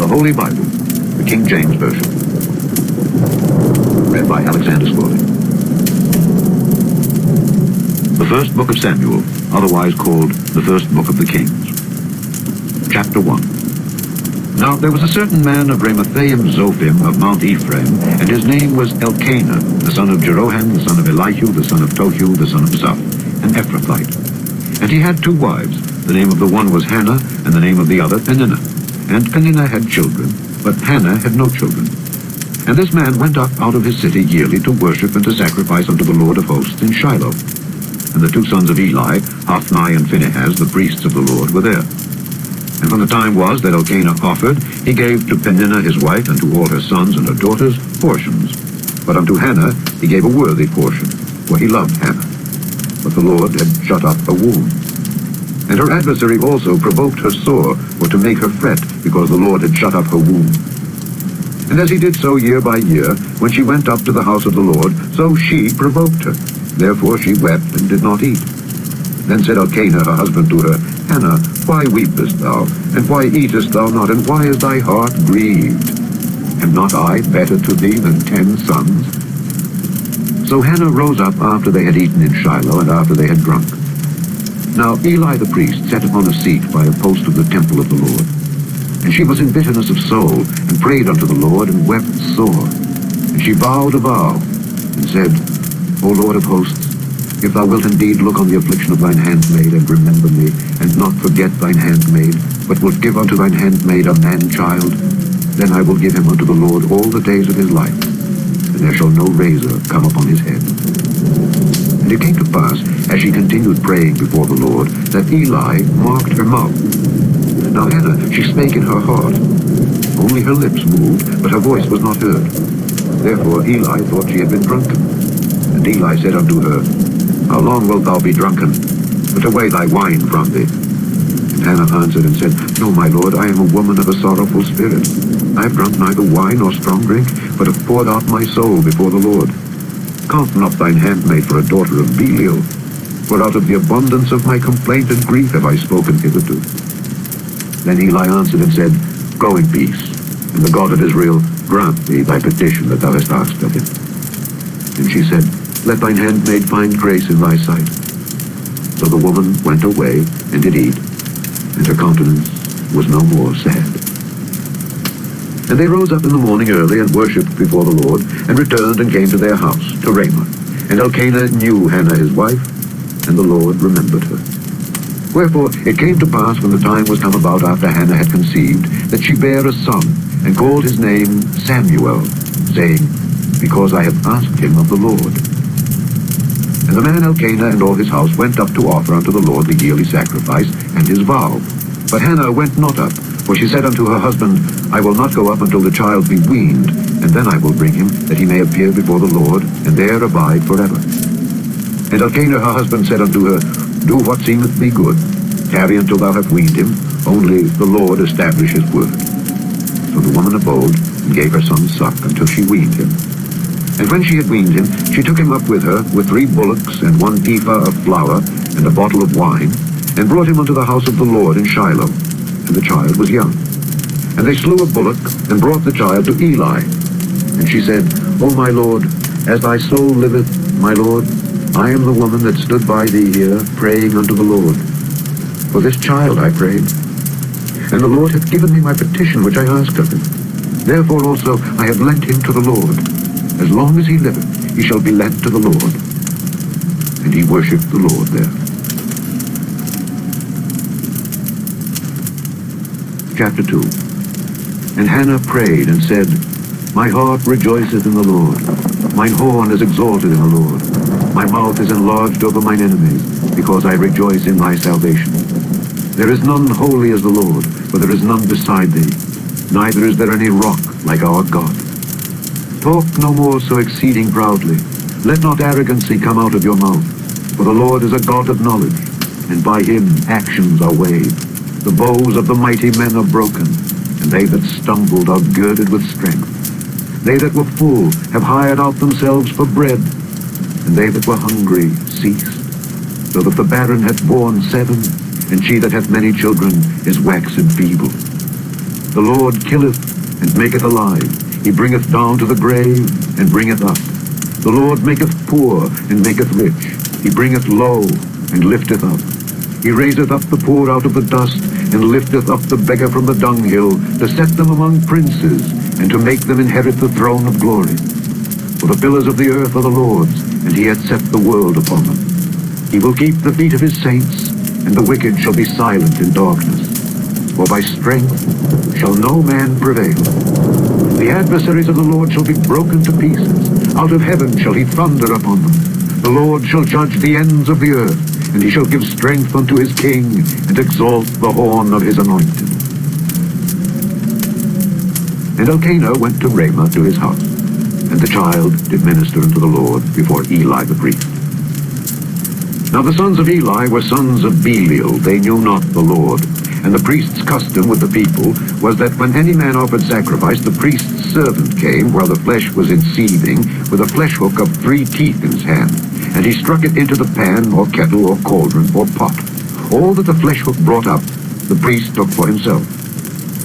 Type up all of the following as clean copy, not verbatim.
Holy Bible, the King James Version. Read by Alexander Spaulding. The first book of Samuel, otherwise called the first book of the Kings. Chapter 1. Now there was a certain man of Ramathaim Zophim of Mount Ephraim, and his name was Elkanah, the son of Jeroham, the son of Elihu, the son of Tohu, the son of Zaph, an Ephrathite. And he had 2 wives. The name of the one was Hannah, and the name of the other Peninnah. And Peninnah had children, but Hannah had no children. And this man went up out of his city yearly to worship and to sacrifice unto the Lord of hosts in Shiloh. And the 2 sons of Eli, Hophni and Phinehas, the priests of the Lord, were there. And when the time was that Elkanah offered, he gave to Peninnah his wife and to all her sons and her daughters portions. But unto Hannah he gave a worthy portion, for he loved Hannah. But the Lord had shut up her womb. And her adversary also provoked her sore, or to make her fret, because the Lord had shut up her womb. And as he did so year by year, when she went up to the house of the Lord, so she provoked her. Therefore she wept and did not eat. Then said Elkanah her husband to her, Hannah, why weepest thou, and why eatest thou not, and why is thy heart grieved? Am not I better to thee than 10 sons? So Hannah rose up after they had eaten in Shiloh, and after they had drunk. Now Eli the priest sat upon a seat by a post of the temple of the Lord. And she was in bitterness of soul, and prayed unto the Lord, and wept sore. And she vowed a vow, and said, O Lord of hosts, if thou wilt indeed look on the affliction of thine handmaid, and remember me, and not forget thine handmaid, but wilt give unto thine handmaid a man-child, then I will give him unto the Lord all the days of his life, and there shall no razor come upon his head. And it came to pass, as she continued praying before the Lord, that Eli marked her mouth. Now Hannah, she spake in her heart. Only her lips moved, but her voice was not heard. Therefore Eli thought she had been drunken. And Eli said unto her, How long wilt thou be drunken? Put away thy wine from thee. And Hannah answered and said, No, my lord, I am a woman of a sorrowful spirit. I have drunk neither wine nor strong drink, but have poured out my soul before the Lord. Count not thine handmaid for a daughter of Belial, for out of the abundance of my complaint and grief have I spoken hitherto. Then Eli answered and said, Go in peace, and the God of Israel grant thee thy petition that thou hast asked of him. And she said, Let thine handmaid find grace in thy sight. So the woman went away and did eat, and her countenance was no more sad. And they rose up in the morning early and worshipped before the Lord, and returned and came to their house, to Ramah. And Elkanah knew Hannah his wife, and the Lord remembered her. Wherefore it came to pass, when the time was come about after Hannah had conceived, that she bare a son, and called his name Samuel, saying, Because I have asked him of the Lord. And the man Elkanah and all his house went up to offer unto the Lord the yearly sacrifice and his vow. But Hannah went not up, for she said unto her husband, I will not go up until the child be weaned, and then I will bring him, that he may appear before the Lord, and there abide forever. And Elkanah her husband said unto her, Do what seemeth thee good. Tarry until thou have weaned him, only the Lord establish his word. So the woman abode, and gave her son suck, until she weaned him. And when she had weaned him, she took him up with her, with 3 bullocks, and 1 ephah of flour, and a bottle of wine, and brought him unto the house of the Lord in Shiloh. And the child was young. And they slew a bullock, and brought the child to Eli. And she said, O my Lord, as thy soul liveth, my Lord, I am the woman that stood by thee here, praying unto the Lord. For this child I prayed. And the Lord hath given me my petition which I asked of him. Therefore also I have lent him to the Lord. As long as he liveth, he shall be lent to the Lord. And he worshipped the Lord there. Chapter 2. And Hannah prayed and said, My heart rejoiceth in the Lord. Mine horn is exalted in the Lord. My mouth is enlarged over mine enemies, because I rejoice in thy salvation. There is none holy as the Lord, for there is none beside thee, neither is there any rock like our God. Talk no more so exceeding proudly. Let not arrogancy come out of your mouth, for the Lord is a God of knowledge, and by him actions are weighed. The bows of the mighty men are broken, and they that stumbled are girded with strength. They that were full have hired out themselves for bread, and they that were hungry ceased. So that the barren hath borne 7, and she that hath many children is waxen feeble. The Lord killeth and maketh alive. He bringeth down to the grave and bringeth up. The Lord maketh poor and maketh rich. He bringeth low and lifteth up. He raiseth up the poor out of the dust, and lifteth up the beggar from the dunghill, to set them among princes, and to make them inherit the throne of glory. For the pillars of the earth are the Lord's, and he hath set the world upon them. He will keep the feet of his saints, and the wicked shall be silent in darkness. For by strength shall no man prevail. The adversaries of the Lord shall be broken to pieces. Out of heaven shall he thunder upon them. The Lord shall judge the ends of the earth, and he shall give strength unto his king, and exalt the horn of his anointed. And Elkanah went to Ramah to his house, and the child did minister unto the Lord before Eli the priest. Now the sons of Eli were sons of Belial. They knew not the Lord. And the priest's custom with the people was that when any man offered sacrifice, the priest's servant came, while the flesh was in seething, with a flesh hook of 3 teeth in his hand. And he struck it into the pan, or kettle, or cauldron, or pot. All that the flesh hook brought up, the priest took for himself.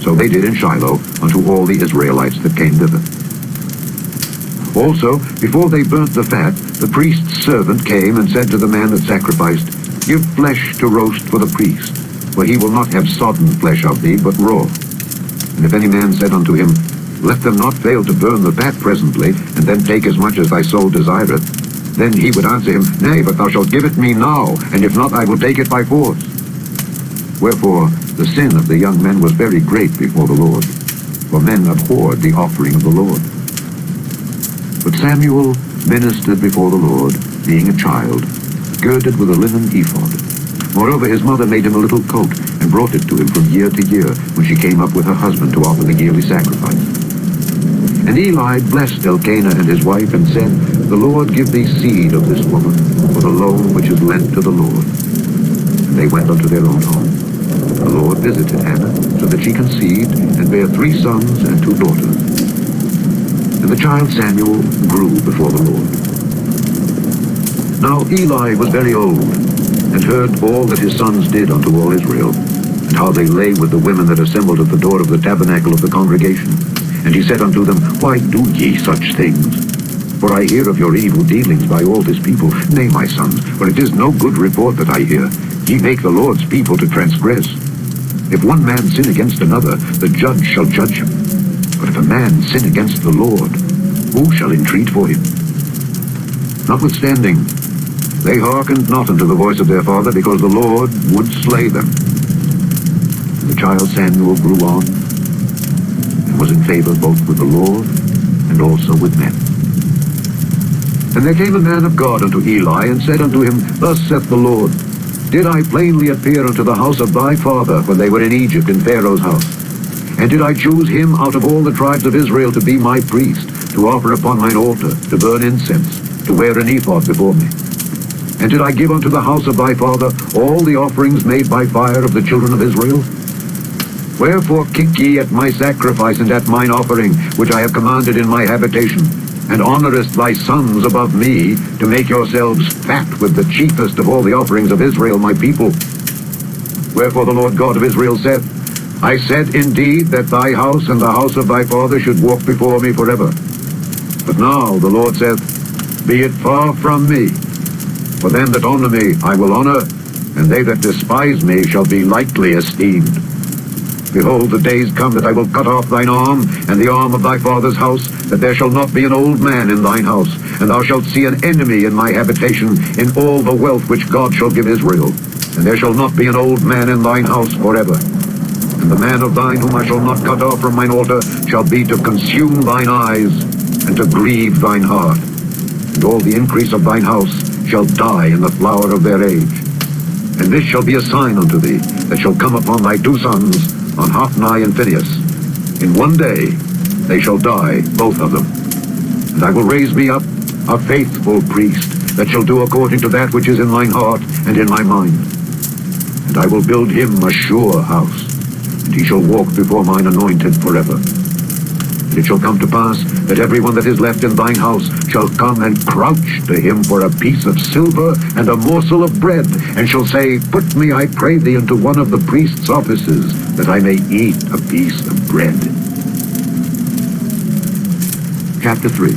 So they did in Shiloh unto all the Israelites that came thither. Also, before they burnt the fat, the priest's servant came and said to the man that sacrificed, Give flesh to roast for the priest, for he will not have sodden flesh of thee, but raw. And if any man said unto him, Let them not fail to burn the fat presently, and then take as much as thy soul desireth, then he would answer him, Nay, but thou shalt give it me now, and if not, I will take it by force. Wherefore the sin of the young men was very great before the Lord, for men abhorred the offering of the Lord. But Samuel ministered before the Lord, being a child, girded with a linen ephod. Moreover, his mother made him a little coat, and brought it to him from year to year, when she came up with her husband to offer the yearly sacrifice. And Eli blessed Elkanah and his wife, and said, The Lord give thee seed of this woman, for the loan which is lent to the Lord. And they went unto their own home. The Lord visited Hannah, so that she conceived, and bare 3 sons and 2 daughters. And the child Samuel grew before the Lord. Now Eli was very old, and heard all that his sons did unto all Israel, and how they lay with the women that assembled at the door of the tabernacle of the congregation. And he said unto them, Why do ye such things? For I hear of your evil dealings by all this people. Nay, my sons, for it is no good report that I hear. Ye make the Lord's people to transgress. If one man sin against another, the judge shall judge him. But if a man sin against the Lord, who shall entreat for him? Notwithstanding, they hearkened not unto the voice of their father, because the Lord would slay them. And the child Samuel grew on, and was in favor both with the Lord, and also with men. And there came a man of God unto Eli, and said unto him, Thus saith the Lord, Did I plainly appear unto the house of thy father, when they were in Egypt in Pharaoh's house? And did I choose him out of all the tribes of Israel to be my priest, to offer upon mine altar, to burn incense, to wear an ephod before me? And did I give unto the house of thy father all the offerings made by fire of the children of Israel? Wherefore kick ye at my sacrifice and at mine offering, which I have commanded in my habitation, and honourest thy sons above me, to make yourselves fat with the chiefest of all the offerings of Israel my people? Wherefore the Lord God of Israel saith, I said indeed that thy house and the house of thy father should walk before me forever. But now the Lord saith, Be it far from me. For them that honour me I will honour, and they that despise me shall be lightly esteemed. Behold, the days come that I will cut off thine arm, and the arm of thy father's house, that there shall not be an old man in thine house, and thou shalt see an enemy in my habitation, in all the wealth which God shall give Israel. And there shall not be an old man in thine house forever. And the man of thine whom I shall not cut off from mine altar shall be to consume thine eyes, and to grieve thine heart. And all the increase of thine house shall die in the flower of their age. And this shall be a sign unto thee, that shall come upon thy 2 sons, on Hophni and Phinehas. In one day they shall die, both of them. And I will raise me up a faithful priest, that shall do according to that which is in mine heart and in my mind. And I will build him a sure house, and he shall walk before mine anointed forever. And it shall come to pass that everyone that is left in thine house shall come and crouch to him for a piece of silver and a morsel of bread, and shall say, Put me, I pray thee, into one of the priest's offices, that I may eat a piece of bread. Chapter 3.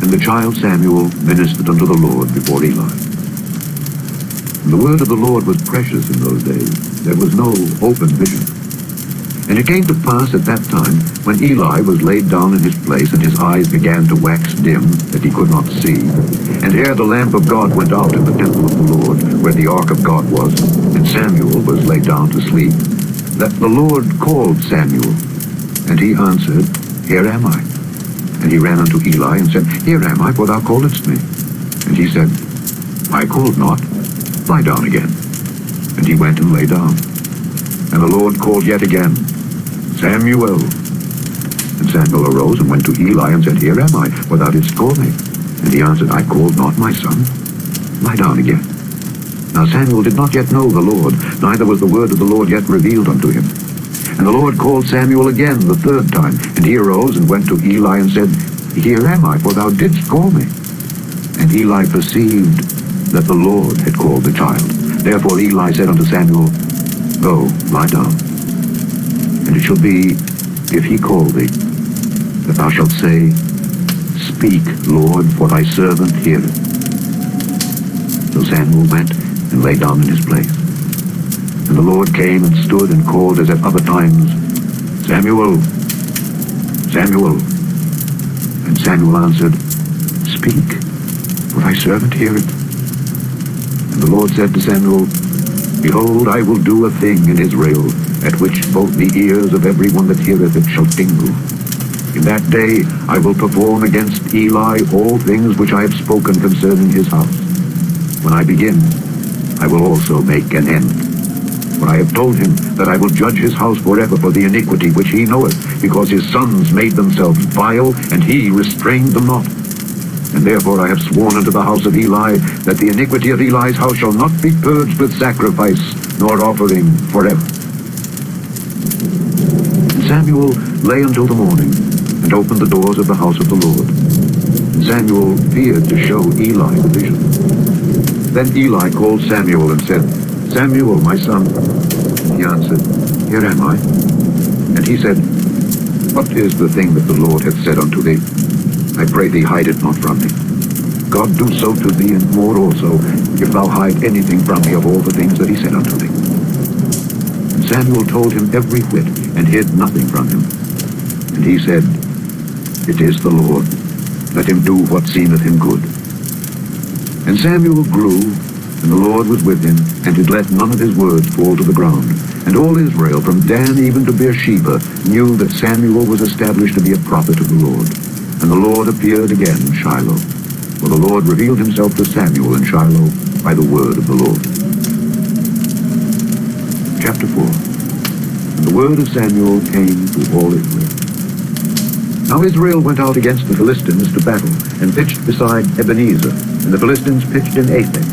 And the child Samuel ministered unto the Lord before Eli. And the word of the Lord was precious in those days. There was no open vision. And it came to pass at that time, when Eli was laid down in his place, and his eyes began to wax dim, that he could not see, and ere the lamp of God went out in the temple of the Lord, where the ark of God was, and Samuel was laid down to sleep, that the Lord called Samuel. And he answered, Here am I. And he ran unto Eli, and said, Here am I, for thou calledst me. And he said, I called not. Lie down again. And he went and lay down. And the Lord called yet again, Samuel. And Samuel arose and went to Eli and said, Here am I, for thou didst call me. And he answered, I called not, my son. Lie down again. Now Samuel did not yet know the Lord, neither was the word of the Lord yet revealed unto him. And the Lord called Samuel again the third time. And he arose and went to Eli and said, Here am I, for thou didst call me. And Eli perceived that the Lord had called the child. Therefore Eli said unto Samuel, Go, lie down. And it shall be, if he call thee, that thou shalt say, Speak, Lord, for thy servant heareth. So Samuel went and lay down in his place. And the Lord came and stood and called as at other times, Samuel, Samuel. And Samuel answered, Speak, for thy servant heareth. And the Lord said to Samuel, Behold, I will do a thing in Israel, at which both the ears of every one that heareth it shall tingle. In that day I will perform against Eli all things which I have spoken concerning his house. When I begin, I will also make an end. For I have told him that I will judge his house forever for the iniquity which he knoweth, because his sons made themselves vile, and he restrained them not. And therefore I have sworn unto the house of Eli, that the iniquity of Eli's house shall not be purged with sacrifice, nor offering forever. And Samuel lay until the morning, and opened the doors of the house of the Lord. And Samuel feared to show Eli the vision. Then Eli called Samuel and said, Samuel, my son. And he answered, Here am I. And he said, What is the thing that the Lord hath said unto thee? I pray thee, hide it not from me. God do so to thee, and more also, if thou hide anything from me of all the things that he said unto thee. And Samuel told him every whit, and hid nothing from him. And he said, It is the Lord. Let him do what seemeth him good. And Samuel grew, and the Lord was with him, and did let none of his words fall to the ground. And all Israel, from Dan even to Beersheba, knew that Samuel was established to be a prophet of the Lord. And the Lord appeared again in Shiloh. For the Lord revealed himself to Samuel in Shiloh by the word of the Lord. Chapter 4. And the word of Samuel came to all Israel. Now Israel went out against the Philistines to battle, and pitched beside Ebenezer, and the Philistines pitched in Aphek.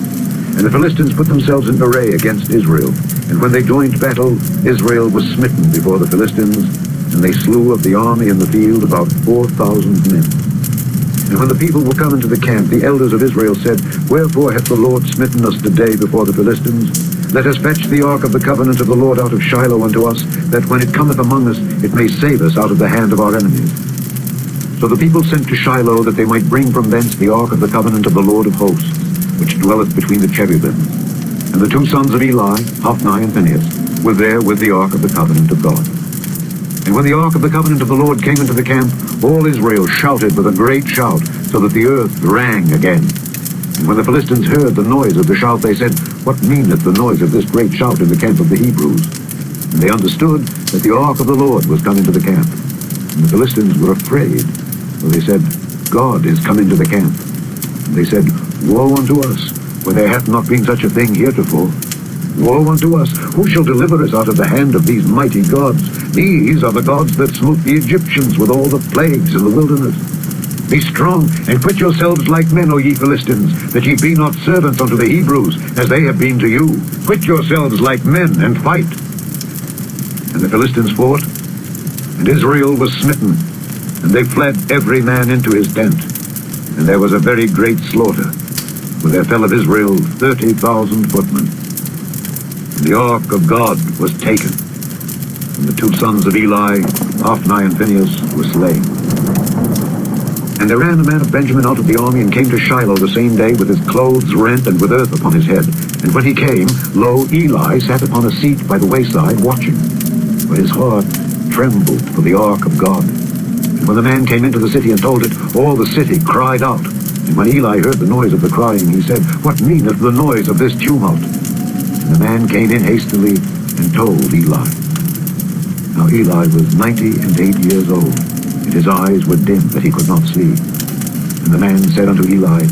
And the Philistines put themselves in array against Israel. And when they joined battle, Israel was smitten before the Philistines, and they slew of the army in the field about 4,000 men. And when the people were come into the camp, the elders of Israel said, Wherefore hath the Lord smitten us today before the Philistines? Let us fetch the ark of the covenant of the Lord out of Shiloh unto us, that when it cometh among us, it may save us out of the hand of our enemies. So the people sent to Shiloh, that they might bring from thence the ark of the covenant of the Lord of hosts, which dwelleth between the cherubims. And the two sons of Eli, Hophni and Phinehas, were there with the ark of the covenant of God. And when the ark of the covenant of the Lord came into the camp, all Israel shouted with a great shout, so that the earth rang again. And when the Philistines heard the noise of the shout, they said, What meaneth the noise of this great shout in the camp of the Hebrews? And they understood that the ark of the Lord was come into the camp. And the Philistines were afraid, for they said, God is come into the camp. And they said, Woe unto us, for there hath not been such a thing heretofore. Woe unto us, who shall deliver us out of the hand of these mighty gods? These are the gods that smote the Egyptians with all the plagues in the wilderness. Be strong, and quit yourselves like men, O ye Philistines, that ye be not servants unto the Hebrews, as they have been to you. Quit yourselves like men, and fight. And the Philistines fought, And Israel was smitten, and they fled every man into his tent. And there was a very great slaughter, for there fell of Israel 30,000 footmen. And the ark of God was taken, and the two sons of Eli, Hophni and Phinehas, were slain. And there ran a man of Benjamin out of the army, and came to Shiloh the same day, with his clothes rent, and with earth upon his head. And when he came, lo, Eli sat upon a seat by the wayside, watching. For his heart trembled for the ark of God. And when the man came into the city and told it, all the city cried out. And when Eli heard the noise of the crying, he said, What meaneth the noise of this tumult? And the man came in hastily and told Eli. Now Eli was 98 years old, and his eyes were dim that he could not see. And the man said unto Eli,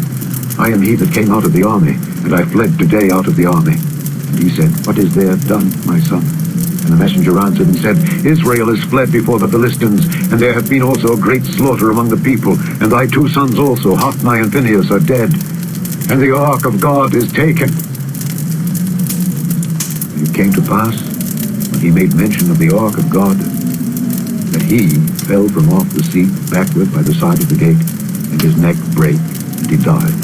I am he that came out of the army, and I fled today out of the army. And he said, What is there done, my son? And the messenger answered and said, Israel is fled before the Philistines, and there hath been also a great slaughter among the people, and thy two sons also, Hophni and Phinehas, are dead, and the ark of God is taken. And it came to pass, when he made mention of the ark of God, that he fell from off the seat backward by the side of the gate, and his neck brake, and he died.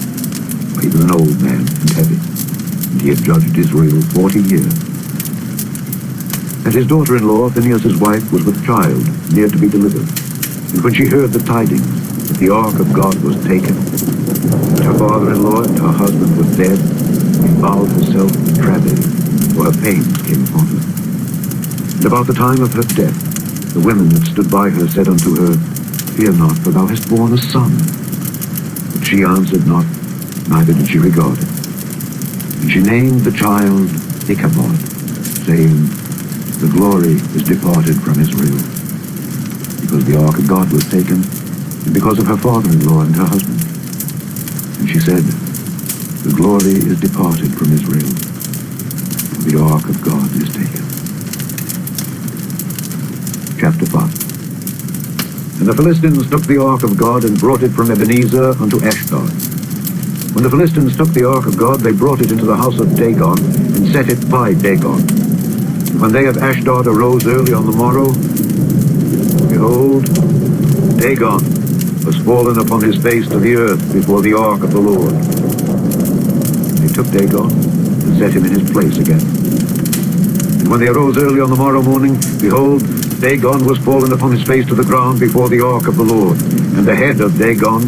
For he was an old man and heavy, and he had judged Israel 40 years. And his daughter-in-law, Phinehas' wife, was with child, near to be delivered. And when she heard the tidings that the ark of God was taken, that her father-in-law and her husband were dead, she bowed herself in travail, for her pains came upon her. And about the time of her death, the women that stood by her said unto her, Fear not, for thou hast borne a son. But she answered not, neither did she regard it. And she named the child Ichabod, saying, The glory is departed from Israel, because the ark of God was taken, and because of her father-in-law and her husband. And she said, The glory is departed from Israel, for the ark of God is taken. Chapter 5. And the Philistines took the ark of God, and brought it from Ebenezer unto Ashdod. When the Philistines took the ark of God, they brought it into the house of Dagon, and set it by Dagon. When they of Ashdod arose early on the morrow, behold, Dagon was fallen upon his face to the earth before the ark of the Lord. And they took Dagon and set him in his place again. And when they arose early on the morrow morning, behold, Dagon was fallen upon his face to the ground before the ark of the Lord. And the head of Dagon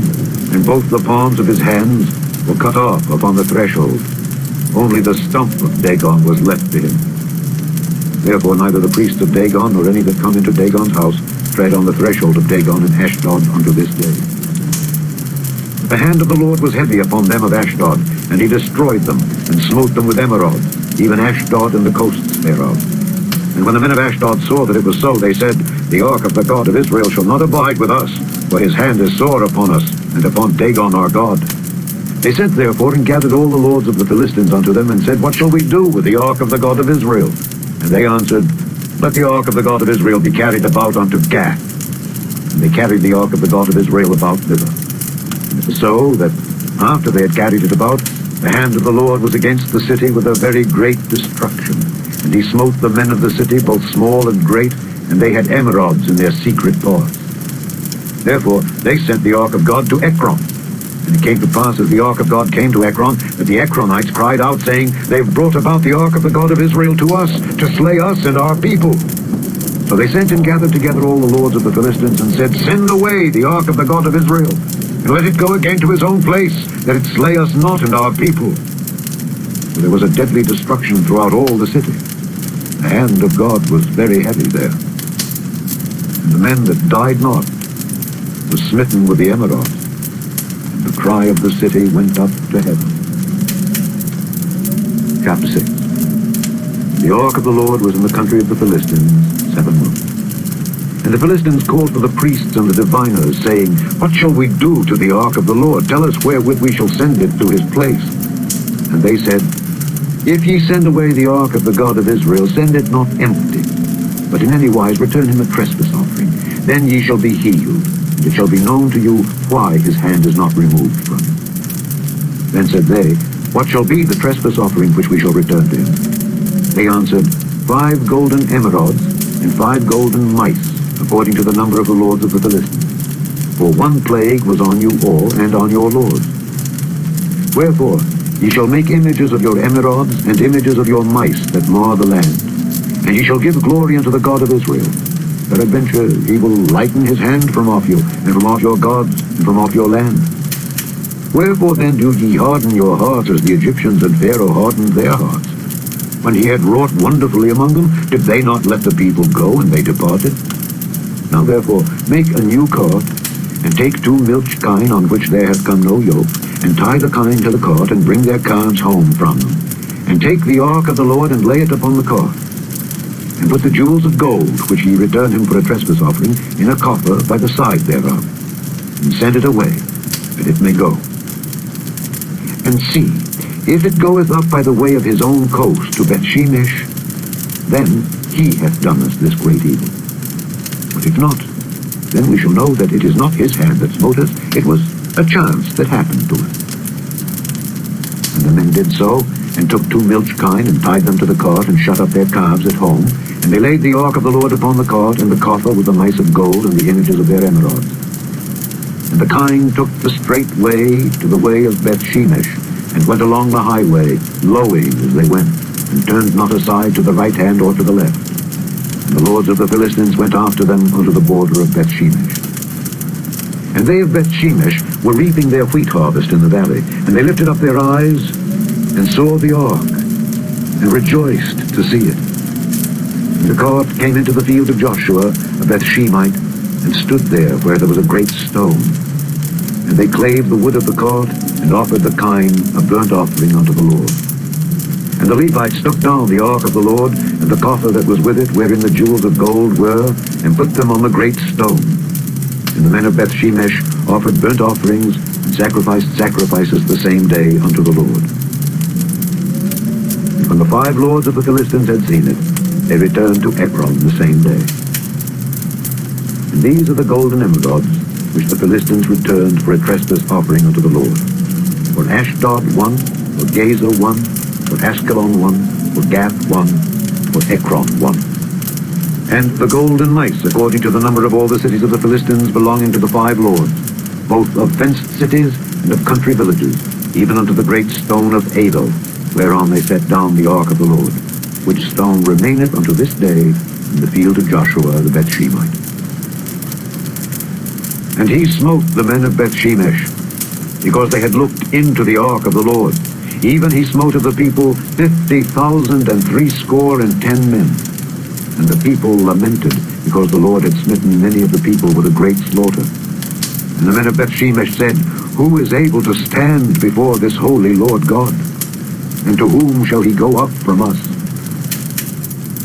and both the palms of his hands were cut off upon the threshold. Only the stump of Dagon was left to him. Therefore neither the priests of Dagon nor any that come into Dagon's house tread on the threshold of Dagon in Ashdod unto this day. The hand of the Lord was heavy upon them of Ashdod, and he destroyed them, and smote them with emerods, even Ashdod and the coasts thereof. And when the men of Ashdod saw that it was so, they said, The ark of the God of Israel shall not abide with us, for his hand is sore upon us, and upon Dagon our God. They sent therefore and gathered all the lords of the Philistines unto them, and said, What shall we do with the ark of the God of Israel? And they answered, Let the ark of the God of Israel be carried about unto Gath. And they carried the ark of the God of Israel about thither. And it was so that, after they had carried it about, the hand of the Lord was against the city with a very great destruction. And he smote the men of the city, both small and great, and they had emerods in their secret parts. Therefore they sent the ark of God to Ekron. And it came to pass, as the ark of God came to Ekron, that the Ekronites cried out, saying, They've brought about the ark of the God of Israel to us, to slay us and our people. So they sent and gathered together all the lords of the Philistines, and said, Send away the ark of the God of Israel, and let it go again to his own place, that it slay us not and our people. For there was a deadly destruction throughout all the city. The hand of God was very heavy there. And the men that died not were smitten with the emerald. The cry of the city went up to heaven. Chapter 6. The ark of the Lord was in the country of the Philistines 7 months. And the Philistines called for the priests and the diviners, saying, What shall we do to the ark of the Lord? Tell us wherewith we shall send it to his place. And they said, If ye send away the ark of the God of Israel, send it not empty, but in any wise return him a trespass offering. Then ye shall be healed. It shall be known to you why his hand is not removed from you. Then said they, What shall be the trespass offering which we shall return to him? They answered, 5 golden emerods, and 5 golden mice, according to the number of the lords of the Philistines. For one plague was on you all, and on your lords. Wherefore ye shall make images of your emerods, and images of your mice that mar the land. And ye shall give glory unto the God of Israel. Peradventure he will lighten his hand from off you, and from off your gods, and from off your land. Wherefore then do ye harden your hearts, as the Egyptians and Pharaoh hardened their hearts? When he had wrought wonderfully among them, did they not let the people go, and they departed? Now therefore make a new cart, and take 2 milch kine on which there hath come no yoke, and tie the kine to the cart, and bring their calves home from them. And take the ark of the Lord, and lay it upon the cart. And put the jewels of gold, which ye return him for a trespass offering, in a coffer by the side thereof. And send it away, that it may go. And see, if it goeth up by the way of his own coast to Bethshemesh, then he hath done us this great evil. But if not, then we shall know that it is not his hand that smote us, it was a chance that happened to us. And the men did so, and took 2 milch kine, and tied them to the cart, and shut up their calves at home. And they laid the ark of the Lord upon the cart, and the coffer with the mice of gold, and the images of their emerods. And the kine took the straight way to the way of Bethshemesh, and went along the highway, lowing as they went, and turned not aside to the right hand or to the left. And the lords of the Philistines went after them unto the border of Bethshemesh. And they of Bethshemesh were reaping their wheat harvest in the valley, and they lifted up their eyes, and saw the ark, and rejoiced to see it. And the cart came into the field of Joshua, a Bethshemite, and stood there where there was a great stone. And they clave the wood of the cart, and offered the kine a burnt offering unto the Lord. And the Levites took down the ark of the Lord, and the coffer that was with it, wherein the jewels of gold were, and put them on the great stone. And the men of Bethshemesh offered burnt offerings, and sacrificed sacrifices the same day unto the Lord. And when the 5 lords of the Philistines had seen it, they returned to Ekron the same day. And these are the golden emerods, which the Philistines returned for a trespass offering unto the Lord. For Ashdod 1, for Gaza 1, for Askelon 1, for Gath 1, for Ekron 1. And the golden mice, according to the number of all the cities of the Philistines belonging to the 5 lords, both of fenced cities and of country villages, even unto the great stone of Abel, whereon they set down the ark of the Lord, which stone remaineth unto this day in the field of Joshua the Bethshemite. And he smote the men of Bethshemesh, because they had looked into the ark of the Lord. Even he smote of the people 50,000 and 60 men. And the people lamented, because the Lord had smitten many of the people with a great slaughter. And the men of Bethshemesh said, Who is able to stand before this holy Lord God? And to whom shall he go up from us?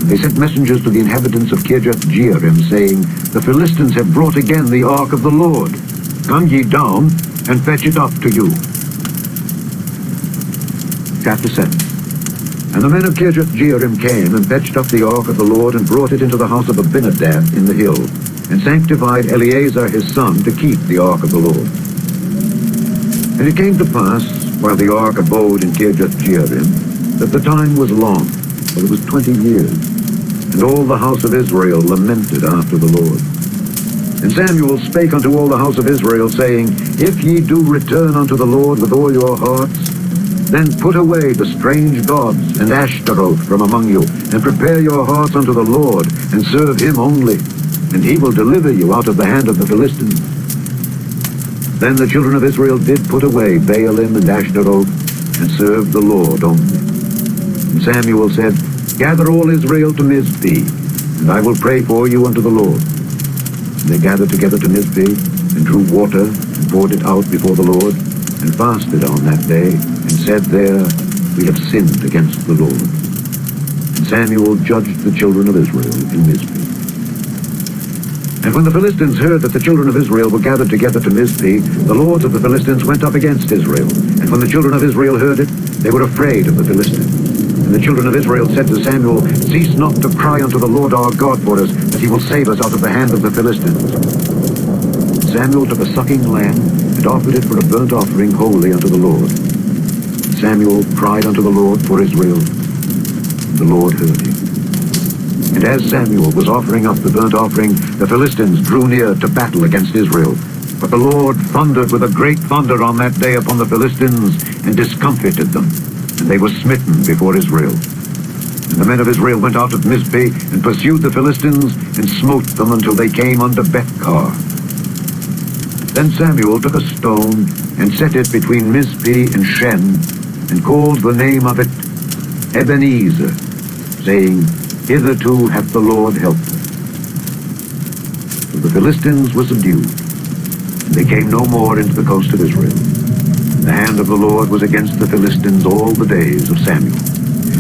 And they sent messengers to the inhabitants of Kirjath-jearim, saying, The Philistines have brought again the ark of the Lord. Come ye down, and fetch it up to you. Chapter 7. And the men of Kirjath-jearim came, and fetched up the ark of the Lord, and brought it into the house of Abinadab in the hill, and sanctified Eleazar his son to keep the ark of the Lord. And it came to pass, while the ark abode in Kirjath-jearim, that the time was long, for it was 20 years, and all the house of Israel lamented after the Lord. And Samuel spake unto all the house of Israel, saying, If ye do return unto the Lord with all your hearts, then put away the strange gods and Ashtaroth from among you, and prepare your hearts unto the Lord, and serve him only, and he will deliver you out of the hand of the Philistines. Then the children of Israel did put away Baalim and Ashtaroth, and served the Lord only. And Samuel said, Gather all Israel to Mizpeh, and I will pray for you unto the Lord. And they gathered together to Mizpeh, and drew water, and poured it out before the Lord, and fasted on that day, and said there, We have sinned against the Lord. And Samuel judged the children of Israel in Mizpeh. And when the Philistines heard that the children of Israel were gathered together to Mizpeh, the lords of the Philistines went up against Israel. And when the children of Israel heard it, they were afraid of the Philistines. And the children of Israel said to Samuel, Cease not to cry unto the Lord our God for us, that he will save us out of the hand of the Philistines. Samuel took a sucking lamb, and offered it for a burnt offering holy unto the Lord. Samuel cried unto the Lord for Israel, and the Lord heard him. And as Samuel was offering up the burnt offering, the Philistines drew near to battle against Israel. But the Lord thundered with a great thunder on that day upon the Philistines, and discomfited them, and they were smitten before Israel. And the men of Israel went out of Mizpeh, and pursued the Philistines, and smote them until they came unto Bethkar. Then Samuel took a stone, and set it between Mizpeh and Shen, and called the name of it Ebenezer, saying, Hitherto hath the Lord helped us. So the Philistines were subdued, and they came no more into the coast of Israel. The hand of the Lord was against the Philistines all the days of Samuel.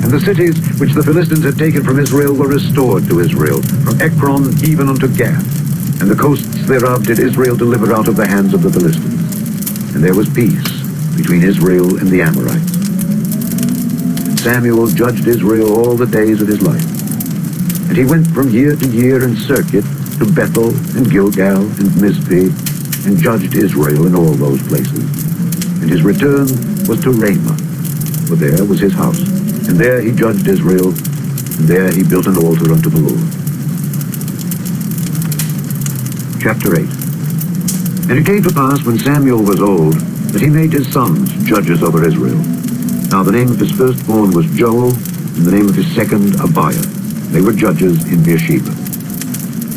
And the cities which the Philistines had taken from Israel were restored to Israel, from Ekron even unto Gath. And the coasts thereof did Israel deliver out of the hands of the Philistines. And there was peace between Israel and the Amorites. And Samuel judged Israel all the days of his life. And he went from year to year in circuit to Bethel and Gilgal and Mizpeh, and judged Israel in all those places. And his return was to Ramah, for there was his house. And there he judged Israel, and there he built an altar unto the Lord. Chapter 8. And it came to pass, when Samuel was old, that he made his sons judges over Israel. Now the name of his firstborn was Joel, and the name of his second Abiah. They were judges in Beersheba.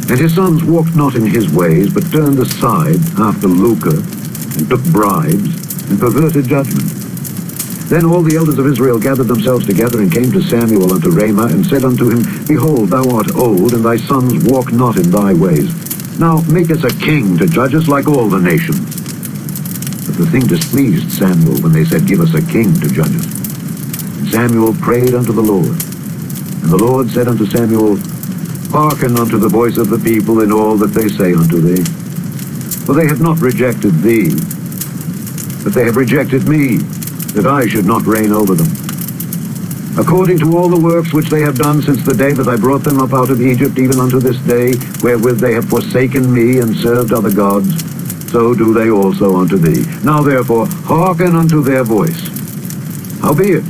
And his sons walked not in his ways, but turned aside after lucre, and took bribes, and perverted judgment. Then all the elders of Israel gathered themselves together, and came to Samuel unto Ramah, and said unto him, Behold, thou art old, and thy sons walk not in thy ways. Now make us a king to judge us like all the nations. But the thing displeased Samuel when they said, Give us a king to judge us. And Samuel prayed unto the Lord. And the Lord said unto Samuel, Hearken unto the voice of the people in all that they say unto thee. For they have not rejected thee, but they have rejected me, that I should not reign over them. According to all the works which they have done since the day that I brought them up out of Egypt, even unto this day, wherewith they have forsaken me and served other gods, so do they also unto thee. Now therefore hearken unto their voice. Howbeit,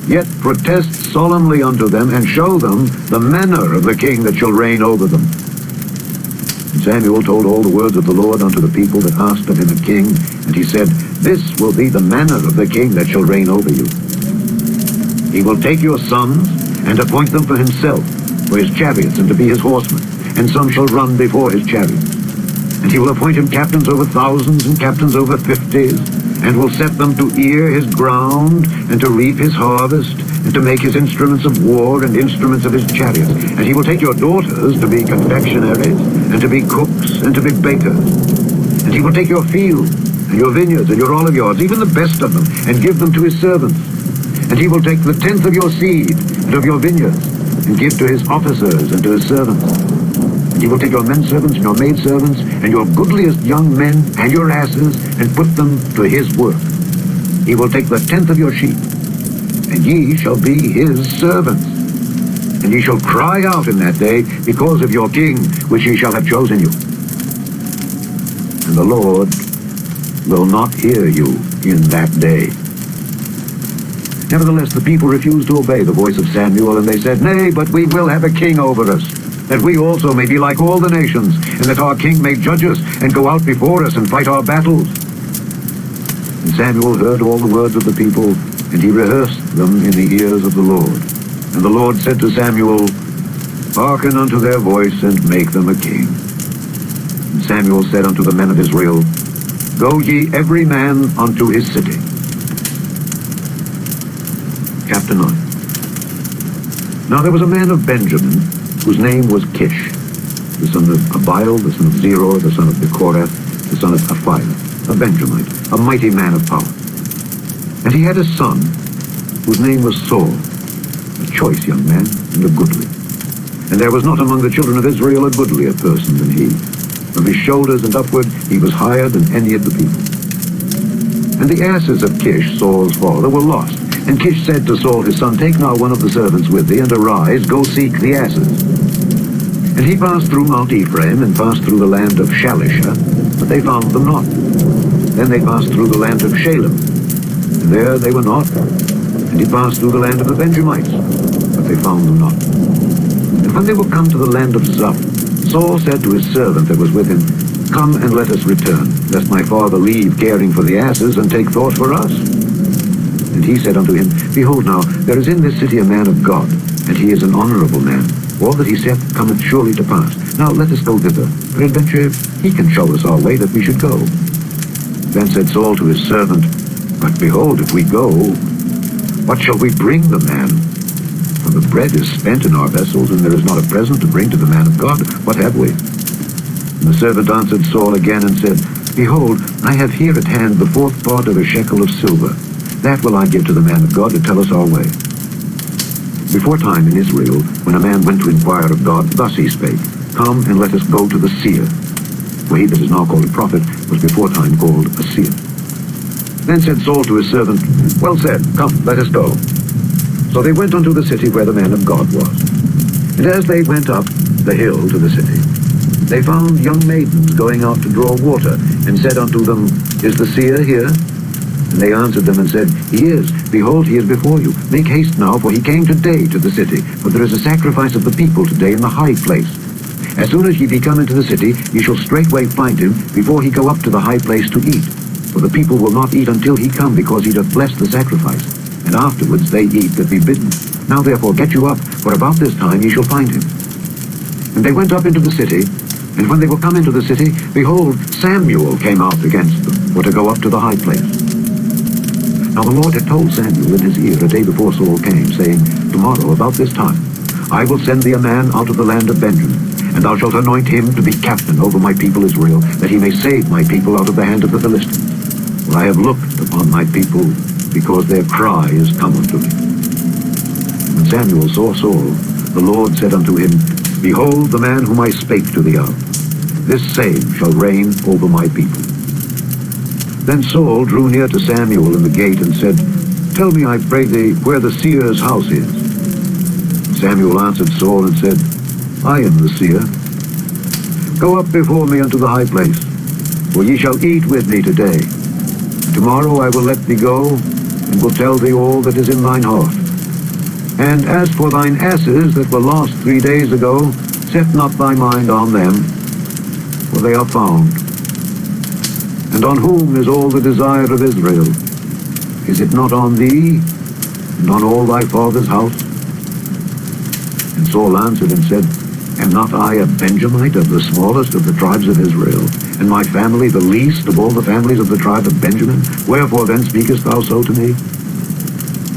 yet protest solemnly unto them, and show them the manner of the king that shall reign over them. And Samuel told all the words of the Lord unto the people that asked of him a king, and he said, This will be the manner of the king that shall reign over you. He will take your sons, and appoint them for himself, for his chariots, and to be his horsemen, and some shall run before his chariots. And he will appoint him captains over thousands, and captains over 50s, and will set them to ear his ground, and to reap his harvest, and to make his instruments of war, and instruments of his chariots. And he will take your daughters to be confectionaries, and to be cooks, and to be bakers. And he will take your fields, and your vineyards, and your olive yards, even the best of them, and give them to his servants. And he will take the tenth of your seed, and of your vineyards, and give to his officers, and to his servants. And he will take your menservants, and your maidservants, and your goodliest young men, and your asses, and put them to his work. He will take the tenth of your sheep, and ye shall be his servants. And ye shall cry out in that day because of your king, which ye shall have chosen you. And the Lord will not hear you in that day. Nevertheless, the people refused to obey the voice of Samuel, and they said, Nay, but we will have a king over us, that we also may be like all the nations, and that our king may judge us, and go out before us, and fight our battles. And Samuel heard all the words of the people, and he rehearsed them in the ears of the Lord. And the Lord said to Samuel, Hearken unto their voice, and make them a king. And Samuel said unto the men of Israel, Go ye every man unto his city. Chapter 9. Now there was a man of Benjamin, whose name was Kish, the son of Abiel, the son of Zeror, the son of Bechorath, the son of Aphiah, a Benjamite, a mighty man of power. And he had a son, whose name was Saul, a choice young man, and a goodly. And there was not among the children of Israel a goodlier person than he. From his shoulders and upward he was higher than any of the people. And the asses of Kish, Saul's father, were lost. And Kish said to Saul his son, Take now one of the servants with thee, and arise, go seek the asses. And he passed through Mount Ephraim, and passed through the land of Shalisha, but they found them not. Then they passed through the land of Shalem, and there they were not. And he passed through the land of the Benjamites, but they found them not. And When they were come to the land of Zuph, Saul said to his servant that was with him, Come and let us return, lest my father leave caring for the asses and take thought for us. And he said unto him, Behold now, there is in this city a man of God, and he is an honorable man. All that he saith cometh surely to pass. Now let us go thither. Peradventure he can show us our way that we should go. Then said Saul to his servant, But behold, if we go, what shall we bring the man? For the bread is spent in our vessels, and there is not a present to bring to the man of God. What have we? And the servant answered Saul again and said, Behold, I have here at hand the 4th part of a shekel of silver. That will I give to the man of God to tell us our way. Before time in Israel, when a man went to inquire of God, thus he spake, Come and let us go to the seer. For he that is now called a prophet was before time called a seer. Then said Saul to his servant, Well said, come, let us go. So they went unto the city where the man of God was. And as they went up the hill to the city, they found young maidens going out to draw water, and said unto them, Is the seer here? And they answered them and said, He is. Behold, he is before you. Make haste now, for he came today to the city. For there is a sacrifice of the people today in the high place. As soon as ye be come into the city, ye shall straightway find him, before he go up to the high place to eat. For the people will not eat until he come, because he doth bless the sacrifice. And afterwards they eat that be bidden. Now therefore get you up, for about this time ye shall find him. And they went up into the city, and when they were come into the city, behold, Samuel came out against them, for to go up to the high place. Now the Lord had told Samuel in his ear a day before Saul came, saying, Tomorrow, about this time, I will send thee a man out of the land of Benjamin, and thou shalt anoint him to be captain over my people Israel, that he may save my people out of the hand of the Philistines. For I have looked upon my people, because their cry is come unto me. When Samuel saw Saul, the Lord said unto him, Behold the man whom I spake to thee of. This same shall reign over my people. Then Saul drew near to Samuel in the gate and said, Tell me, I pray thee, where the seer's house is. Samuel answered Saul and said, I am the seer. Go up before me unto the high place, for ye shall eat with me today. Tomorrow I will let thee go, and will tell thee all that is in thine heart. And as for thine asses that were lost 3 days ago, set not thy mind on them, for they are found. And on whom is all the desire of Israel? Is it not on thee, and on all thy father's house? And Saul answered and said, Am not I a Benjamite of the smallest of the tribes of Israel, and my family the least of all the families of the tribe of Benjamin? Wherefore then speakest thou so to me?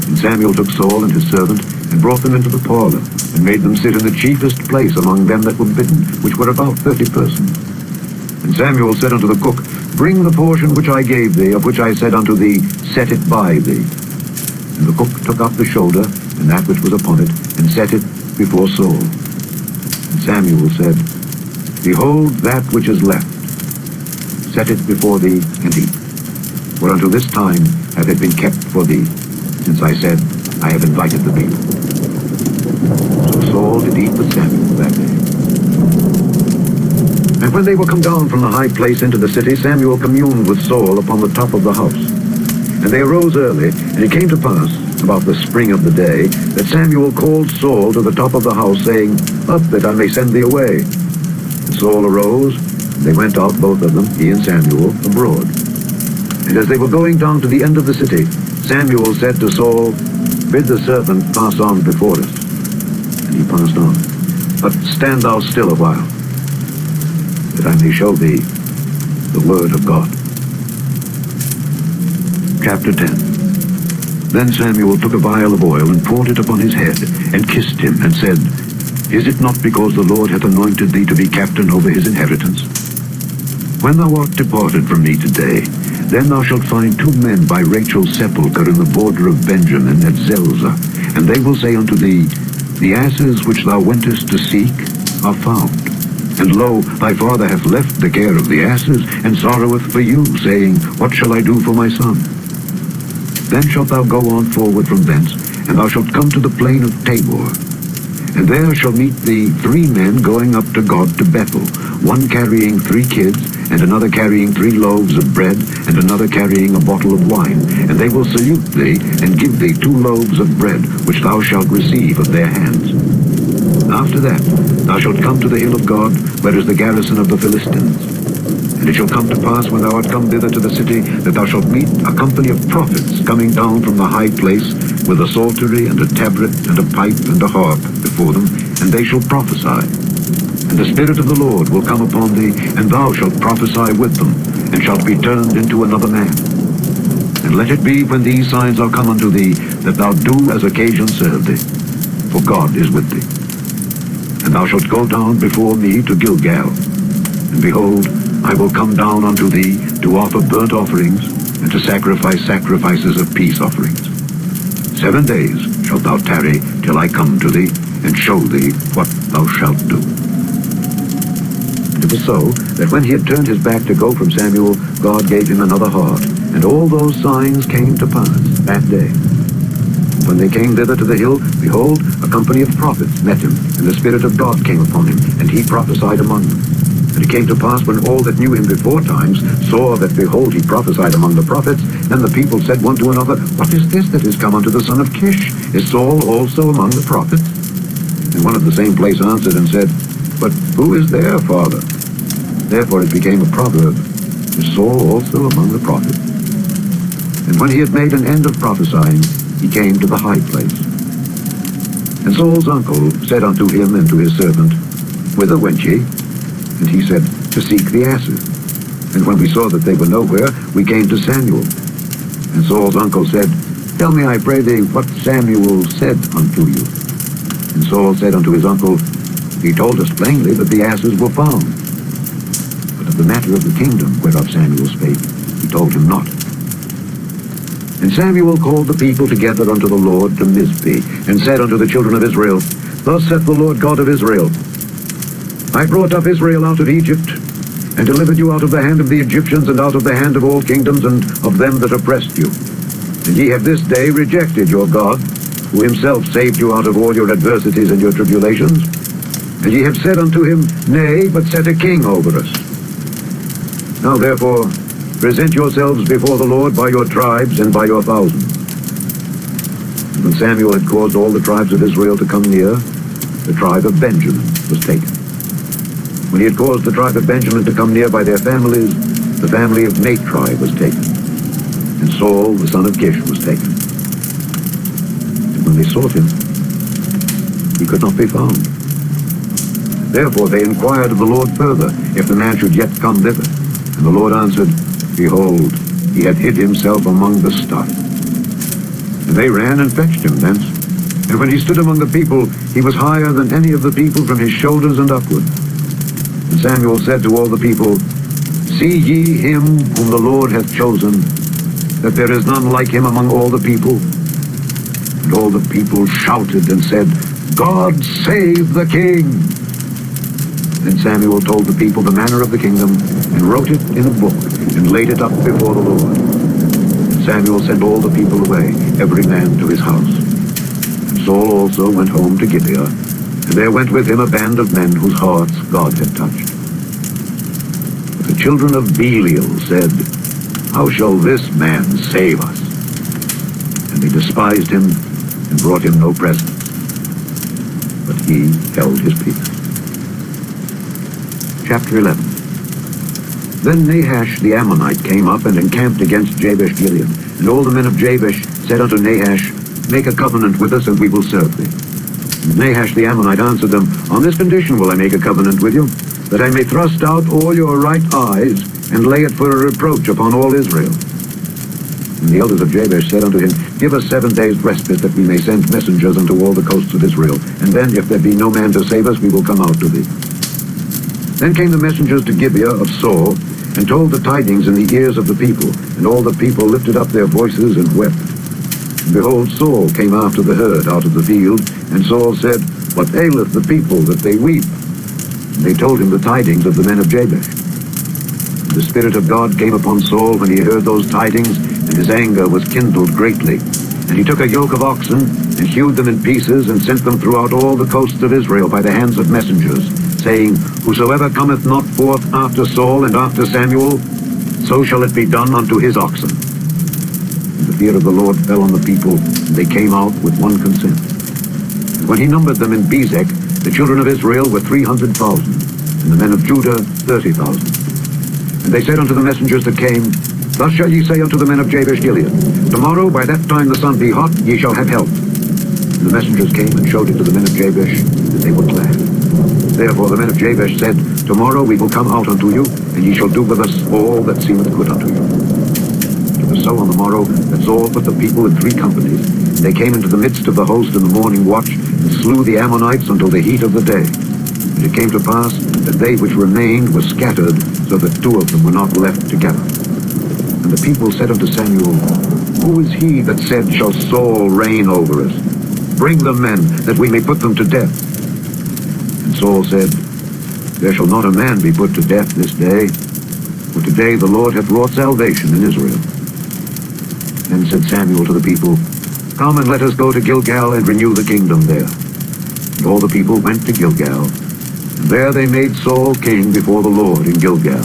And Samuel took Saul and his servant, and brought them into the parlor, and made them sit in the chiefest place among them that were bidden, which were about 30 persons. And Samuel said unto the cook, Bring the portion which I gave thee, of which I said unto thee, Set it by thee. And the cook took up the shoulder, and that which was upon it, and set it before Saul. And Samuel said, Behold that which is left. Set it before thee, and eat. For unto this time hath it been kept for thee, since I said, I have invited the people. So Saul did eat with Samuel that day. And when they were come down from the high place into the city, Samuel communed with Saul upon the top of the house. And they arose early, and it came to pass, about the spring of the day, that Samuel called Saul to the top of the house, saying, Up, that I may send thee away. And Saul arose, and they went out both of them, he and Samuel, abroad. And as they were going down to the end of the city, Samuel said to Saul, Bid the servant pass on before us. And he passed on. But stand thou still a while, that I may show thee the word of God. Chapter 10. Then Samuel took a vial of oil, and poured it upon his head, and kissed him, and said, Is it not because the Lord hath anointed thee to be captain over his inheritance? When thou art departed from me today, then thou shalt find 2 men by Rachel's sepulchre in the border of Benjamin at Zelzah, and they will say unto thee, The asses which thou wentest to seek are found. And lo, thy father hath left the care of the asses, and sorroweth for you, saying, What shall I do for my son? Then shalt thou go on forward from thence, and thou shalt come to the plain of Tabor. And there shall meet thee 3 men going up to God to Bethel, one carrying 3 kids, and another carrying 3 loaves of bread, and another carrying a bottle of wine. And they will salute thee, and give thee 2 loaves of bread, which thou shalt receive of their hands. After that, thou shalt come to the hill of God, where is the garrison of the Philistines. And it shall come to pass, when thou art come thither to the city, that thou shalt meet a company of prophets coming down from the high place, with a psaltery and a tabret and a pipe and a harp before them, and they shall prophesy. And the Spirit of the Lord will come upon thee, and thou shalt prophesy with them, and shalt be turned into another man. And let it be, when these signs are come unto thee, that thou do as occasion serve thee, for God is with thee. And thou shalt go down before me to Gilgal, and behold, I will come down unto thee to offer burnt offerings, and to sacrifice sacrifices of peace offerings. 7 days shalt thou tarry till I come to thee, and show thee what thou shalt do. And it was so, that when he had turned his back to go from Samuel, God gave him another heart, and all those signs came to pass that day. When they came thither to the hill, behold, a company of prophets met him, and the Spirit of God came upon him, and he prophesied among them. And it came to pass, when all that knew him before times saw that, behold, he prophesied among the prophets, then the people said one to another, What is this that is come unto the son of Kish? Is Saul also among the prophets? And one of the same place answered and said, But who is their father? Therefore it became a proverb, Is Saul also among the prophets? And when he had made an end of prophesying, he came to the high place. And Saul's uncle said unto him and to his servant, Whither went ye? And he said, To seek the asses. And when we saw that they were nowhere, we came to Samuel. And Saul's uncle said, Tell me, I pray thee, what Samuel said unto you. And Saul said unto his uncle, He told us plainly that the asses were found. But of the matter of the kingdom whereof Samuel spake, he told him not. And Samuel called the people together unto the Lord to Mizpeh, and said unto the children of Israel, Thus saith the Lord God of Israel, I brought up Israel out of Egypt, and delivered you out of the hand of the Egyptians, and out of the hand of all kingdoms, and of them that oppressed you. And ye have this day rejected your God, who himself saved you out of all your adversities and your tribulations. And ye have said unto him, Nay, but set a king over us. Now therefore, present yourselves before the Lord by your tribes and by your thousands. And when Samuel had caused all the tribes of Israel to come near, the tribe of Benjamin was taken. When he had caused the tribe of Benjamin to come near by their families, the family of Matri was taken. And Saul, the son of Kish, was taken. And when they sought him, he could not be found. Therefore they inquired of the Lord further, if the man should yet come thither. And the Lord answered, Behold, he had hid himself among the stuff. And they ran and fetched him thence. And when he stood among the people, he was higher than any of the people from his shoulders and upward. And Samuel said to all the people, See ye him whom the Lord hath chosen, that there is none like him among all the people? And all the people shouted and said, God save the king! Then Samuel told the people the manner of the kingdom, and wrote it in a book, and laid it up before the Lord. And Samuel sent all the people away, every man to his house. And Saul also went home to Gibeah, and there went with him a band of men whose hearts God had touched. But the children of Belial said, How shall this man save us? And they despised him, and brought him no presents. But he held his peace. Chapter 11. Then Nahash the Ammonite came up and encamped against Jabesh-Gilead. And all the men of Jabesh said unto Nahash, Make a covenant with us, and we will serve thee. And Nahash the Ammonite answered them, On this condition will I make a covenant with you, that I may thrust out all your right eyes, and lay it for a reproach upon all Israel. And the elders of Jabesh said unto him, Give us 7 days' respite, that we may send messengers unto all the coasts of Israel. And then, if there be no man to save us, we will come out to thee. Then came the messengers to Gibeah of Saul, and told the tidings in the ears of the people. And all the people lifted up their voices and wept. And behold, Saul came after the herd out of the field, and Saul said, What aileth the people that they weep? And they told him the tidings of the men of Jabesh. And the Spirit of God came upon Saul when he heard those tidings, and his anger was kindled greatly. And he took a yoke of oxen, and hewed them in pieces, and sent them throughout all the coasts of Israel by the hands of messengers, saying, Whosoever cometh not forth after Saul and after Samuel, so shall it be done unto his oxen. And the fear of the Lord fell on the people, and they came out with one consent. And When he numbered them in Bezek, the children of Israel were 300,000, and the men of Judah 30,000. And they said unto the messengers that came, Thus shall ye say unto the men of Jabesh Gilead, Tomorrow by that time the sun be hot, ye shall have help. And the messengers came and showed it to the men of Jabesh, and they were glad. Therefore the men of Jabesh said, Tomorrow we will come out unto you, and ye shall do with us all that seemeth good unto you. It was so on the morrow that Saul put the people in 3 companies. And they came into the midst of the host in the morning watch, and slew the Ammonites until the heat of the day. And it came to pass that they which remained were scattered, so that 2 of them were not left together. And the people said unto Samuel, Who is he that said, Shall Saul reign over us? Bring the men, that we may put them to death. And Saul said, There shall not a man be put to death this day, for today the Lord hath wrought salvation in Israel. Then said Samuel to the people, Come and let us go to Gilgal and renew the kingdom there. And all the people went to Gilgal. And there they made Saul king before the Lord in Gilgal.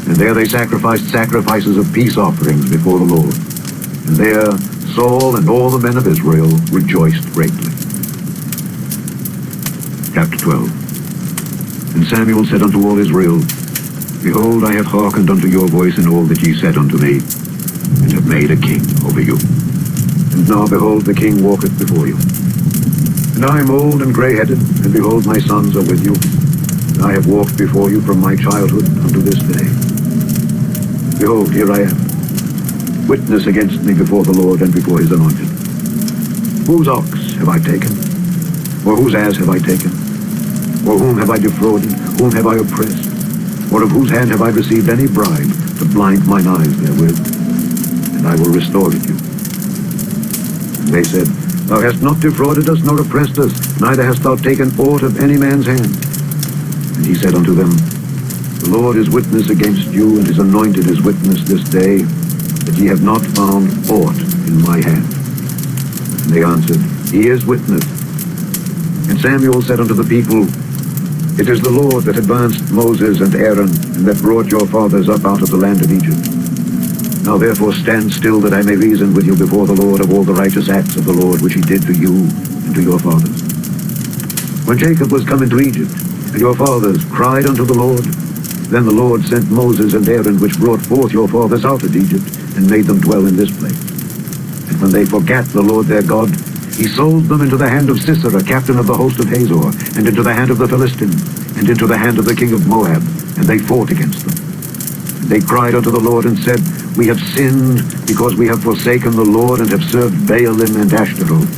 And there they sacrificed sacrifices of peace offerings before the Lord. And there Saul and all the men of Israel rejoiced greatly. Chapter 12. And Samuel said unto all Israel, Behold, I have hearkened unto your voice in all that ye said unto me, and have made a king over you. And now, behold, the king walketh before you. And I am old and grey-headed, and behold, my sons are with you. And I have walked before you from my childhood unto this day. Behold, here I am. Witness against me before the Lord and before his anointed. Whose ox have I taken? Or whose ass have I taken? Or whom have I defrauded? Whom have I oppressed? Or of whose hand have I received any bribe to blind mine eyes therewith? And I will restore it you. And they said, Thou hast not defrauded us, nor oppressed us, neither hast thou taken aught of any man's hand. And he said unto them, The Lord is witness against you, and his anointed is witness this day, that ye have not found aught in my hand. And they answered, He is witness. And Samuel said unto the people, It is the Lord that advanced Moses and Aaron, and that brought your fathers up out of the land of Egypt. Now therefore stand still, that I may reason with you before the Lord of all the righteous acts of the Lord, which he did to you and to your fathers. When Jacob was come into Egypt, and your fathers cried unto the Lord, then the Lord sent Moses and Aaron, which brought forth your fathers out of Egypt, and made them dwell in this place. And when they forgat the Lord their God, he sold them into the hand of Sisera, captain of the host of Hazor, and into the hand of the Philistines, and into the hand of the king of Moab, and they fought against them. And they cried unto the Lord, and said, We have sinned, because we have forsaken the Lord, and have served Baalim and Ashtaroth.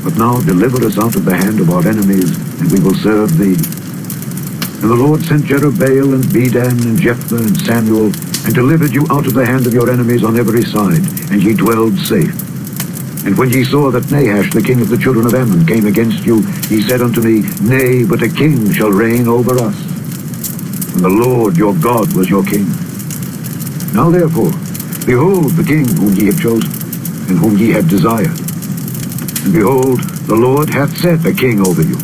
But now deliver us out of the hand of our enemies, and we will serve thee. And the Lord sent Jerubbaal, and Bedan, and Jephthah, and Samuel, and delivered you out of the hand of your enemies on every side, and ye dwelled safe. And when ye saw that Nahash, the king of the children of Ammon, came against you, ye said unto me, Nay, but a king shall reign over us. And the Lord your God was your king. Now therefore, behold the king whom ye have chosen, and whom ye have desired. And behold, the Lord hath set a king over you.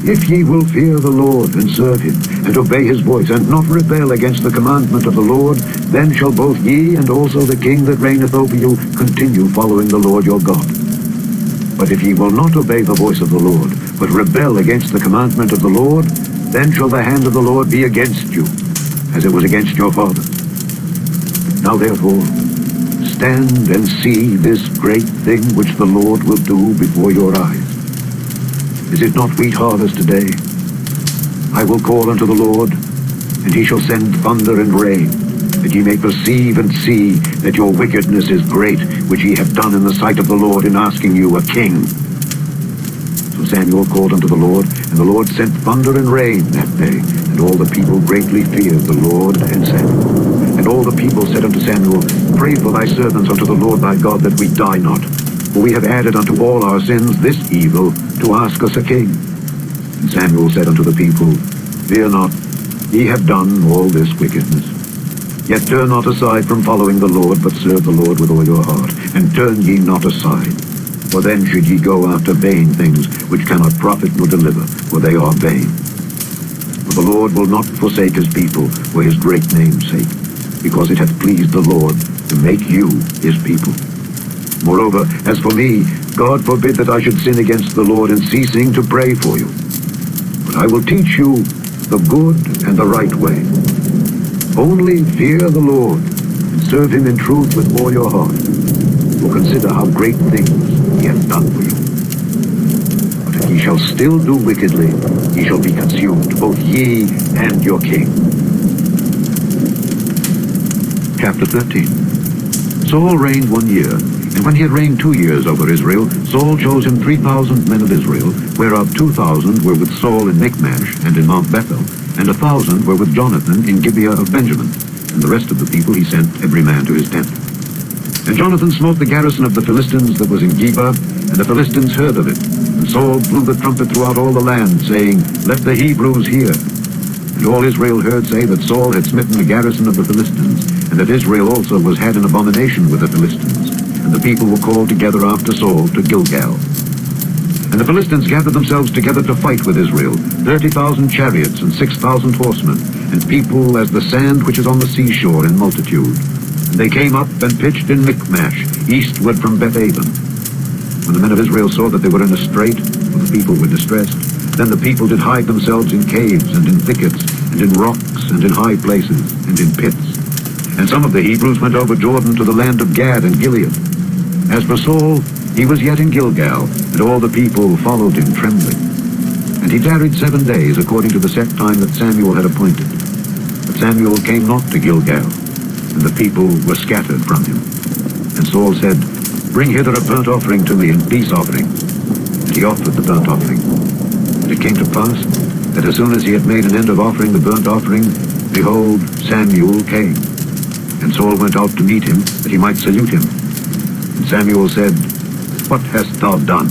If ye will fear the Lord, and serve him, and obey his voice, and not rebel against the commandment of the Lord, then shall both ye and also the king that reigneth over you continue following the Lord your God. But if ye will not obey the voice of the Lord, but rebel against the commandment of the Lord, then shall the hand of the Lord be against you, as it was against your fathers. Now therefore, stand and see this great thing which the Lord will do before your eyes. Is it not wheat harvest today? I will call unto the Lord, and he shall send thunder and rain, that ye may perceive and see that your wickedness is great, which ye have done in the sight of the Lord in asking you a king. So Samuel called unto the Lord, and the Lord sent thunder and rain that day, and all the people greatly feared the Lord and Samuel. And all the people said unto Samuel, Pray for thy servants unto the Lord thy God, that we die not. For we have added unto all our sins this evil, to ask us a king. And Samuel said unto the people, Fear not, ye have done all this wickedness. Yet turn not aside from following the Lord, but serve the Lord with all your heart, and turn ye not aside. For then should ye go after vain things, which cannot profit nor deliver, for they are vain. For the Lord will not forsake his people for his great name's sake, because it hath pleased the Lord to make you his people. Moreover, as for me, God forbid that I should sin against the Lord in ceasing to pray for you. But I will teach you the good and the right way. Only fear the Lord and serve him in truth with all your heart. For consider how great things he has done for you. But if ye shall still do wickedly, ye shall be consumed, both ye and your king. Chapter 13. Saul reigned 1 year, and when he had reigned 2 years over Israel, Saul chose him 3,000 men of Israel, whereof 2,000 were with Saul in Michmash and in Mount Bethel, and 1,000 were with Jonathan in Gibeah of Benjamin, and the rest of the people he sent every man to his tent. And Jonathan smote the garrison of the Philistines that was in Geba, and the Philistines heard of it. And Saul blew the trumpet throughout all the land, saying, Let the Hebrews hear. And all Israel heard say that Saul had smitten the garrison of the Philistines, and that Israel also was had an abomination with the Philistines. And the people were called together after Saul to Gilgal. And the Philistines gathered themselves together to fight with Israel, 30,000 chariots and 6,000 horsemen, and people as the sand which is on the seashore in multitude. And they came up and pitched in Michmash, eastward from Bethaven. When the men of Israel saw that they were in a strait, for the people were distressed, then the people did hide themselves in caves and in thickets, and in rocks, and in high places, and in pits. And some of the Hebrews went over Jordan to the land of Gad and Gilead. As for Saul, he was yet in Gilgal, and all the people followed him trembling. And he tarried 7 days, according to the set time that Samuel had appointed. But Samuel came not to Gilgal, and the people were scattered from him. And Saul said, Bring hither a burnt offering to me, and peace offering. And he offered the burnt offering. And it came to pass, that as soon as he had made an end of offering the burnt offering, behold, Samuel came. And Saul went out to meet him, that he might salute him. And Samuel said, What hast thou done?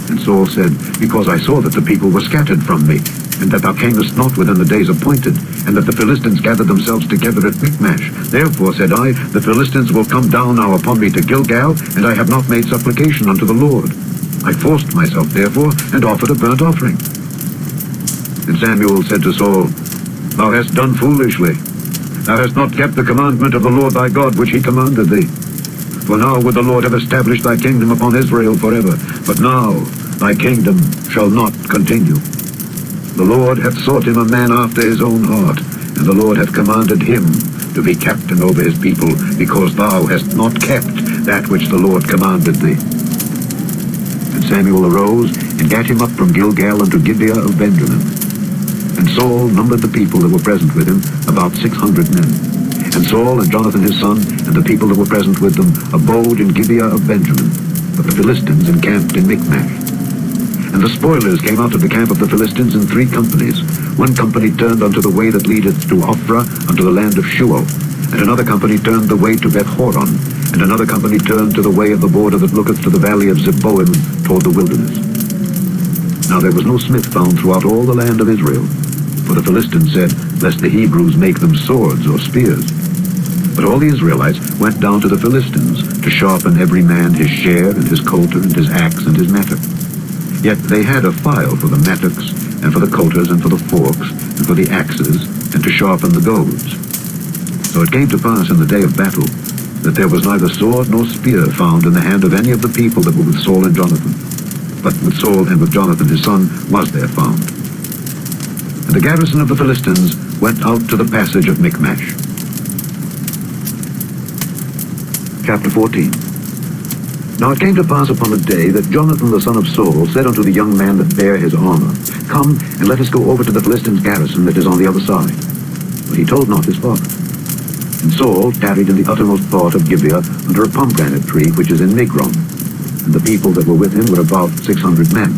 And Saul said, Because I saw that the people were scattered from me, and that thou camest not within the days appointed, and that the Philistines gathered themselves together at Michmash. Therefore, said I, the Philistines will come down now upon me to Gilgal, and I have not made supplication unto the Lord. I forced myself, therefore, and offered a burnt offering. And Samuel said to Saul, Thou hast done foolishly. Thou hast not kept the commandment of the Lord thy God, which he commanded thee. For now would the Lord have established thy kingdom upon Israel forever. But now thy kingdom shall not continue. The Lord hath sought him a man after his own heart, and the Lord hath commanded him to be captain over his people, because thou hast not kept that which the Lord commanded thee. And Samuel arose, and gat him up from Gilgal unto Gibeah of Benjamin. And Saul numbered the people that were present with him, about 600 men. And Saul and Jonathan his son, and the people that were present with them, abode in Gibeah of Benjamin, but the Philistines encamped in Michmash. And the spoilers came out of the camp of the Philistines in 3 companies. One company turned unto the way that leadeth to Ophrah, unto the land of Shual. And another company turned the way to Beth-horon. And another company turned to the way of the border that looketh to the valley of Zeboim, toward the wilderness. Now there was no smith found throughout all the land of Israel. For the Philistines said, Lest the Hebrews make them swords or spears. But all the Israelites went down to the Philistines, to sharpen every man his share, and his coulter, and his axe, and his mattock. Yet they had a file for the mattocks, and for the coulters, and for the forks, and for the axes, and to sharpen the goads. So it came to pass in the day of battle, that there was neither sword nor spear found in the hand of any of the people that were with Saul and Jonathan. But with Saul and with Jonathan his son was there found. And the garrison of the Philistines went out to the passage of Michmash. Chapter 14. Now it came to pass upon a day that Jonathan the son of Saul said unto the young man that bare his armor, Come, and let us go over to the Philistines' garrison that is on the other side. But he told not his father. And Saul tarried in the uttermost part of Gibeah under a pomegranate tree which is in Migron. And the people that were with him were about 600 men.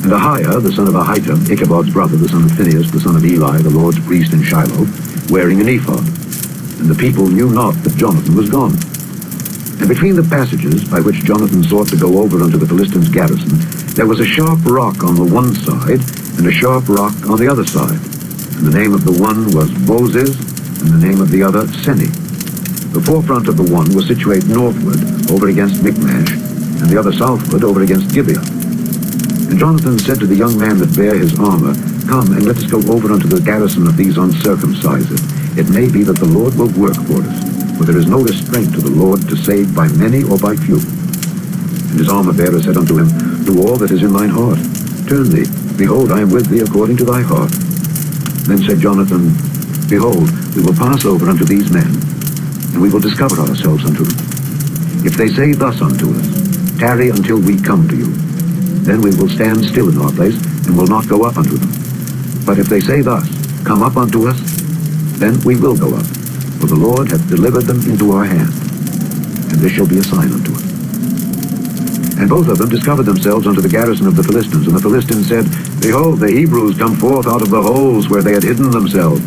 And Ahiah, the son of Ahitub, Ichabod's brother, the son of Phinehas, the son of Eli, the Lord's priest in Shiloh, wearing an ephod. And the people knew not that Jonathan was gone. And between the passages by which Jonathan sought to go over unto the Philistines' garrison, there was a sharp rock on the one side, and a sharp rock on the other side. And the name of the one was Bozez, and the name of the other Seni. The forefront of the one was situate northward, over against Michmash, and the other southward, over against Gibeah. And Jonathan said to the young man that bare his armor, Come, and let us go over unto the garrison of these uncircumcised. It may be that the Lord will work for us, for there is no restraint to the Lord to save by many or by few. And his armor-bearer said unto him, Do all that is in thine heart. Turn thee. Behold, I am with thee according to thy heart. Then said Jonathan, Behold, we will pass over unto these men, and we will discover ourselves unto them. If they say thus unto us, Tarry until we come to you, then we will stand still in our place, and will not go up unto them. But if they say thus, Come up unto us, then we will go up, for the Lord hath delivered them into our hand, and this shall be a sign unto us. And both of them discovered themselves unto the garrison of the Philistines. And the Philistines said, Behold, the Hebrews come forth out of the holes where they had hidden themselves.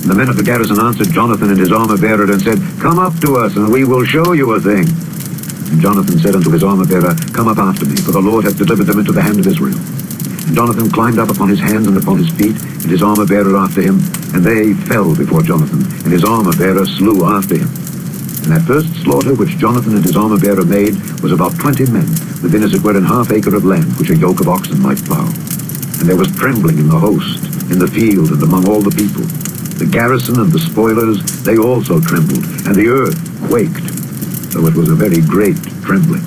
And the men of the garrison answered Jonathan and his armor-bearer, and said, Come up to us, and we will show you a thing. And Jonathan said unto his armor-bearer, Come up after me, for the Lord hath delivered them into the hand of Israel. And Jonathan climbed up upon his hands and upon his feet, and his armor-bearer after him, and they fell before Jonathan, and his armor-bearer slew after him. And that first slaughter which Jonathan and his armor-bearer made was about 20 men, within as it were an half acre of land, which a yoke of oxen might plow. And there was trembling in the host, in the field, and among all the people. The garrison and the spoilers, they also trembled, and the earth quaked, though it was a very great trembling.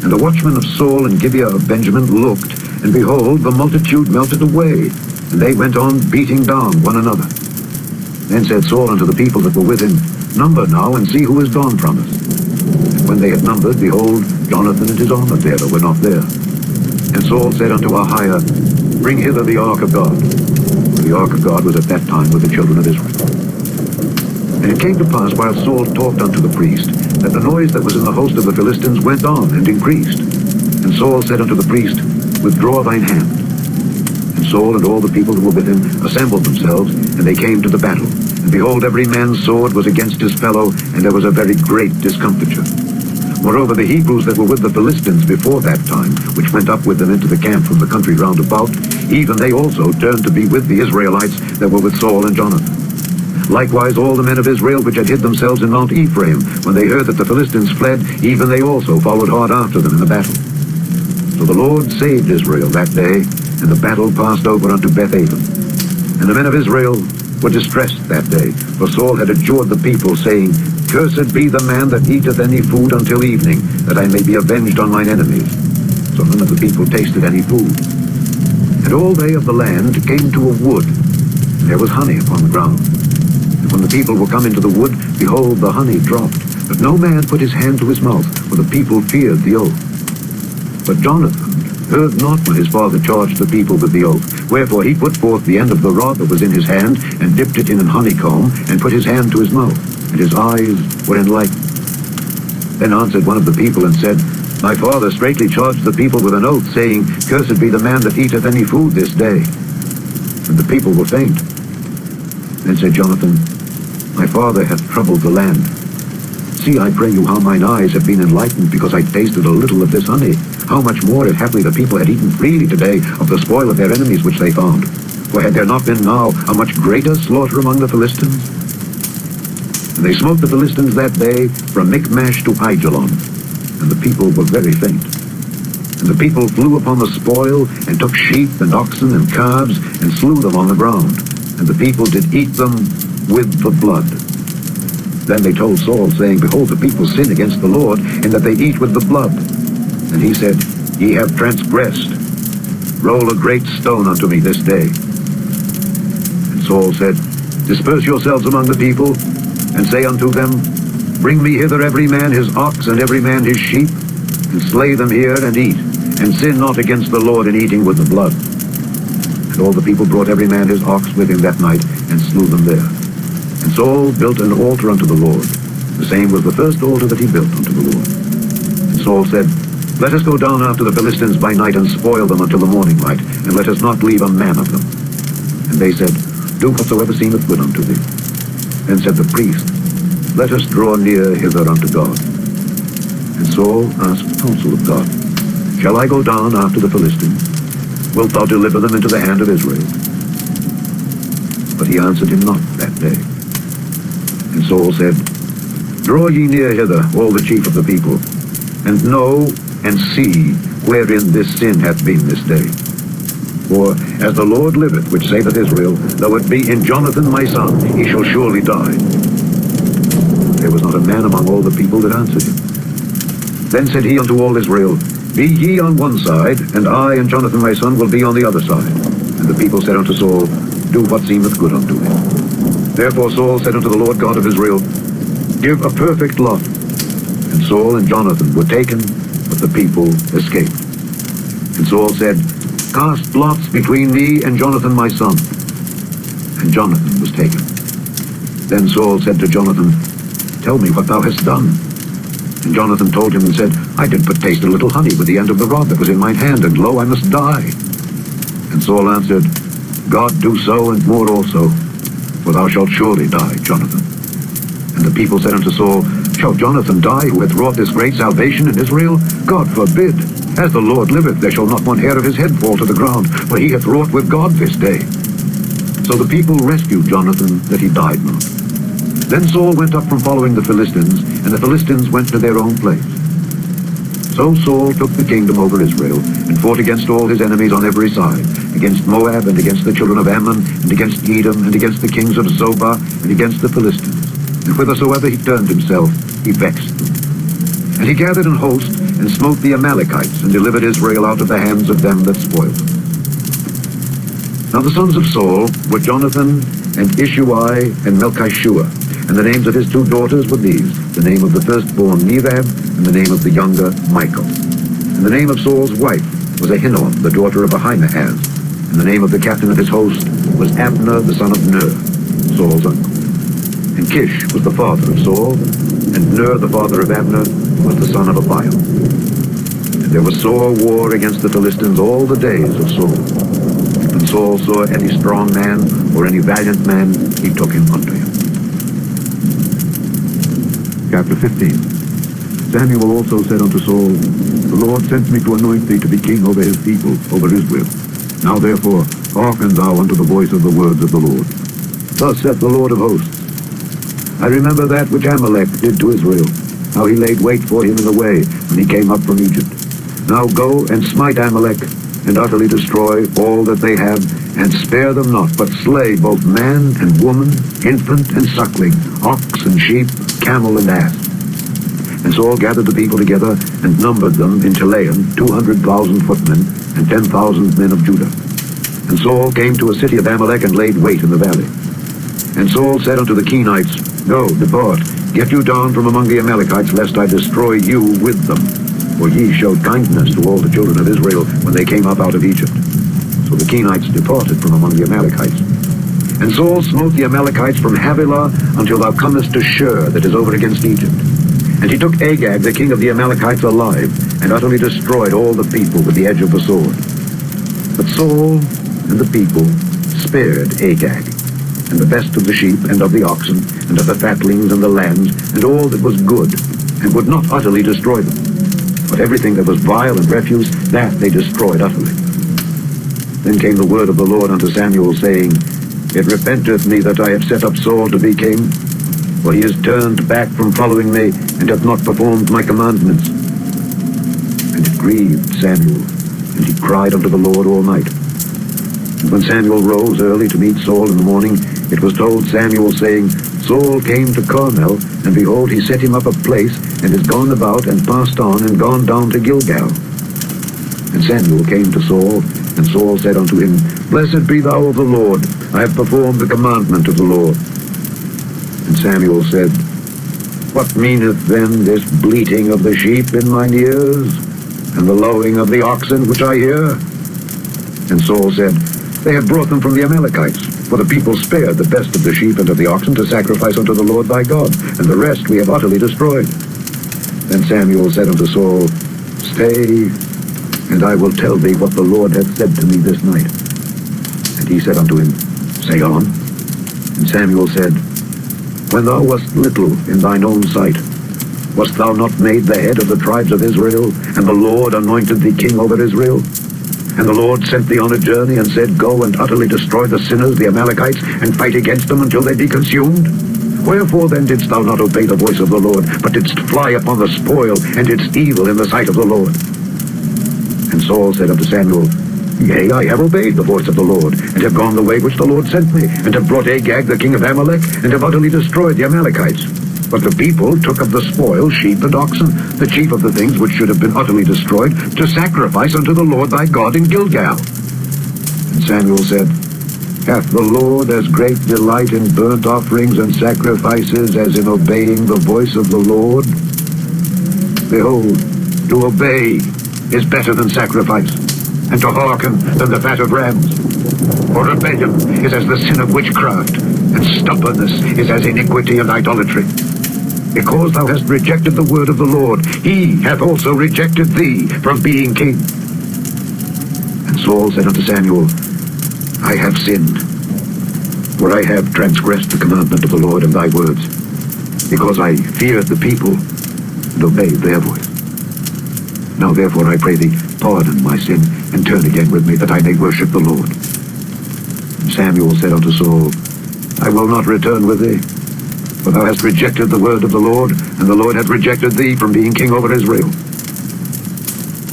And the watchmen of Saul and Gibeah of Benjamin looked, and behold, the multitude melted away, and they went on beating down one another. Then said Saul unto the people that were with him, Number now, and see who is gone from us. And when they had numbered, behold, Jonathan and his armor-bearer were not there. And Saul said unto Ahiah, Bring hither the ark of God. For the ark of God was at that time with the children of Israel. And it came to pass, while Saul talked unto the priest, that the noise that was in the host of the Philistines went on and increased. And Saul said unto the priest, Withdraw thine hand. And Saul and all the people that were with him assembled themselves, and they came to the battle. And behold, every man's sword was against his fellow, and there was a very great discomfiture. Moreover, the Hebrews that were with the Philistines before that time, which went up with them into the camp from the country round about, even they also turned to be with the Israelites that were with Saul and Jonathan. Likewise all the men of Israel which had hid themselves in Mount Ephraim, when they heard that the Philistines fled, even they also followed hard after them in the battle. So the Lord saved Israel that day, and the battle passed over unto Beth-aven. And the men of Israel were distressed that day, for Saul had adjured the people, saying, Cursed be the man that eateth any food until evening, that I may be avenged on mine enemies. So none of the people tasted any food. And all they of the land came to a wood, and there was honey upon the ground. And when the people were come into the wood, behold, the honey dropped. But no man put his hand to his mouth, for the people feared the oath. But Jonathan heard not when his father charged the people with the oath. Wherefore he put forth the end of the rod that was in his hand, and dipped it in an honeycomb, and put his hand to his mouth, and his eyes were enlightened. Then answered one of the people, and said, My father straitly charged the people with an oath, saying, Cursed be the man that eateth any food this day. And the people were faint. Then said Jonathan, My father hath troubled the land. See, I pray you, how mine eyes have been enlightened, because I tasted a little of this honey. How much more, if haply the people had eaten freely today of the spoil of their enemies which they found. For had there not been now a much greater slaughter among the Philistines? And they smote the Philistines that day from Michmash to Aijalon, and the people were very faint. And the people flew upon the spoil, and took sheep and oxen and calves, and slew them on the ground. And the people did eat them with the blood. Then they told Saul, saying, Behold, the people sin against the Lord, in that they eat with the blood. And he said, Ye have transgressed. Roll a great stone unto me this day. And Saul said, Disperse yourselves among the people, and say unto them, Bring me hither every man his ox, and every man his sheep, and slay them here, and eat, and sin not against the Lord in eating with the blood. And all the people brought every man his ox with him that night, and slew them there. And Saul built an altar unto the Lord. The same was the first altar that he built unto the Lord. And Saul said, Let us go down after the Philistines by night, and spoil them until the morning light, and let us not leave a man of them. And they said, Do whatsoever seemeth good unto thee. Then said the priest, Let us draw near hither unto God. And Saul asked counsel of God, Shall I go down after the Philistines? Wilt thou deliver them into the hand of Israel? But he answered him not that day. And Saul said, Draw ye near hither, all the chief of the people, and know and see wherein this sin hath been this day. For as the Lord liveth, which saveth Israel, though it be in Jonathan my son, he shall surely die. There was not a man among all the people that answered him. Then said he unto all Israel, Be ye on one side, and I and Jonathan my son will be on the other side. And the people said unto Saul, Do what seemeth good unto thee. Therefore Saul said unto the Lord God of Israel, Give a perfect lot. And Saul and Jonathan were taken, but the people escaped. And Saul said, Cast lots between me and Jonathan my son. And Jonathan was taken. Then Saul said to Jonathan, Tell me what thou hast done. And Jonathan told him and said, I did but taste a little honey with the end of the rod that was in mine hand, and lo, I must die. And Saul answered, God do so and more also, for thou shalt surely die, Jonathan. And the people said unto Saul, Shall Jonathan die, who hath wrought this great salvation in Israel? God forbid. As the Lord liveth, there shall not one hair of his head fall to the ground, for he hath wrought with God this day. So the people rescued Jonathan, that he died not. Then Saul went up from following the Philistines, and the Philistines went to their own place. So Saul took the kingdom over Israel, and fought against all his enemies on every side, against Moab, and against the children of Ammon, and against Edom, and against the kings of Zobah, and against the Philistines. And whithersoever he turned himself, he vexed them. And he gathered an host, and smote the Amalekites, and delivered Israel out of the hands of them that spoiled them. Now the sons of Saul were Jonathan, and Ishuai, and Melchishua. And the names of his two daughters were these, the name of the firstborn Merab, and the name of the younger Michal. And the name of Saul's wife was Ahinoam, the daughter of Ahimaaz. And the name of the captain of his host was Abner, the son of Ner, Saul's uncle. And Kish was the father of Saul, and Ner, the father of Abner, was the son of Abiel. And there was sore war against the Philistines all the days of Saul. And when Saul saw any strong man or any valiant man, he took him unto him. Chapter 15. Samuel also said unto Saul, The Lord sent me to anoint thee to be king over his people, over Israel. Now therefore, hearken thou unto the voice of the words of the Lord. Thus saith the Lord of hosts, I remember that which Amalek did to Israel, how he laid wait for him in the way when he came up from Egypt. Now go and smite Amalek, and utterly destroy all that they have, and spare them not, but slay both man and woman, infant and suckling, ox and sheep, camel and ass. And Saul gathered the people together, and numbered them in Telaim 200,000 footmen, and 10,000 men of Judah. And Saul came to a city of Amalek, and laid wait in the valley. And Saul said unto the Kenites, Go, depart, get you down from among the Amalekites, lest I destroy you with them. For ye showed kindness to all the children of Israel when they came up out of Egypt. So the Kenites departed from among the Amalekites. And Saul smote the Amalekites from Havilah until thou comest to Shur, that is over against Egypt. And he took Agag, the king of the Amalekites, alive, and utterly destroyed all the people with the edge of the sword. But Saul and the people spared Agag, and the best of the sheep, and of the oxen, and of the fatlings, and the lambs, and all that was good, and would not utterly destroy them. But everything that was vile and refuse, that they destroyed utterly. Then came the word of the Lord unto Samuel, saying, It repenteth me that I have set up Saul to be king, for he is turned back from following me, and hath not performed my commandments. And it grieved Samuel, and he cried unto the Lord all night. And when Samuel rose early to meet Saul in the morning, it was told Samuel, saying, Saul came to Carmel, and behold, he set him up a place, and is gone about, and passed on, and gone down to Gilgal. And Samuel came to Saul, and Saul said unto him, Blessed be thou of the Lord, I have performed the commandment of the Lord. And Samuel said, What meaneth then this bleating of the sheep in mine ears, and the lowing of the oxen which I hear? And Saul said, They have brought them from the Amalekites, for the people spared the best of the sheep and of the oxen to sacrifice unto the Lord thy God, and the rest we have utterly destroyed. Then Samuel said unto Saul, Stay, and I will tell thee what the Lord hath said to me this night. And he said unto him, Say on. And Samuel said, When thou wast little in thine own sight, wast thou not made the head of the tribes of Israel, and the Lord anointed thee king over Israel? And the Lord sent thee on a journey, and said, Go and utterly destroy the sinners, the Amalekites, and fight against them until they be consumed? Wherefore then didst thou not obey the voice of the Lord, but didst fly upon the spoil, and didst evil in the sight of the Lord? And Saul said unto Samuel, Yea, I have obeyed the voice of the Lord, and have gone the way which the Lord sent me, and have brought Agag the king of Amalek, and have utterly destroyed the Amalekites. But the people took of the spoil sheep and oxen, the chief of the things which should have been utterly destroyed, to sacrifice unto the Lord thy God in Gilgal. And Samuel said, Hath the Lord as great delight in burnt offerings and sacrifices as in obeying the voice of the Lord? Behold, to obey is better than sacrifice, and to hearken than the fat of rams. For rebellion is as the sin of witchcraft, and stubbornness is as iniquity and idolatry. Because thou hast rejected the word of the Lord, he hath also rejected thee from being king. And Saul said unto Samuel, I have sinned, for I have transgressed the commandment of the Lord and thy words, because I feared the people and obeyed their voice. Now therefore I pray thee, pardon my sin, and turn again with me, that I may worship the Lord. And Samuel said unto Saul, I will not return with thee, for thou hast rejected the word of the Lord, and the Lord hath rejected thee from being king over Israel.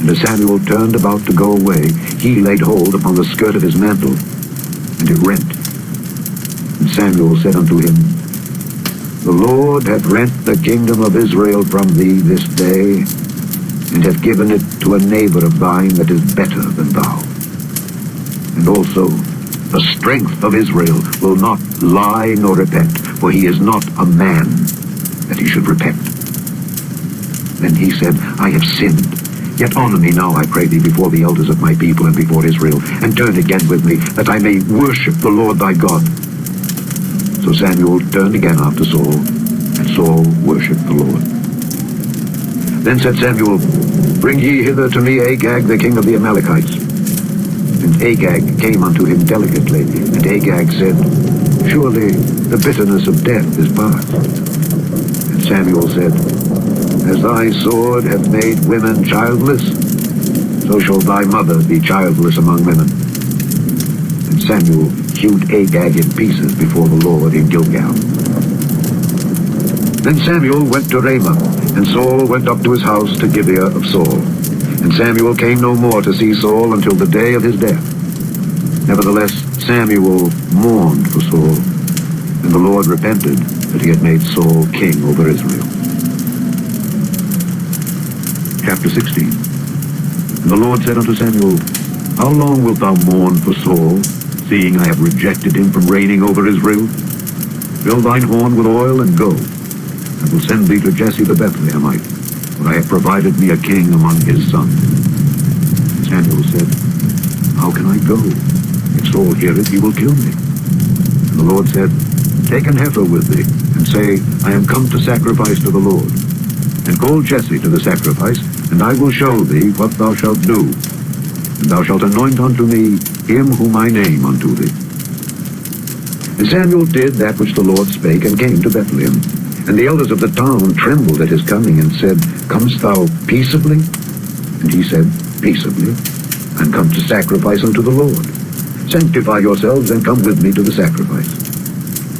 And as Samuel turned about to go away, he laid hold upon the skirt of his mantle, and it rent. And Samuel said unto him, The Lord hath rent the kingdom of Israel from thee this day, and hath given it to a neighbor of thine that is better than thou. And also the strength of Israel will not lie nor repent, for he is not a man that he should repent. Then he said, I have sinned. Yet honor me now, I pray thee, before the elders of my people and before Israel, and turn again with me, that I may worship the Lord thy God. So Samuel turned again after Saul, and Saul worshipped the Lord. Then said Samuel, Bring ye hither to me Agag, the king of the Amalekites. And Agag came unto him delicately, and Agag said, Surely the bitterness of death is past. And Samuel said, As thy sword hath made women childless, so shall thy mother be childless among women. And Samuel hewed Agag in pieces before the Lord in Gilgal. Then Samuel went to Ramah, and Saul went up to his house to Gibeah of Saul. And Samuel came no more to see Saul until the day of his death. Nevertheless, Samuel mourned for Saul, and the Lord repented that he had made Saul king over Israel. Chapter 16. And the Lord said unto Samuel, How long wilt thou mourn for Saul, seeing I have rejected him from reigning over Israel? Fill thine horn with oil, and go. I will send thee to Jesse the Bethlehemite, for I have provided me a king among his sons. Samuel said, How can I go? If Saul heareth, he will kill me. And the Lord said, Take an heifer with thee, and say, I am come to sacrifice to the Lord. And call Jesse to the sacrifice, and I will show thee what thou shalt do. And thou shalt anoint unto me him whom I name unto thee. And Samuel did that which the Lord spake, and came to Bethlehem. And the elders of the town trembled at his coming, and said, Comest thou peaceably? And he said, Peaceably, and come to sacrifice unto the Lord. Sanctify yourselves, and come with me to the sacrifice.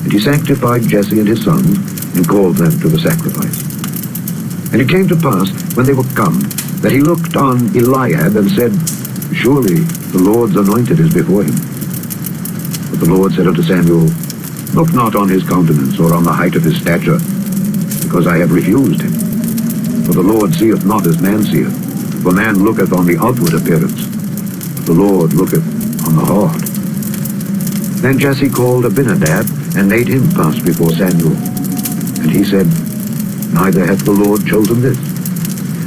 And he sanctified Jesse and his sons, and called them to the sacrifice. And it came to pass, when they were come, that he looked on Eliab, and said, Surely the Lord's anointed is before him. But the Lord said unto Samuel, Look not on his countenance, or on the height of his stature, because I have refused him. For the Lord seeth not as man seeth, for man looketh on the outward appearance, but the Lord looketh on the heart. Then Jesse called Abinadab, and made him pass before Samuel. And he said, Neither hath the Lord chosen this.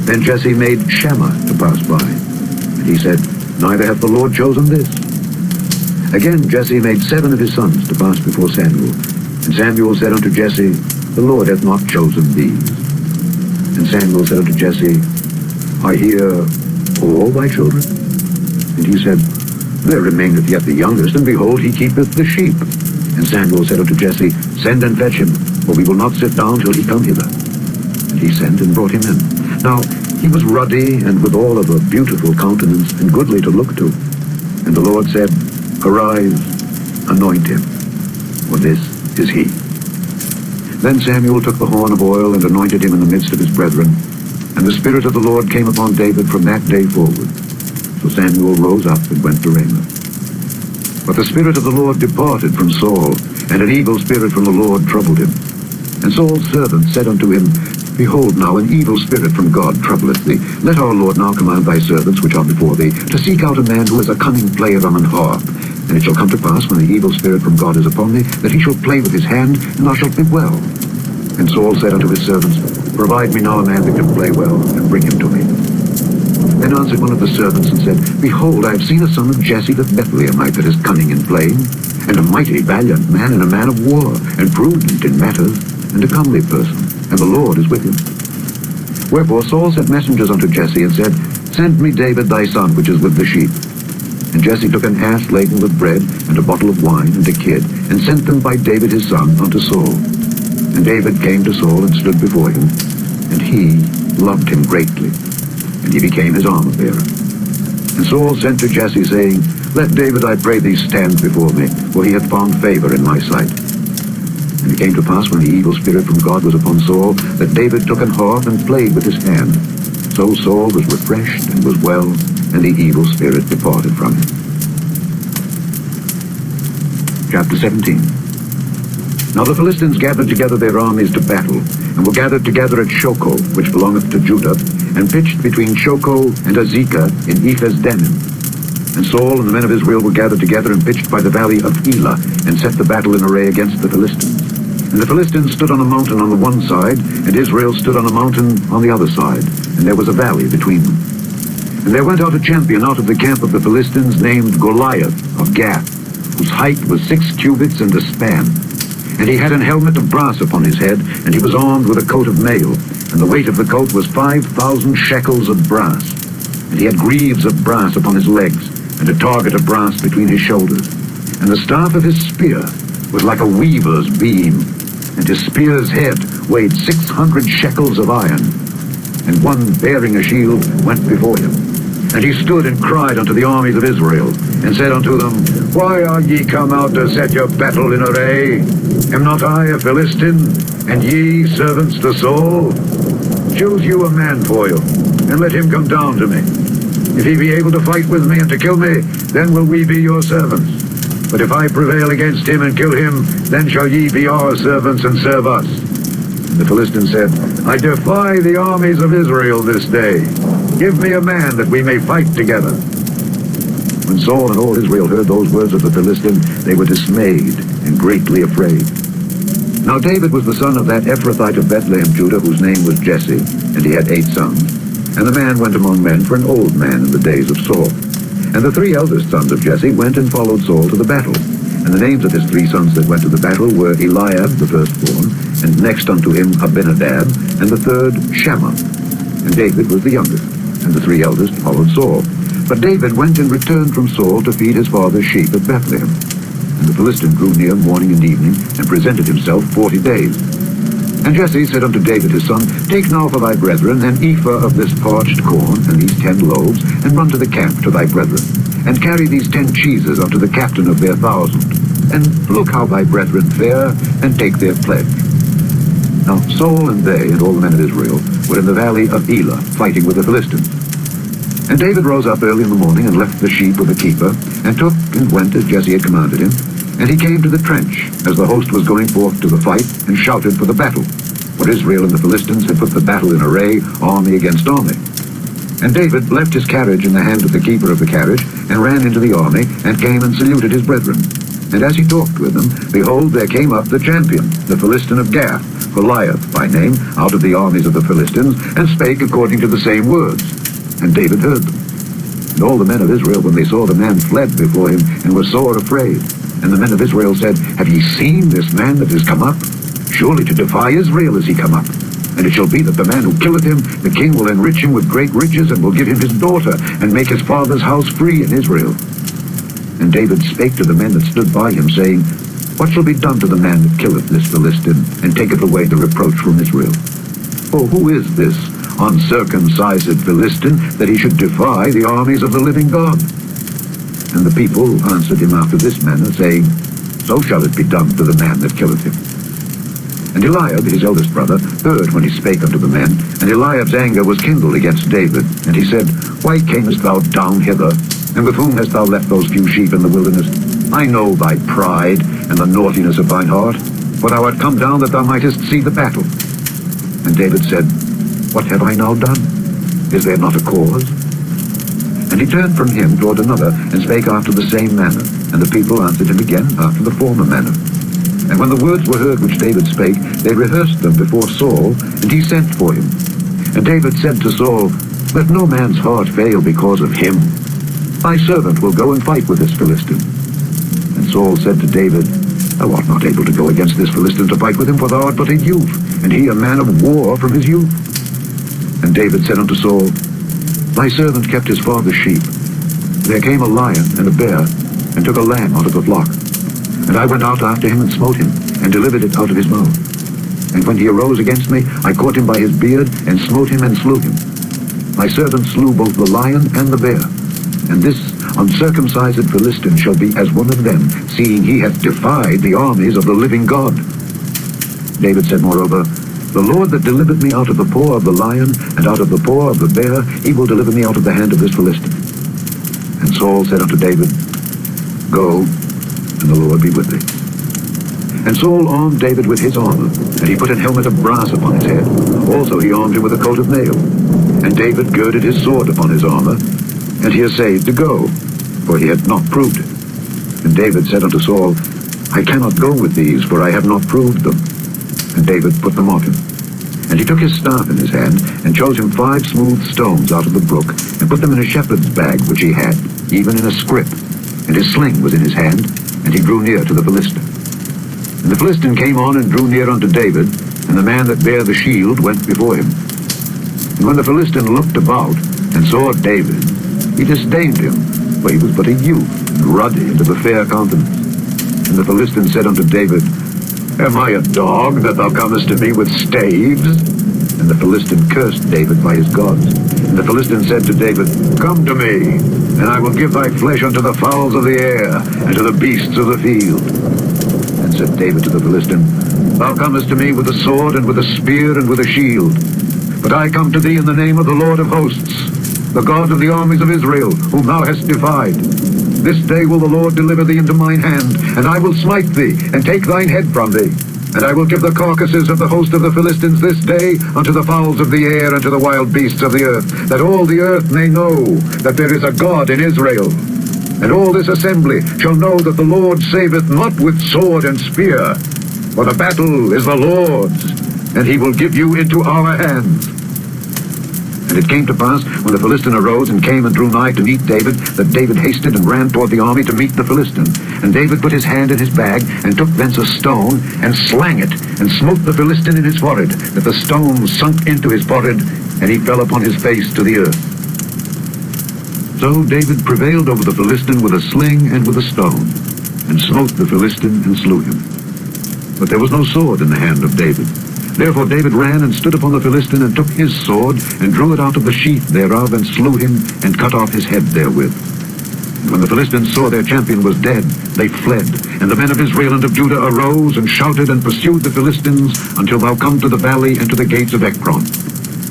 Then Jesse made Shammah to pass by. And he said, Neither hath the Lord chosen this. Again Jesse made 7 of his sons to pass before Samuel. And Samuel said unto Jesse, The Lord hath not chosen these. And Samuel said unto Jesse, Are here all thy children? And he said, There remaineth yet the youngest, and behold, he keepeth the sheep. And Samuel said unto Jesse, Send and fetch him, for we will not sit down till he come hither. And he sent and brought him in. Now he was ruddy, and withal of a beautiful countenance, and goodly to look to. And the Lord said, Arise, anoint him, for this is he. Then Samuel took the horn of oil, and anointed him in the midst of his brethren. And the Spirit of the Lord came upon David from that day forward. So Samuel rose up and went to Ramah. But the Spirit of the Lord departed from Saul, and an evil spirit from the Lord troubled him. And Saul's servant said unto him, Behold now, an evil spirit from God troubleth thee. Let our Lord now command thy servants which are before thee to seek out a man who is a cunning player on an harp. And it shall come to pass, when the evil spirit from God is upon thee, that he shall play with his hand, and thou shalt be well. And Saul said unto his servants, Provide me now a man that can play well, and bring him to me. Then answered one of the servants and said, Behold, I have seen a son of Jesse the Bethlehemite that is cunning in playing, and a mighty valiant man, and a man of war, and prudent in matters, and a comely person, and the Lord is with him. Wherefore Saul sent messengers unto Jesse, and said, Send me David thy son, which is with the sheep. And Jesse took an ass laden with bread, and a bottle of wine, and a kid, and sent them by David his son unto Saul. And David came to Saul, and stood before him, and he loved him greatly, and he became his armor-bearer. And Saul sent to Jesse, saying, Let David, I pray thee, stand before me, for he hath found favor in my sight. And it came to pass, when the evil spirit from God was upon Saul, that David took an harp and played with his hand. So Saul was refreshed and was well, and the evil spirit departed from him. Chapter 17. Now the Philistines gathered together their armies to battle, and were gathered together at Shoko, which belongeth to Judah, and pitched between Shoko and Azekah in Ephes-dammim. And Saul and the men of Israel were gathered together and pitched by the valley of Elah, and set the battle in array against the Philistines. And the Philistines stood on a mountain on the one side, and Israel stood on a mountain on the other side, and there was a valley between them. And there went out a champion out of the camp of the Philistines, named Goliath of Gath, whose height was 6 cubits and a span. And he had an helmet of brass upon his head, and he was armed with a coat of mail, and the weight of the coat was 5,000 shekels of brass. And he had greaves of brass upon his legs, and a target of brass between his shoulders. And the staff of his spear was like a weaver's beam, and his spear's head weighed 600 shekels of iron. And one bearing a shield went before him. And he stood and cried unto the armies of Israel, and said unto them, Why are ye come out to set your battle in array? Am not I a Philistine, and ye servants to Saul? Choose you a man for you, and let him come down to me. If he be able to fight with me and to kill me, then will we be your servants. But if I prevail against him and kill him, then shall ye be our servants and serve us. And the Philistine said, I defy the armies of Israel this day. Give me a man that we may fight together. When Saul and all Israel heard those words of the Philistine, they were dismayed and greatly afraid. Now David was the son of that Ephrathite of Bethlehem, Judah, whose name was Jesse, and he had 8 sons. And the man went among men for an old man in the days of Saul. And the 3 eldest sons of Jesse went and followed Saul to the battle. And the names of his 3 sons that went to the battle were Eliab, the firstborn, and next unto him Abinadab, and the third Shammah. And David was the youngest, and the 3 eldest followed Saul. But David went and returned from Saul to feed his father's sheep at Bethlehem. And the Philistine drew near morning and evening, and presented himself 40 days. And Jesse said unto David his son, Take now for thy brethren an ephah of this parched corn, and these 10 loaves, and run to the camp to thy brethren. And carry these 10 cheeses unto the captain of their 1,000. And look how thy brethren fare, and take their pledge. Now Saul and they, and all the men of Israel, were in the valley of Elah, fighting with the Philistines. And David rose up early in the morning, and left the sheep with the keeper, and took and went as Jesse had commanded him. And he came to the trench, as the host was going forth to the fight, and shouted for the battle. For Israel and the Philistines had put the battle in array, army against army. And David left his carriage in the hand of the keeper of the carriage, and ran into the army, and came and saluted his brethren. And as he talked with them, behold, there came up the champion, the Philistine of Gath, Goliath by name, out of the armies of the Philistines, and spake according to the same words. And David heard them. And all the men of Israel, when they saw the man, fled before him, and were sore afraid. And the men of Israel said, Have ye seen this man that is come up? Surely to defy Israel is he come up. And it shall be that the man who killeth him, the king will enrich him with great riches, and will give him his daughter, and make his father's house free in Israel. And David spake to the men that stood by him, saying, What shall be done to the man that killeth this Philistine, and taketh away the reproach from Israel? For who is this uncircumcised Philistine, that he should defy the armies of the living God? And the people answered him after this manner, saying, So shall it be done to the man that killeth him. And Eliab, his eldest brother, heard when he spake unto the men, and Eliab's anger was kindled against David. And he said, Why camest thou down hither? And with whom hast thou left those few sheep in the wilderness? I know thy pride, and the naughtiness of thine heart. for thou art come down that thou mightest see the battle. And David said, What have I now done? Is there not a cause? And he turned from him toward another, and spake after the same manner. And the people answered him again after the former manner. And when the words were heard which David spake, they rehearsed them before Saul, and he sent for him. And David said to Saul, Let no man's heart fail because of him. Thy servant will go and fight with this Philistine. And Saul said to David, Thou art not able to go against this Philistine to fight with him, for thou art but a youth, and he a man of war from his youth. And David said unto Saul, Thy servant kept his father's sheep. There came a lion and a bear, and took a lamb out of the flock. And I went out after him and smote him, and delivered it out of his mouth. And when he arose against me, I caught him by his beard, and smote him and slew him. My servant slew both the lion and the bear. And this uncircumcised Philistine shall be as one of them, seeing he hath defied the armies of the living God. David said moreover, The Lord that delivered me out of the paw of the lion, and out of the paw of the bear, he will deliver me out of the hand of this Philistine. And Saul said unto David, Go, and the Lord be with thee. And Saul armed David with his armor, and he put an helmet of brass upon his head. Also he armed him with a coat of mail. And David girded his sword upon his armor, and he essayed to go, for he had not proved it. And David said unto Saul, I cannot go with these, for I have not proved them. And David put them off him. And he took his staff in his hand, and chose him 5 smooth stones out of the brook, and put them in a shepherd's bag which he had, even in a scrip. And his sling was in his hand, and he drew near to the Philistine. And the Philistine came on and drew near unto David, and the man that bare the shield went before him. And when the Philistine looked about, and saw David, he disdained him, for he was but a youth, and ruddy, and of a fair countenance. And the Philistine said unto David, Am I a dog, that thou comest to me with staves? And the Philistine cursed David by his gods. And the Philistine said to David, Come to me, and I will give thy flesh unto the fowls of the air, and to the beasts of the field. And said David to the Philistine, Thou comest to me with a sword, and with a spear, and with a shield. But I come to thee in the name of the Lord of hosts, the God of the armies of Israel, whom thou hast defied. This day will the Lord deliver thee into mine hand, and I will smite thee, and take thine head from thee. And I will give the carcasses of the host of the Philistines this day unto the fowls of the air and to the wild beasts of the earth, that all the earth may know that there is a God in Israel. And all this assembly shall know that the Lord saveth not with sword and spear, for the battle is the Lord's, and he will give you into our hands. And it came to pass, when the Philistine arose and came and drew nigh to meet David, that David hasted and ran toward the army to meet the Philistine. And David put his hand in his bag, and took thence a stone, and slang it, and smote the Philistine in his forehead, that the stone sunk into his forehead, and he fell upon his face to the earth. So David prevailed over the Philistine with a sling and with a stone, and smote the Philistine and slew him. But there was no sword in the hand of David. Therefore David ran and stood upon the Philistine, and took his sword, and drew it out of the sheath thereof, and slew him, and cut off his head therewith. And when the Philistines saw their champion was dead, they fled. And the men of Israel and of Judah arose, and shouted, and pursued the Philistines, until thou come to the valley and to the gates of Ekron.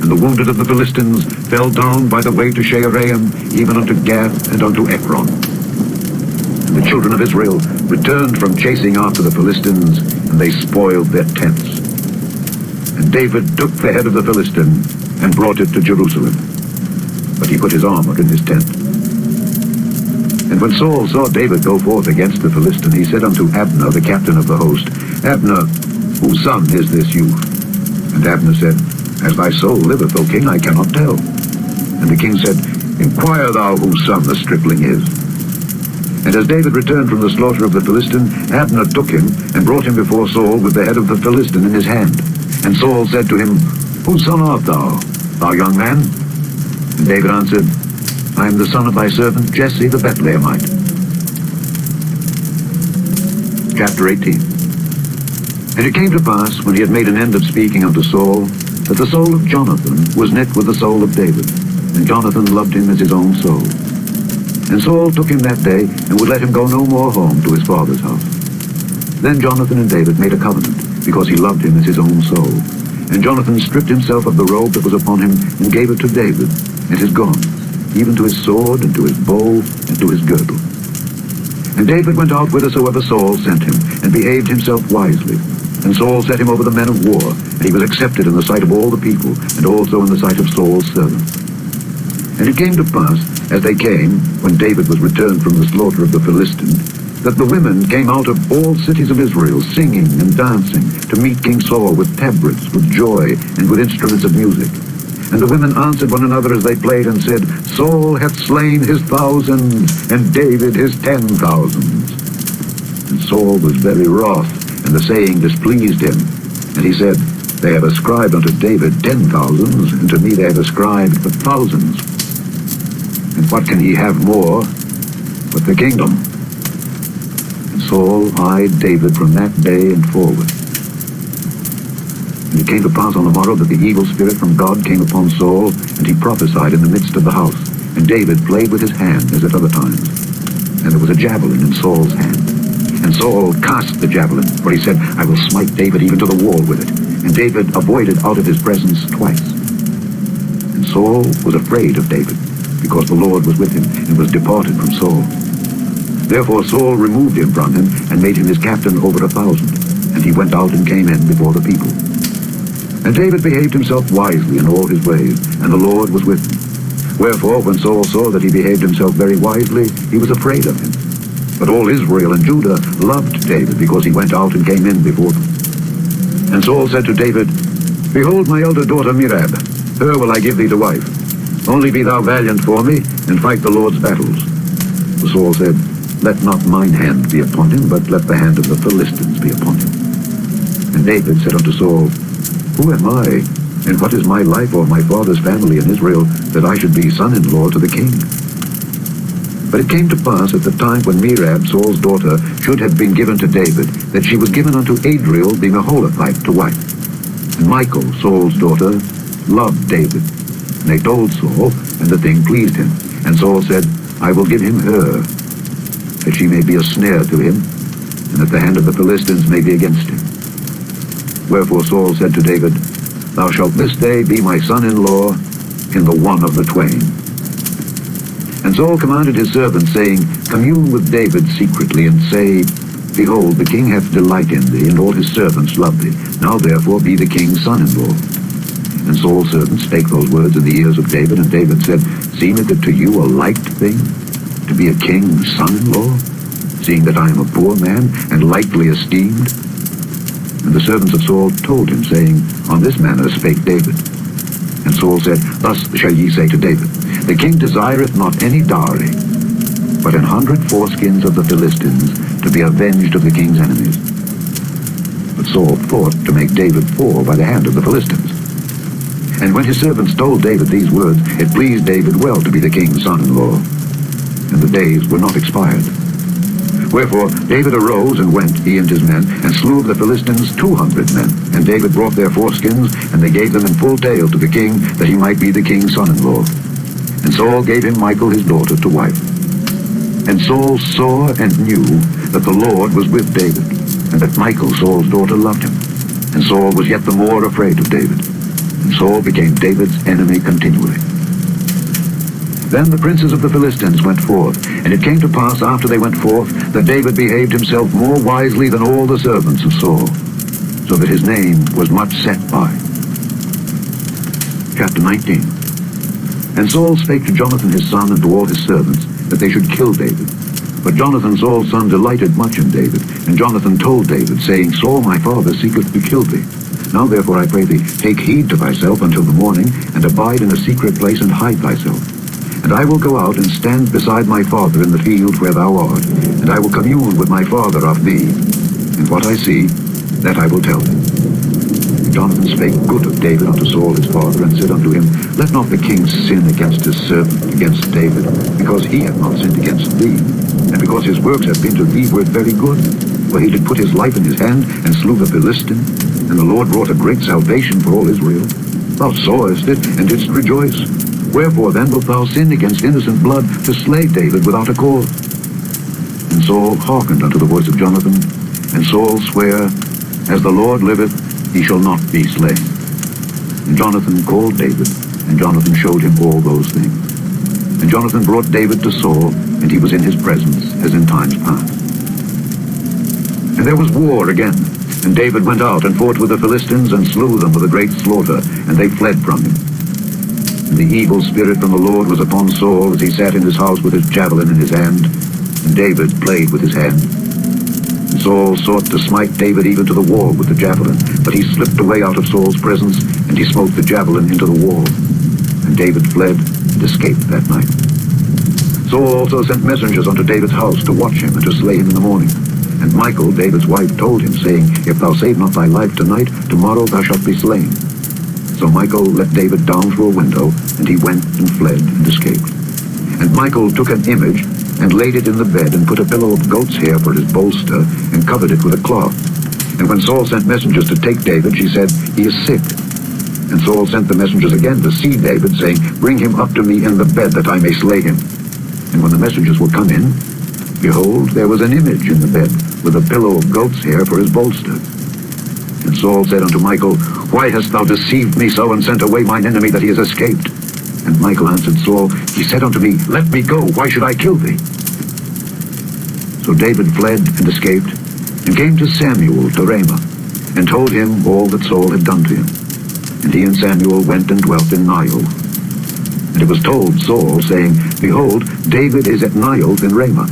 And the wounded of the Philistines fell down by the way to Shaaraim, even unto Gath and unto Ekron. And the children of Israel returned from chasing after the Philistines, and they spoiled their tents. And David took the head of the Philistine, and brought it to Jerusalem. But he put his armor in his tent. And when Saul saw David go forth against the Philistine, he said unto Abner, the captain of the host, Abner, whose son is this youth? And Abner said, As thy soul liveth, O king, I cannot tell. And the king said, Inquire thou whose son the stripling is. And as David returned from the slaughter of the Philistine, Abner took him, and brought him before Saul with the head of the Philistine in his hand. And Saul said to him, Whose son art thou, thou young man? And David answered, I am the son of thy servant Jesse the Bethlehemite. Chapter 18. And it came to pass, when he had made an end of speaking unto Saul, that the soul of Jonathan was knit with the soul of David, and Jonathan loved him as his own soul. And Saul took him that day, and would let him go no more home to his father's house. Then Jonathan and David made a covenant, because he loved him as his own soul. And Jonathan stripped himself of the robe that was upon him, and gave it to David, and his garments, even to his sword, and to his bow, and to his girdle. And David went out whithersoever Saul sent him, and behaved himself wisely. And Saul set him over the men of war, and he was accepted in the sight of all the people, and also in the sight of Saul's servants. And it came to pass, as they came, when David was returned from the slaughter of the Philistines, that the women came out of all cities of Israel, singing and dancing, to meet King Saul with tabrets, with joy, and with instruments of music. And the women answered one another as they played, and said, Saul hath slain his thousands, and David his 10,000s. And Saul was very wroth, and the saying displeased him. And he said, They have ascribed unto David 10,000s, and to me they have ascribed but thousands. And what can he have more but the kingdom? And Saul eyed David from that day and forward. And it came to pass on the morrow that the evil spirit from God came upon Saul, and he prophesied in the midst of the house. And David played with his hand as at other times. And there was a javelin in Saul's hand. And Saul cast the javelin, for he said, I will smite David even to the wall with it. And David avoided out of his presence twice. And Saul was afraid of David, because the Lord was with him, and was departed from Saul. Therefore Saul removed him from him, and made him his captain over 1,000. And he went out and came in before the people. And David behaved himself wisely in all his ways, and the Lord was with him. Wherefore, when Saul saw that he behaved himself very wisely, he was afraid of him. But all Israel and Judah loved David, because he went out and came in before them. And Saul said to David, Behold my elder daughter Merab, her will I give thee to wife. Only be thou valiant for me, and fight the Lord's battles. So Saul said, Let not mine hand be upon him, but let the hand of the Philistines be upon him. And David said unto Saul, Who am I, and what is my life or my father's family in Israel, that I should be son-in-law to the king? But it came to pass at the time when Merab, Saul's daughter, should have been given to David, that she was given unto Adriel the Meholathite to wife. And Michal, Saul's daughter, loved David. And they told Saul, and the thing pleased him. And Saul said, I will give him her, that she may be a snare to him, and that the hand of the Philistines may be against him. Wherefore Saul said to David, Thou shalt this day be my son-in-law in the one of the twain. And Saul commanded his servants, saying, Commune with David secretly, and say, Behold, the king hath delight in thee, and all his servants love thee. Now therefore be the king's son-in-law. And Saul's servants spake those words in the ears of David, and David said, Seemeth it to you a light thing to be a king's son-in-law, seeing that I am a poor man, and lightly esteemed? And the servants of Saul told him, saying, On this manner spake David. And Saul said, Thus shall ye say to David, The king desireth not any dowry, but 100 foreskins of the Philistines, to be avenged of the king's enemies. But Saul thought to make David fall by the hand of the Philistines. And when his servants told David these words, it pleased David well to be the king's son-in-law. And the days were not expired. Wherefore David arose and went, he and his men, and slew of the Philistines 200 men. And David brought their foreskins, and they gave them in full tale to the king, that he might be the king's son-in-law. And Saul gave him Michal his daughter to wife. And Saul saw and knew that the Lord was with David, and that Michal, Saul's daughter, loved him. And Saul was yet the more afraid of David. And Saul became David's enemy continually. Then the princes of the Philistines went forth, and it came to pass after they went forth, that David behaved himself more wisely than all the servants of Saul, so that his name was much set by. Chapter 19. And Saul spake to Jonathan his son and to all his servants, that they should kill David. But Jonathan Saul's son delighted much in David, and Jonathan told David, saying, Saul my father seeketh to kill thee. Now therefore I pray thee, take heed to thyself until the morning, and abide in a secret place, and hide thyself. And I will go out and stand beside my father in the field where thou art, and I will commune with my father of thee. And what I see, that I will tell thee. And Jonathan spake good of David unto Saul his father, and said unto him, Let not the king sin against his servant, against David, because he hath not sinned against thee, and because his works have been to thee word very good. For he did put his life in his hand, and slew the Philistine, and the Lord wrought a great salvation for all Israel. Thou sawest it, and didst rejoice. Wherefore then wilt thou sin against innocent blood, to slay David without a cause? And Saul hearkened unto the voice of Jonathan, and Saul sware, As the Lord liveth, he shall not be slain. And Jonathan called David, and Jonathan showed him all those things. And Jonathan brought David to Saul, and he was in his presence, as in times past. And there was war again, And David went out and fought with the Philistines and slew them with a great slaughter, and they fled from him. And the evil spirit from the Lord was upon Saul as he sat in his house with his javelin in his hand, and David played with his hand. And Saul sought to smite David even to the wall with the javelin, but he slipped away out of Saul's presence, and he smote the javelin into the wall. And David fled and escaped that night. Saul also sent messengers unto David's house to watch him and to slay him in the morning. And Michal, David's wife, told him, saying, If thou save not thy life tonight, tomorrow thou shalt be slain. So Michal let David down through a window, and he went and fled and escaped. And Michal took an image and laid it in the bed, and put a pillow of goat's hair for his bolster, and covered it with a cloth. And when Saul sent messengers to take David, she said, He is sick. And Saul sent the messengers again to see David, saying, Bring him up to me in the bed, that I may slay him. And when the messengers were come in, behold, there was an image in the bed, with a pillow of goat's hair for his bolster. And Saul said unto Michal, Why hast thou deceived me so, and sent away mine enemy, that he is escaped? And Michal answered Saul, He said unto me, Let me go, why should I kill thee? So David fled and escaped, and came to Samuel to Ramah, and told him all that Saul had done to him. And he and Samuel went and dwelt in Naioth. And it was told Saul, saying, Behold, David is at Naioth in Ramah.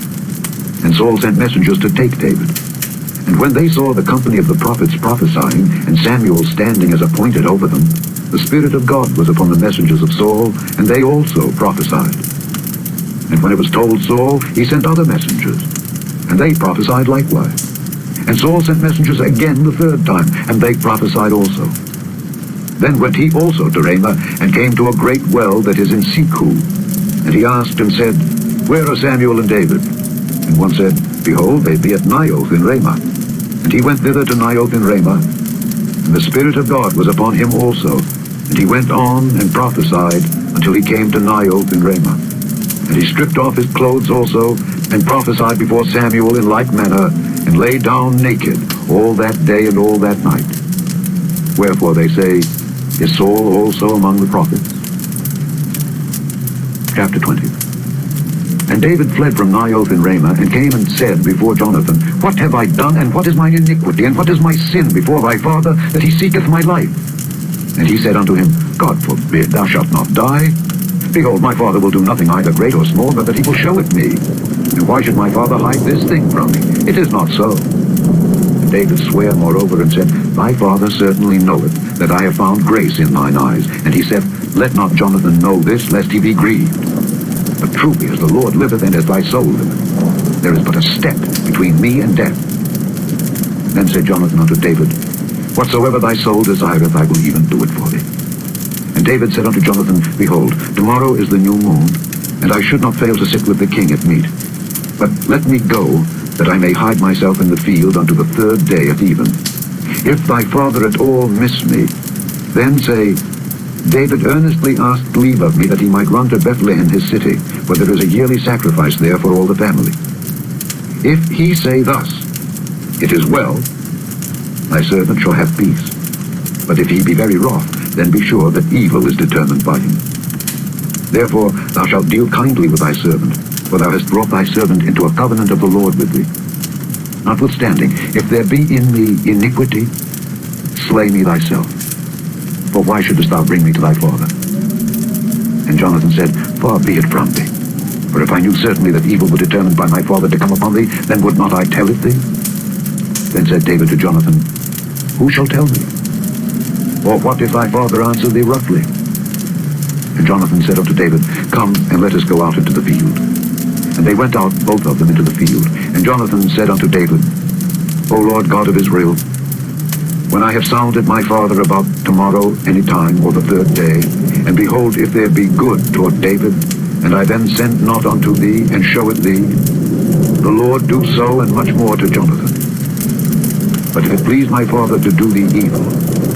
And Saul sent messengers to take David. And when they saw the company of the prophets prophesying, and Samuel standing as appointed over them, the Spirit of God was upon the messengers of Saul, and they also prophesied. And when it was told Saul, he sent other messengers, and they prophesied likewise. And Saul sent messengers again the third time, and they prophesied also. Then went he also to Ramah, and came to a great well that is in Siku. And he asked and said, Where are Samuel and David? And one said, Behold, they be at Naioth in Ramah. And he went thither to Naioth in Ramah, and the Spirit of God was upon him also. And he went on and prophesied until he came to Naioth in Ramah. And he stripped off his clothes also, and prophesied before Samuel in like manner, and lay down naked all that day and all that night. Wherefore they say, Is Saul also among the prophets? Chapter 20. And David fled from Naioth in Ramah, and came and said before Jonathan, What have I done, and what is mine iniquity, and what is my sin before thy father, that he seeketh my life? And he said unto him, God forbid, thou shalt not die. Behold, my father will do nothing either great or small, but that he will show it me. And why should my father hide this thing from me? It is not so. And David sware moreover, and said, Thy father certainly knoweth that I have found grace in thine eyes. And he said, Let not Jonathan know this, lest he be grieved. But truly, as the Lord liveth, and as thy soul liveth, there is but a step between me and death. Then said Jonathan unto David, Whatsoever thy soul desireth, I will even do it for thee. And David said unto Jonathan, Behold, tomorrow is the new moon, and I should not fail to sit with the king at meat. But let me go, that I may hide myself in the field unto the third day at even. If thy father at all miss me, then say, David earnestly asked leave of me that he might run to Bethlehem his city, for there is a yearly sacrifice there for all the family. If he say thus, It is well, thy servant shall have peace. But if he be very wroth, then be sure that evil is determined by him. Therefore thou shalt deal kindly with thy servant, for thou hast brought thy servant into a covenant of the Lord with thee. Notwithstanding, if there be in me iniquity, slay me thyself. For why shouldest thou bring me to thy father? And Jonathan said, Far be it from thee. For if I knew certainly that evil were determined by my father to come upon thee, then would not I tell it thee? Then said David to Jonathan, Who shall tell me? Or what if thy father answer thee roughly? And Jonathan said unto David, Come, and let us go out into the field. And they went out, both of them, into the field. And Jonathan said unto David, O Lord God of Israel, when I have sounded my father about tomorrow any time, or the third day, and behold, if there be good toward David, and I then send not unto thee, and show it thee, the Lord do so, and much more to Jonathan. But if it please my father to do thee evil,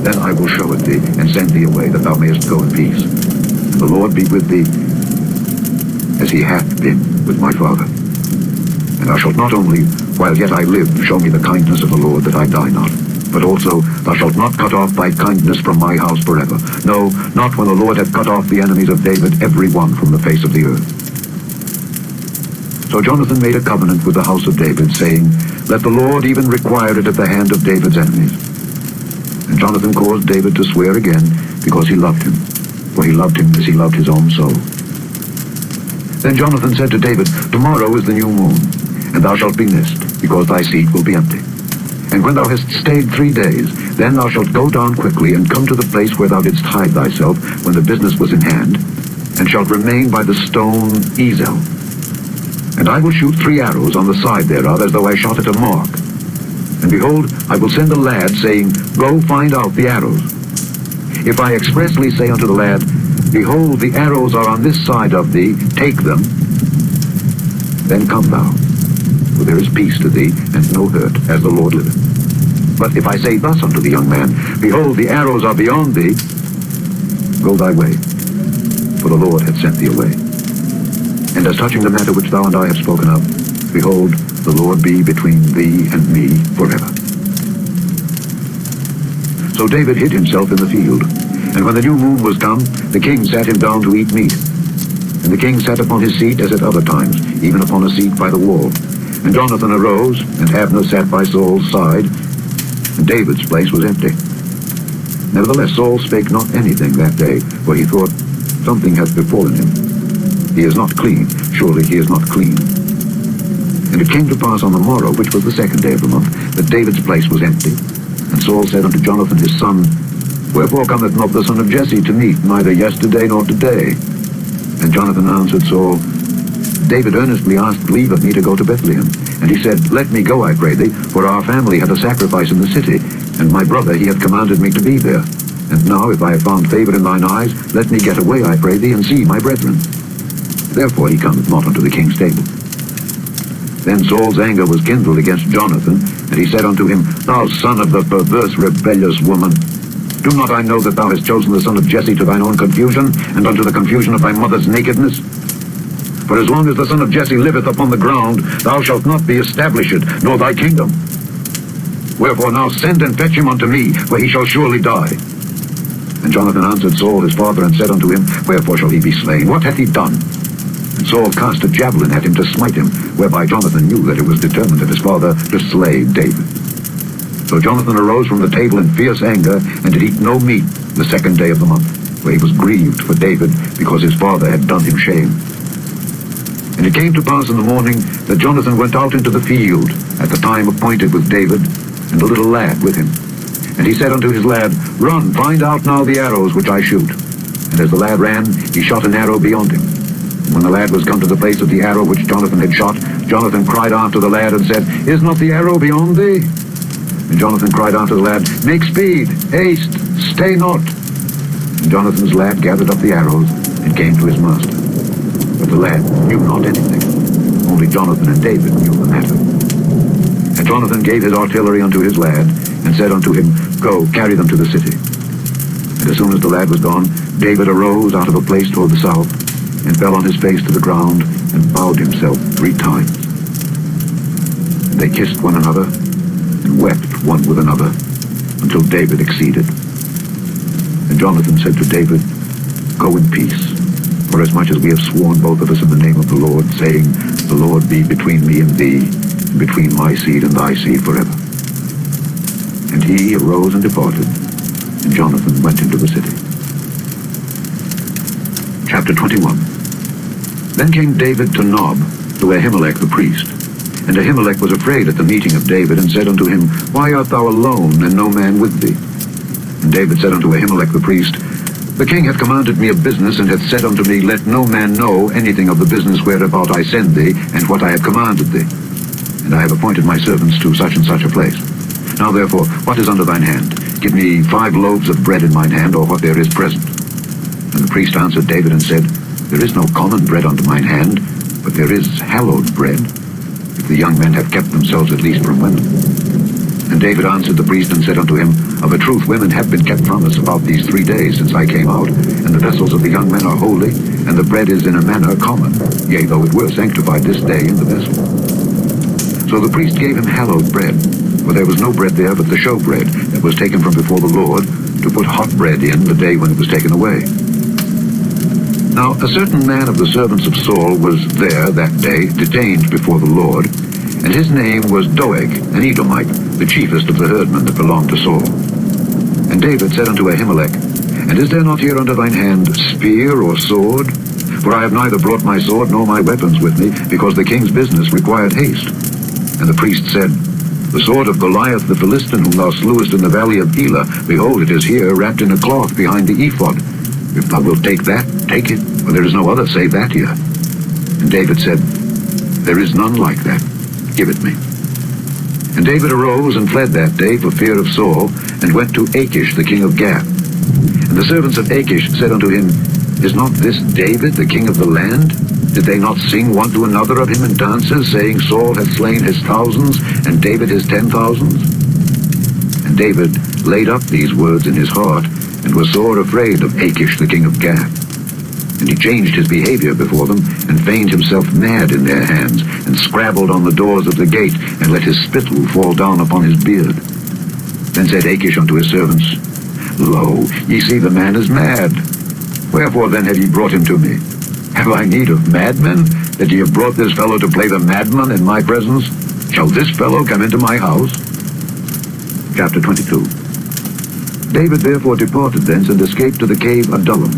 then I will show it thee, and send thee away, that thou mayest go in peace. And the Lord be with thee, as he hath been with my father. And thou shalt not only, while yet I live, show me the kindness of the Lord, that I die not, but also thou shalt not cut off thy kindness from my house forever. No, not when the Lord hath cut off the enemies of David, every one from the face of the earth. So Jonathan made a covenant with the house of David, saying, let the Lord even require it at the hand of David's enemies. And Jonathan caused David to swear again, because he loved him, for he loved him as he loved his own soul. Then Jonathan said to David, Tomorrow is the new moon, and thou shalt be missed, because thy seat will be empty. And when thou hast stayed 3 days, then thou shalt go down quickly, and come to the place where thou didst hide thyself when the business was in hand, and shalt remain by the stone Ezel. And I will shoot 3 arrows on the side thereof, as though I shot at a mark. And behold, I will send a lad, saying, Go find out the arrows. If I expressly say unto the lad, Behold, the arrows are on this side of thee, take them, then come thou, for there is peace to thee, and no hurt, as the Lord liveth. But if I say thus unto the young man, Behold, the arrows are beyond thee, go thy way, for the Lord hath sent thee away. And as touching the matter which thou and I have spoken of, behold, the Lord be between thee and me forever. So David hid himself in the field, and when the new moon was come, the king sat him down to eat meat. And the king sat upon his seat as at other times, even upon a seat by the wall. And Jonathan arose, and Abner sat by Saul's side, and David's place was empty. Nevertheless Saul spake not anything that day, for he thought, Something hath befallen him. He is not clean, surely he is not clean. And it came to pass on the morrow, which was the 2nd day of the month, that David's place was empty. And Saul said unto Jonathan his son, Wherefore cometh not the son of Jesse to meet, neither yesterday nor today? And Jonathan answered Saul, David earnestly asked leave of me to go to Bethlehem. And he said, Let me go, I pray thee, for our family had a sacrifice in the city, and my brother he hath commanded me to be there. And now, if I have found favor in thine eyes, let me get away, I pray thee, and see my brethren. Therefore he cometh not unto the king's table. Then Saul's anger was kindled against Jonathan, and he said unto him, Thou son of the perverse, rebellious woman, do not I know that thou hast chosen the son of Jesse to thine own confusion, and unto the confusion of thy mother's nakedness? For as long as the son of Jesse liveth upon the ground, thou shalt not be established, nor thy kingdom. Wherefore now send and fetch him unto me, for he shall surely die. And Jonathan answered Saul his father, and said unto him, Wherefore shall he be slain? What hath he done? And Saul cast a javelin at him to smite him, whereby Jonathan knew that it was determined of his father to slay David. So Jonathan arose from the table in fierce anger, and did eat no meat the 2nd day of the month, for he was grieved for David, because his father had done him shame. And it came to pass in the morning that Jonathan went out into the field at the time appointed with David, and a little lad with him. And he said unto his lad, Run, find out now the arrows which I shoot. And as the lad ran, he shot an arrow beyond him. And when the lad was come to the place of the arrow which Jonathan had shot, Jonathan cried after the lad, and said, Is not the arrow beyond thee? And Jonathan cried after the lad, Make speed, haste, stay not. And Jonathan's lad gathered up the arrows, and came to his master. But the lad knew not anything. Only Jonathan and David knew the matter. And Jonathan gave his artillery unto his lad, and said unto him, Go, carry them to the city. And as soon as the lad was gone, David arose out of a place toward the south, and fell on his face to the ground, and bowed himself 3 times. And they kissed one another, and wept one with another, until David exceeded. And Jonathan said to David, Go in peace, for as much as we have sworn both of us in the name of the Lord, saying, The Lord be between me and thee, and between my seed and thy seed forever. And he arose and departed, and Jonathan went into the city. Chapter 21. Then came David to Nob, to Ahimelech the priest. And Ahimelech was afraid at the meeting of David, and said unto him, Why art thou alone, and no man with thee? And David said unto Ahimelech the priest, The king hath commanded me of business, and hath said unto me, Let no man know anything of the business whereabout I send thee, and what I have commanded thee. And I have appointed my servants to such and such a place. Now therefore, what is under thine hand? Give me 5 loaves of bread in mine hand, or what there is present. And the priest answered David, and said, There is no common bread under mine hand, but there is hallowed bread, if the young men have kept themselves at least from women. And David answered the priest, and said unto him, Of a truth women have been kept from us about these 3 days since I came out, and the vessels of the young men are holy, and the bread is in a manner common, yea, though it were sanctified this day in the vessel. So the priest gave him hallowed bread, for there was no bread there but the showbread that was taken from before the Lord, to put hot bread in the day when it was taken away. Now a certain man of the servants of Saul was there that day, detained before the Lord, and his name was Doeg, an Edomite, the chiefest of the herdmen that belonged to Saul. And David said unto Ahimelech, And is there not here under thine hand spear or sword? For I have neither brought my sword nor my weapons with me, because the king's business required haste. And the priest said, The sword of Goliath the Philistine, whom thou slewest in the valley of Elah, behold, it is here, wrapped in a cloth behind the ephod. If thou wilt take that, take it, for there is no other save that here. And David said, There is none like that. Give it me. And David arose and fled that day for fear of Saul, and went to Achish the king of Gath. And the servants of Achish said unto him, Is not this David the king of the land? Did they not sing one to another of him in dances, saying, Saul hath slain his thousands, and David his 10,000s? And David laid up these words in his heart, and was sore afraid of Achish the king of Gath. And he changed his behavior before them, and feigned himself mad in their hands, and scrabbled on the doors of the gate, and let his spittle fall down upon his beard. Then said Achish unto his servants, Lo, ye see the man is mad. Wherefore then have ye brought him to me? Have I need of madmen, that ye have brought this fellow to play the madman in my presence? Shall this fellow come into my house? Chapter 22. David therefore departed thence, and escaped to the cave Adullam.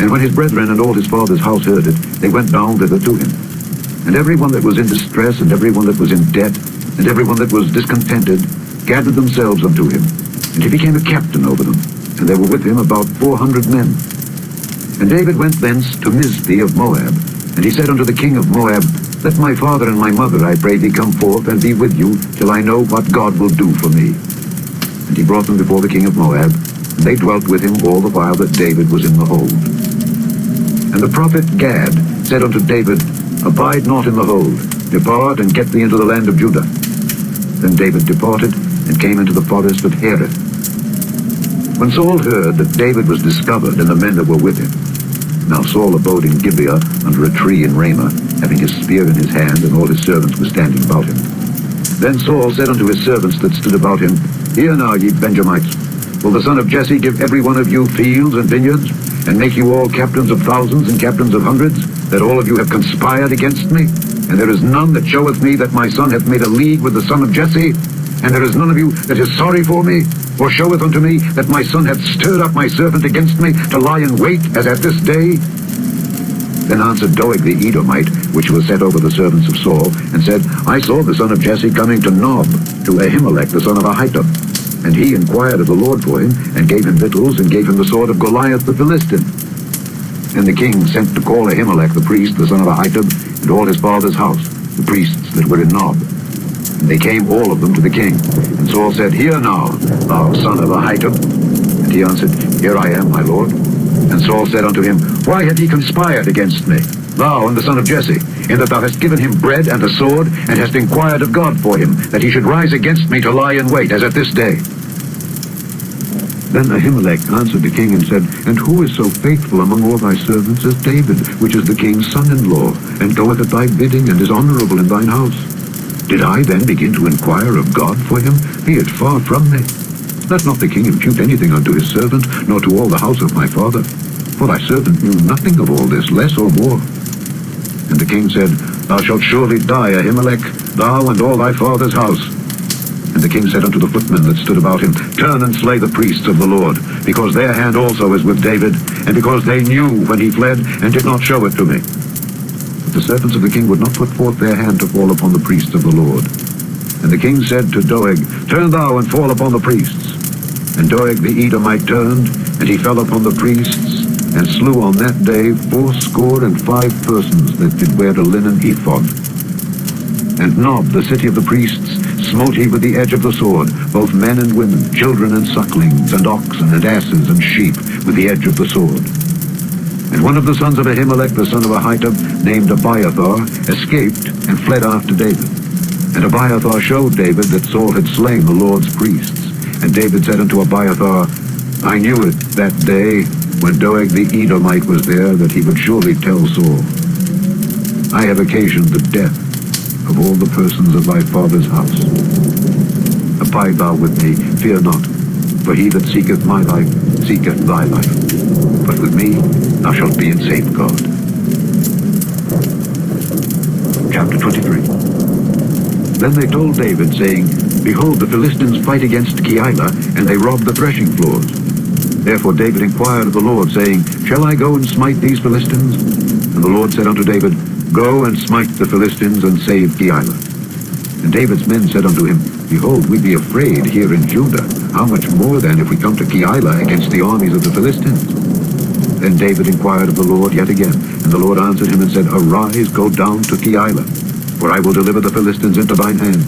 And when his brethren and all his father's house heard it, they went down thither to him. And every one that was in distress, and every one that was in debt, and every one that was discontented, gathered themselves unto him. And he became a captain over them, and there were with him about 400 men. And David went thence to Mizpeh of Moab. And he said unto the king of Moab, Let my father and my mother, I pray thee, come forth and be with you, till I know what God will do for me. And he brought them before the king of Moab, and they dwelt with him all the while that David was in the hold. And the prophet Gad said unto David, Abide not in the hold, depart and get thee into the land of Judah. Then David departed, and came into the forest of Hereth. When Saul heard that David was discovered, and the men that were with him, now Saul abode in Gibeah under a tree in Ramah, having his spear in his hand, and all his servants were standing about him. Then Saul said unto his servants that stood about him, Hear now, ye Benjamites, will the son of Jesse give every one of you fields and vineyards, and make you all captains of thousands and captains of hundreds, that all of you have conspired against me? And there is none that showeth me that my son hath made a league with the son of Jesse? And there is none of you that is sorry for me, or showeth unto me that my son hath stirred up my servant against me, to lie in wait, as at this day? Then answered Doeg the Edomite, which was set over the servants of Saul, and said, I saw the son of Jesse coming to Nob, to Ahimelech the son of Ahitub. And he inquired of the Lord for him, and gave him victuals, and gave him the sword of Goliath the Philistine. And the king sent to call Ahimelech the priest, the son of Ahitub, and all his father's house, the priests that were in Nob. And they came all of them to the king. And Saul said, Hear now, thou son of Ahitub. And he answered, Here I am, my lord. And Saul said unto him, Why hath he conspired against me, thou and the son of Jesse, in that thou hast given him bread and a sword, and hast inquired of God for him, that he should rise against me to lie in wait, as at this day? Then Ahimelech answered the king and said, And who is so faithful among all thy servants as David, which is the king's son-in-law, and goeth at thy bidding, and is honorable in thine house? Did I then begin to inquire of God for him? Be it far from me. Let not the king impute anything unto his servant, nor to all the house of my father. For thy servant knew nothing of all this, less or more. And the king said, Thou shalt surely die, Ahimelech, thou and all thy father's house. And the king said unto the footmen that stood about him, Turn and slay the priests of the Lord, because their hand also is with David, and because they knew when he fled, and did not show it to me. But the servants of the king would not put forth their hand to fall upon the priests of the Lord. And the king said to Doeg, Turn thou and fall upon the priests. And Doeg the Edomite turned, and he fell upon the priests, and slew on that day 85 persons that did wear the linen ephod. And Nob, the city of the priests, smote he with the edge of the sword, both men and women, children and sucklings, and oxen and asses and sheep, with the edge of the sword. And one of the sons of Ahimelech, the son of Ahitub, named Abiathar, escaped and fled after David. And Abiathar showed David that Saul had slain the Lord's priests. And David said unto Abiathar, I knew it that day, when Doeg the Edomite was there, that he would surely tell Saul, I have occasioned the death of all the persons of thy father's house. Abide thou with me, fear not, for he that seeketh my life seeketh thy life. But with me thou shalt be in safeguard. Chapter 23. Then they told David, saying, Behold, the Philistines fight against Keilah, and they rob the threshing floors. Therefore David inquired of the Lord, saying, Shall I go and smite these Philistines? And the Lord said unto David, Go and smite the Philistines, and save Keilah. And David's men said unto him, Behold, we be afraid here in Judah. How much more then if we come to Keilah against the armies of the Philistines? Then David inquired of the Lord yet again, and the Lord answered him and said, Arise, go down to Keilah, for I will deliver the Philistines into thine hand.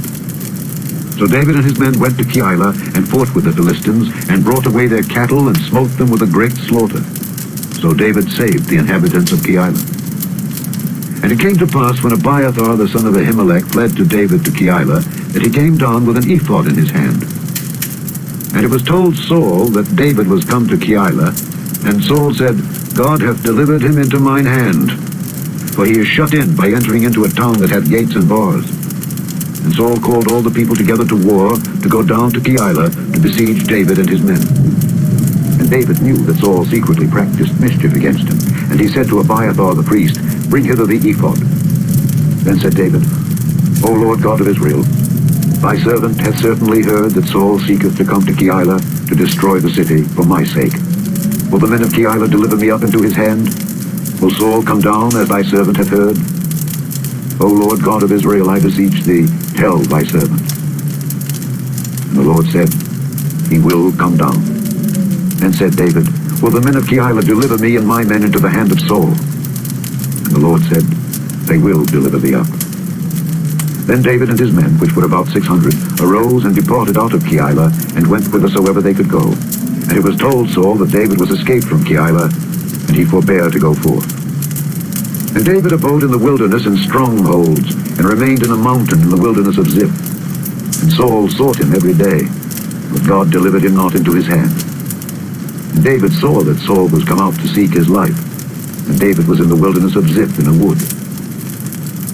So David and his men went to Keilah, and fought with the Philistines, and brought away their cattle, and smote them with a great slaughter. So David saved the inhabitants of Keilah. And it came to pass, when Abiathar the son of Ahimelech fled to David to Keilah, that he came down with an ephod in his hand. And it was told Saul that David was come to Keilah, and Saul said, God hath delivered him into mine hand, for he is shut in by entering into a town that hath gates and bars. And Saul called all the people together to war, to go down to Keilah, to besiege David and his men. And David knew that Saul secretly practiced mischief against him, and he said to Abiathar the priest, Bring hither the ephod. Then said David, O Lord God of Israel, thy servant hath certainly heard that Saul seeketh to come to Keilah, to destroy the city for my sake. Will the men of Keilah deliver me up into his hand? Will Saul come down, as thy servant hath heard? O Lord God of Israel, I beseech thee, tell thy servant. And the Lord said, He will come down. Then said David, Will the men of Keilah deliver me and my men into the hand of Saul? And the Lord said, They will deliver thee up. Then David and his men, which were about 600, arose and departed out of Keilah, and went whithersoever they could go. And it was told Saul that David was escaped from Keilah, and he forbare to go forth. And David abode in the wilderness in strongholds, and remained in a mountain in the wilderness of Ziph. And Saul sought him every day, but God delivered him not into his hand. And David saw that Saul was come out to seek his life, and David was in the wilderness of Ziph in a wood.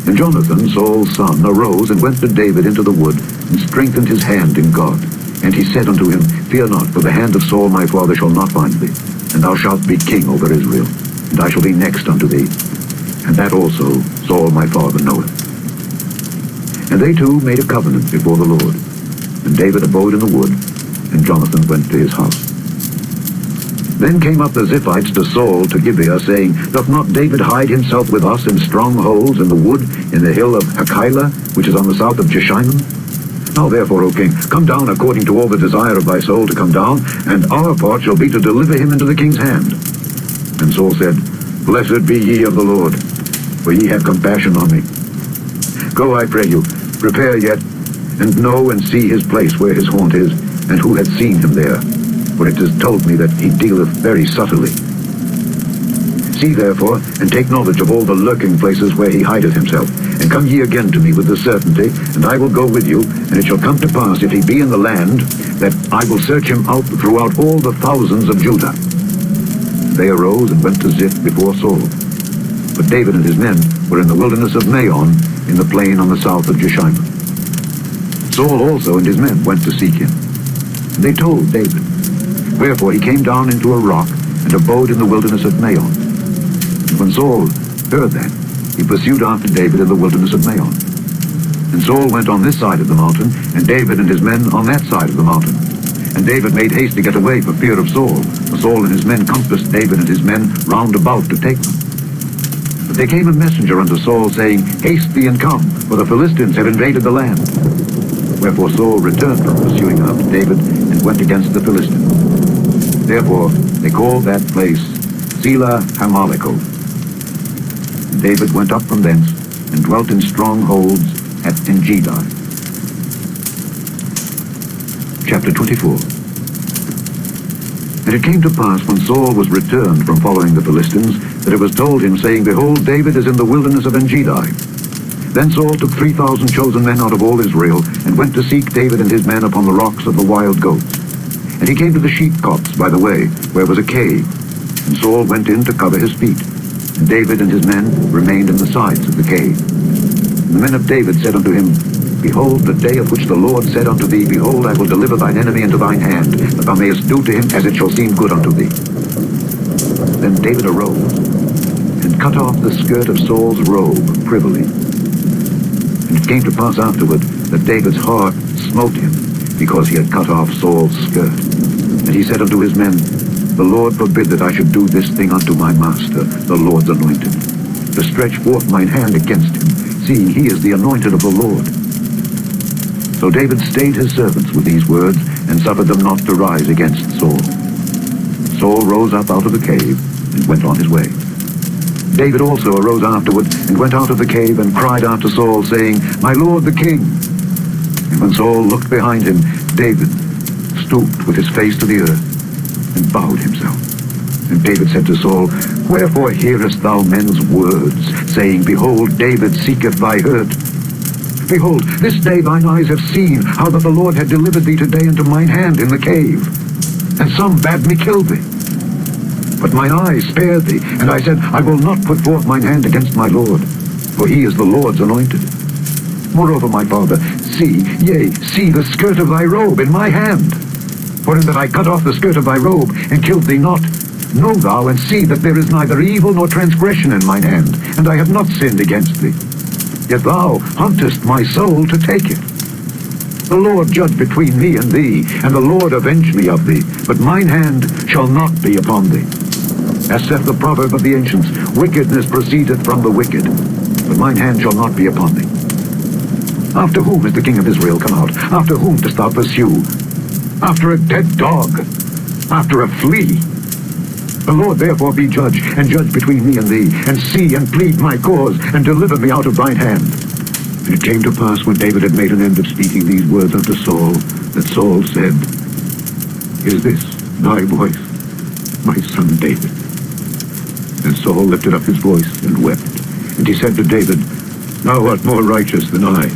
And Jonathan, Saul's son, arose and went to David into the wood, and strengthened his hand in God. And he said unto him, Fear not, for the hand of Saul my father shall not find thee, and thou shalt be king over Israel, and I shall be next unto thee. And that also Saul my father knoweth. And they two made a covenant before the Lord. And David abode in the wood, and Jonathan went to his house. Then came up the Ziphites to Saul to Gibeah, saying, Doth not David hide himself with us in strongholds in the wood, in the hill of Hakeilah, which is on the south of Jeshimon? Now therefore, O king, come down according to all the desire of thy soul to come down, and our part shall be to deliver him into the king's hand. And Saul said, Blessed be ye of the Lord, for ye have compassion on me. Go, I pray you, prepare yet, and know and see his place where his haunt is, and who hath seen him there. For it is told me that he dealeth very subtly. See therefore, and take knowledge of all the lurking places where he hideth himself, and come ye again to me with the certainty, and I will go with you, and it shall come to pass, if he be in the land, that I will search him out throughout all the thousands of Judah. They arose and went to Ziph before Saul. But David and his men were in the wilderness of Maon, in the plain on the south of Jeshimon. Saul also and his men went to seek him. And they told David. Wherefore he came down into a rock, and abode in the wilderness of Maon. And when Saul heard that, he pursued after David in the wilderness of Maon. And Saul went on this side of the mountain, and David and his men on that side of the mountain. And David made haste to get away for fear of Saul. For Saul and his men compassed David and his men round about to take them. But there came a messenger unto Saul, saying, Haste thee and come, for the Philistines have invaded the land. Wherefore Saul returned from pursuing after David, and went against the Philistines. Therefore they called that place Selah Hamalekot. And David went up from thence, and dwelt in strongholds at Engedi. Chapter 24. And it came to pass, when Saul was returned from following the Philistines, that it was told him, saying, Behold, David is in the wilderness of Engedi. Then Saul took 3,000 chosen men out of all Israel, and went to seek David and his men upon the rocks of the wild goats. And he came to the sheep copse by the way, where was a cave. And Saul went in to cover his feet. And David and his men remained in the sides of the cave. And the men of David said unto him, Behold, the day of which the Lord said unto thee, Behold, I will deliver thine enemy into thine hand, that thou mayest do to him as it shall seem good unto thee. Then David arose, and cut off the skirt of Saul's robe privily. And it came to pass afterward, that David's heart smote him, because he had cut off Saul's skirt. And he said unto his men, The Lord forbid that I should do this thing unto my master, the Lord's anointed, to stretch forth mine hand against him, seeing he is the anointed of the Lord. So David stayed his servants with these words, and suffered them not to rise against Saul. Saul rose up out of the cave, and went on his way. David also arose afterward, and went out of the cave, and cried after Saul, saying, My lord the king. And when Saul looked behind him, David stooped with his face to the earth, and bowed himself. And David said to Saul, Wherefore hearest thou men's words, saying, Behold, David seeketh thy hurt? Behold, this day thine eyes have seen how that the Lord had delivered thee today into mine hand in the cave. And some bade me kill thee. But mine eyes spared thee, and I said, I will not put forth mine hand against my Lord, for he is the Lord's anointed. Moreover, my father, see the skirt of thy robe in my hand. For in that I cut off the skirt of thy robe, and killed thee not, know thou and see that there is neither evil nor transgression in mine hand, and I have not sinned against thee. Yet thou huntest my soul to take it. The Lord judge between me and thee, and the Lord avenge me of thee, but mine hand shall not be upon thee. As saith the proverb of the ancients, Wickedness proceedeth from the wicked, but mine hand shall not be upon thee. After whom is the king of Israel come out? After whom dost thou pursue? After a dead dog, after a flea. The Lord therefore be judge, and judge between me and thee, and see and plead my cause, and deliver me out of thine hand. And it came to pass, when David had made an end of speaking these words unto Saul, that Saul said, Is this thy voice, my son David? And Saul lifted up his voice and wept. And he said to David, Thou art more righteous than I,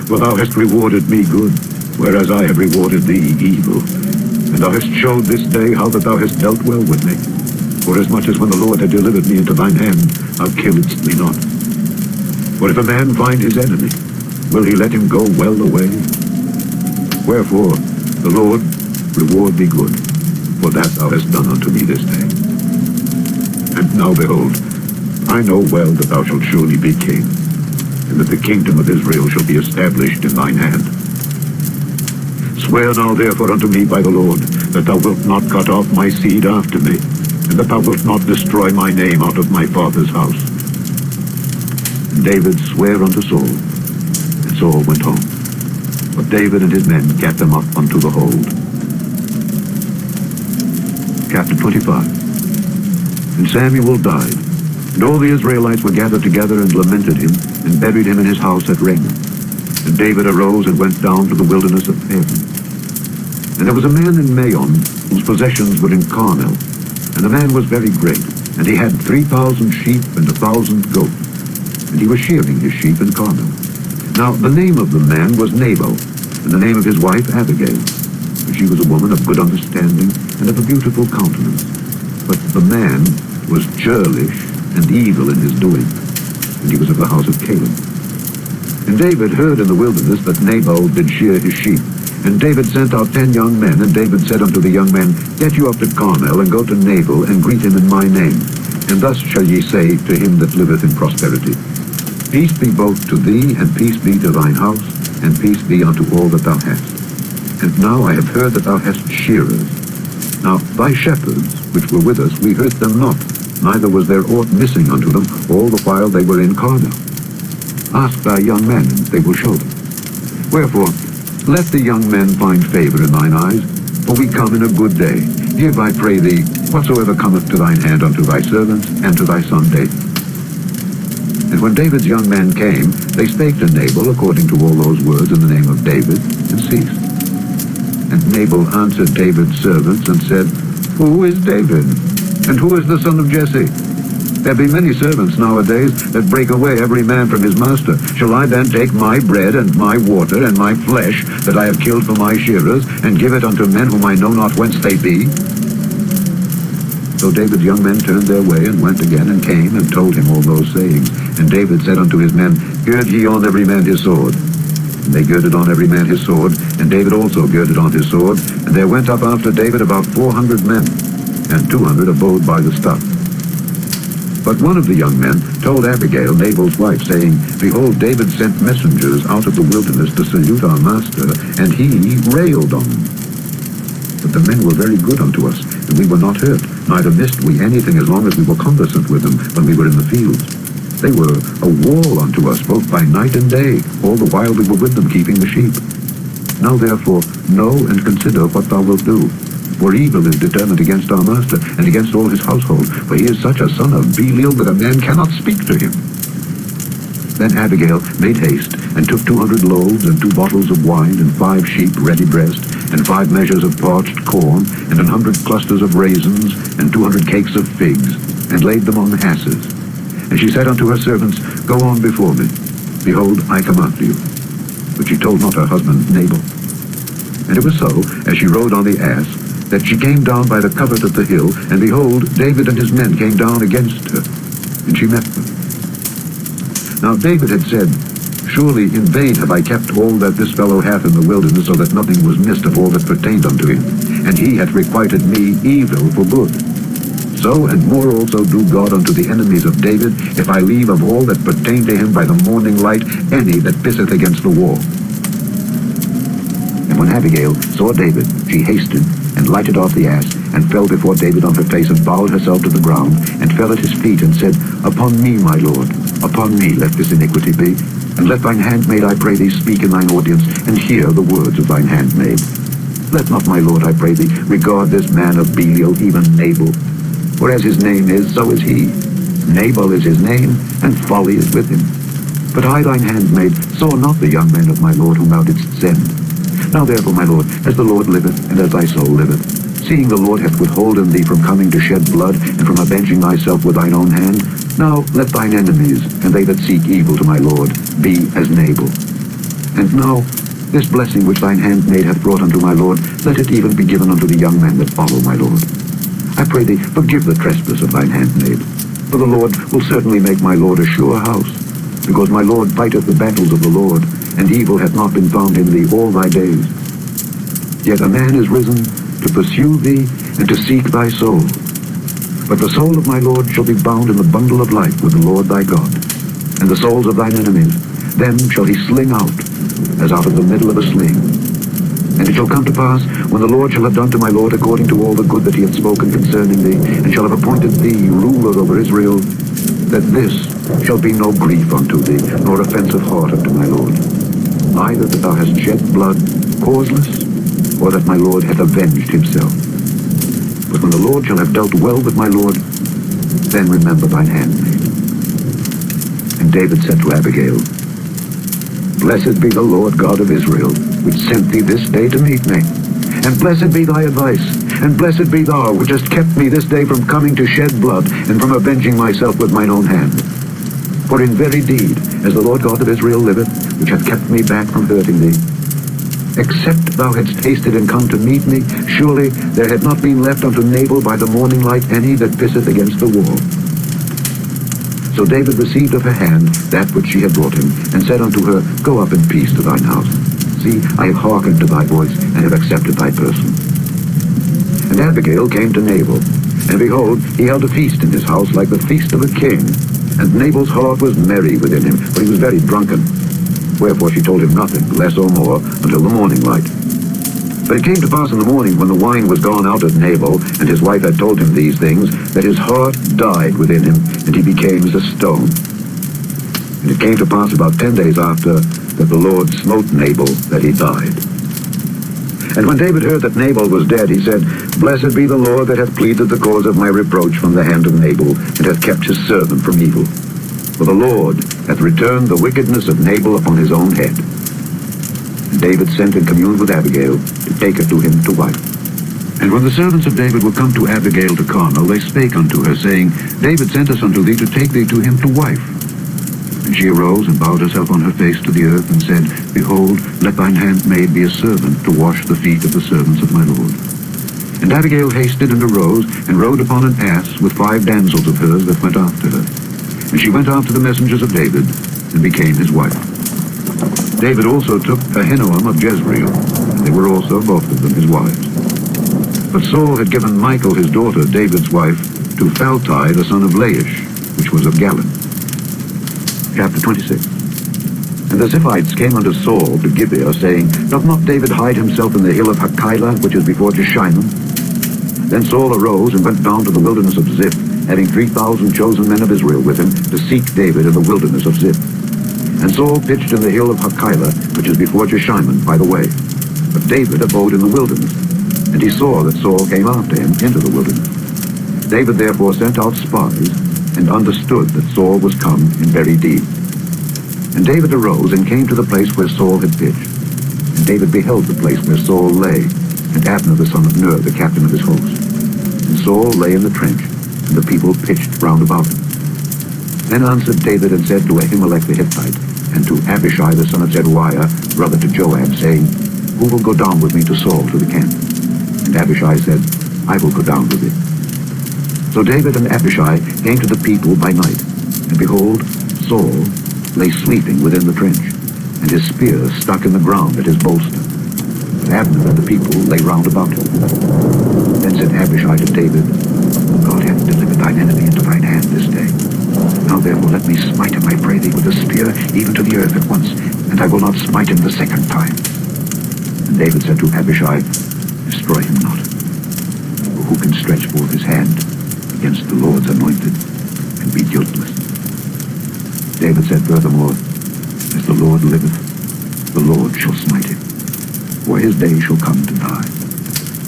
for thou hast rewarded me good, whereas I have rewarded thee evil. And thou hast showed this day how that thou hast dealt well with me. Forasmuch as when the Lord had delivered me into thine hand, thou killedst me not. For if a man find his enemy, will he let him go well away? Wherefore, the Lord reward thee good, for that thou hast done unto me this day. And now behold, I know well that thou shalt surely be king, and that the kingdom of Israel shall be established in thine hand. Swear now therefore unto me by the Lord, that thou wilt not cut off my seed after me, and that thou wilt not destroy my name out of my father's house. And David sware unto Saul, and Saul went home. But David and his men gat them up unto the hold. Chapter 25. And Samuel died, and all the Israelites were gathered together and lamented him, and buried him in his house at Ramah. And David arose and went down to the wilderness of Ephraim. And there was a man in Maon, whose possessions were in Carmel, and the man was very great, and he had 3,000 sheep and 1,000 goats, and he was shearing his sheep in Carmel. Now the name of the man was Nabal, and the name of his wife Abigail, and she was a woman of good understanding and of a beautiful countenance. But the man was churlish and evil in his doing, and he was of the house of Caleb. And David heard in the wilderness that Nabal did shear his sheep. And David sent out 10 young men, and David said unto the young men, Get you up to Carmel, and go to Nabal, and greet him in my name. And thus shall ye say to him that liveth in prosperity, Peace be both to thee, and peace be to thine house, and peace be unto all that thou hast. And now I have heard that thou hast shearers. Now thy shepherds, which were with us, we hurt them not, neither was there aught missing unto them, all the while they were in Carmel. Ask thy young men, and they will show them. Wherefore, let the young men find favor in thine eyes, for we come in a good day. Give, I pray thee, whatsoever cometh to thine hand unto thy servants, and to thy son David. And when David's young men came, they spake to Nabal according to all those words in the name of David, and ceased. And Nabal answered David's servants, and said, Who is David? And who is the son of Jesse? There be many servants nowadays that break away every man from his master. Shall I then take my bread and my water and my flesh that I have killed for my shearers, and give it unto men whom I know not whence they be? So David's young men turned their way, and went again, and came, and told him all those sayings. And David said unto his men, Gird ye on every man his sword. And they girded on every man his sword, and David also girded on his sword. And there went up after David about 400 men, and 200 abode by the stuff. But one of the young men told Abigail, Nabal's wife, saying, Behold, David sent messengers out of the wilderness to salute our master, and he railed on them. But the men were very good unto us, and we were not hurt, neither missed we anything as long as we were conversant with them when we were in the fields. They were a wall unto us, both by night and day, all the while we were with them keeping the sheep. Now therefore know and consider what thou wilt do. For evil is determined against our master, and against all his household, for he is such a son of Belial that a man cannot speak to him. Then Abigail made haste, and took 200 loaves, and 2 bottles of wine, and 5 sheep ready dressed, and 5 measures of parched corn, and 100 clusters of raisins, and 200 cakes of figs, and laid them on asses. And she said unto her servants, Go on before me. Behold, I come after you. But she told not her husband Nabal. And it was so, as she rode on the ass, that she came down by the covert of the hill, and behold, David and his men came down against her, and she met them. Now David had said, Surely in vain have I kept all that this fellow hath in the wilderness, so that nothing was missed of all that pertained unto him, and he hath requited me evil for good. So and more also do God unto the enemies of David, if I leave of all that pertain to him by the morning light any that pisseth against the wall. And when Abigail saw David, she hasted, and lighted off the ass, and fell before David on her face, and bowed herself to the ground, and fell at his feet, and said, Upon me, my lord, upon me let this iniquity be, and let thine handmaid, I pray thee, speak in thine audience, and hear the words of thine handmaid. Let not my lord, I pray thee, regard this man of Belial, even Nabal. For as his name is, so is he. Nabal is his name, and folly is with him. But I, thine handmaid, saw not the young men of my lord whom thou didst send. Now therefore, my lord, as the Lord liveth, and as thy soul liveth, seeing the Lord hath withholden thee from coming to shed blood, and from avenging thyself with thine own hand, now let thine enemies, and they that seek evil to my lord, be as Nabal. And now, this blessing which thine handmaid hath brought unto my lord, let it even be given unto the young men that follow my lord. I pray thee, forgive the trespass of thine handmaid, for the Lord will certainly make my lord a sure house, because my lord fighteth the battles of the Lord, and evil hath not been found in thee all thy days. Yet a man is risen to pursue thee, and to seek thy soul. But the soul of my lord shall be bound in the bundle of life with the Lord thy God, and the souls of thine enemies, them shall he sling out, as out of the middle of a sling. And it shall come to pass, when the Lord shall have done to my lord according to all the good that he hath spoken concerning thee, and shall have appointed thee ruler over Israel, that this shall be no grief unto thee, nor offense of heart unto my lord, neither that thou hast shed blood causeless, or that my lord hath avenged himself. But when the Lord shall have dealt well with my lord, then remember thine handmaid. And David said to Abigail, Blessed be the Lord God of Israel, which sent thee this day to meet me. And blessed be thy advice, and blessed be thou, which hast kept me this day from coming to shed blood, and from avenging myself with mine own hand. For in very deed, as the Lord God of Israel liveth, which hath kept me back from hurting thee, except thou hadst hasted and come to meet me, surely there had not been left unto Nabal by the morning light any that pisseth against the wall. So David received of her hand that which she had brought him, and said unto her, Go up in peace to thine house. See, I have hearkened to thy voice, and have accepted thy person. And Abigail came to Nabal, and behold, he held a feast in his house like the feast of a king. And Nabal's heart was merry within him, for he was very drunken. Wherefore she told him nothing, less or more, until the morning light. But it came to pass in the morning, when the wine was gone out of Nabal, and his wife had told him these things, that his heart died within him, and he became as a stone. And it came to pass about 10 days after, that the Lord smote Nabal, that he died. And when David heard that Nabal was dead, he said, Blessed be the Lord that hath pleaded the cause of my reproach from the hand of Nabal, and hath kept his servant from evil. For the Lord hath returned the wickedness of Nabal upon his own head. And David sent and communed with Abigail, to take her to him to wife. And when the servants of David were come to Abigail to Carmel, they spake unto her, saying, David sent us unto thee to take thee to him to wife. And she arose and bowed herself on her face to the earth, and said, Behold, let thine handmaid be a servant to wash the feet of the servants of my lord. And Abigail hasted and arose, and rode upon an ass with 5 damsels of hers that went after her. And she went after the messengers of David, and became his wife. David also took Ahinoam of Jezreel, and they were also both of them his wives. But Saul had given Michal his daughter, David's wife, to Phalti the son of Laish, which was of Galim. Chapter 26. And the Ziphites came unto Saul to Gibeah, saying, Doth not David hide himself in the hill of Hachilah, which is before Jeshimon? Then Saul arose and went down to the wilderness of Ziph, having 3,000 chosen men of Israel with him, to seek David in the wilderness of Ziph. And Saul pitched in the hill of Hachilah, which is before Jeshimon, by the way. But David abode in the wilderness, and he saw that Saul came after him into the wilderness. David therefore sent out spies, and understood that Saul was come in very deed. And David arose and came to the place where Saul had pitched. And David beheld the place where Saul lay, and Abner the son of Ner, the captain of his host. And Saul lay in the trench, and the people pitched round about him. Then answered David and said to Ahimelech the Hittite, and to Abishai the son of Zeruiah, brother to Joab, saying, Who will go down with me to Saul to the camp? And Abishai said, I will go down with thee. So David and Abishai came to the people by night, and behold, Saul lay sleeping within the trench, and his spear stuck in the ground at his bolster. But Abner and the people lay round about him. Then said Abishai to David, God hath delivered thine enemy into thine hand this day. Now therefore let me smite him, I pray thee, with a spear even to the earth at once, and I will not smite him the second time. And David said to Abishai, Destroy him not. For who can stretch forth his hand against the Lord's anointed and be guiltless? David said furthermore, As the Lord liveth, the Lord shall smite him, for his day shall come to die,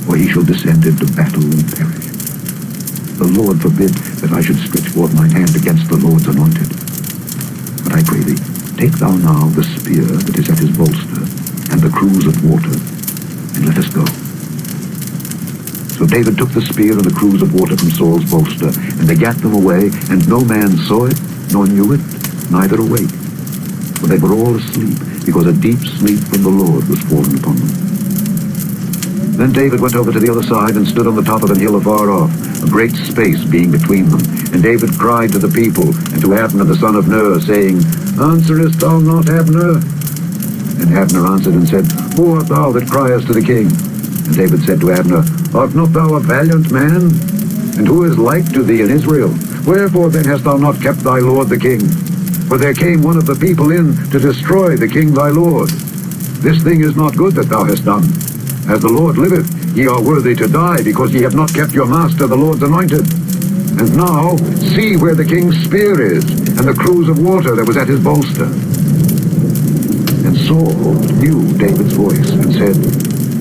for he shall descend into battle and perish. The Lord forbid that I should stretch forth mine hand against the Lord's anointed. But I pray thee, take thou now the spear that is at his bolster, and the cruse of water, and let us go. So David took the spear and the cruse of water from Saul's bolster, and they gat them away, and no man saw it, nor knew it, neither awake. For they were all asleep, because a deep sleep from the Lord was fallen upon them. Then David went over to the other side, and stood on the top of an hill afar off, a great space being between them. And David cried to the people, and to Abner the son of Ner, saying, Answerest thou not, Abner? And Abner answered and said, Who art thou that criest to the king? And David said to Abner, Art not thou a valiant man? And who is like to thee in Israel? Wherefore then hast thou not kept thy lord the king? For there came one of the people in to destroy the king thy lord. This thing is not good that thou hast done. As the Lord liveth, ye are worthy to die, because ye have not kept your master the Lord's anointed. And now see where the king's spear is, and the cruse of water that was at his bolster. And Saul knew David's voice, and said,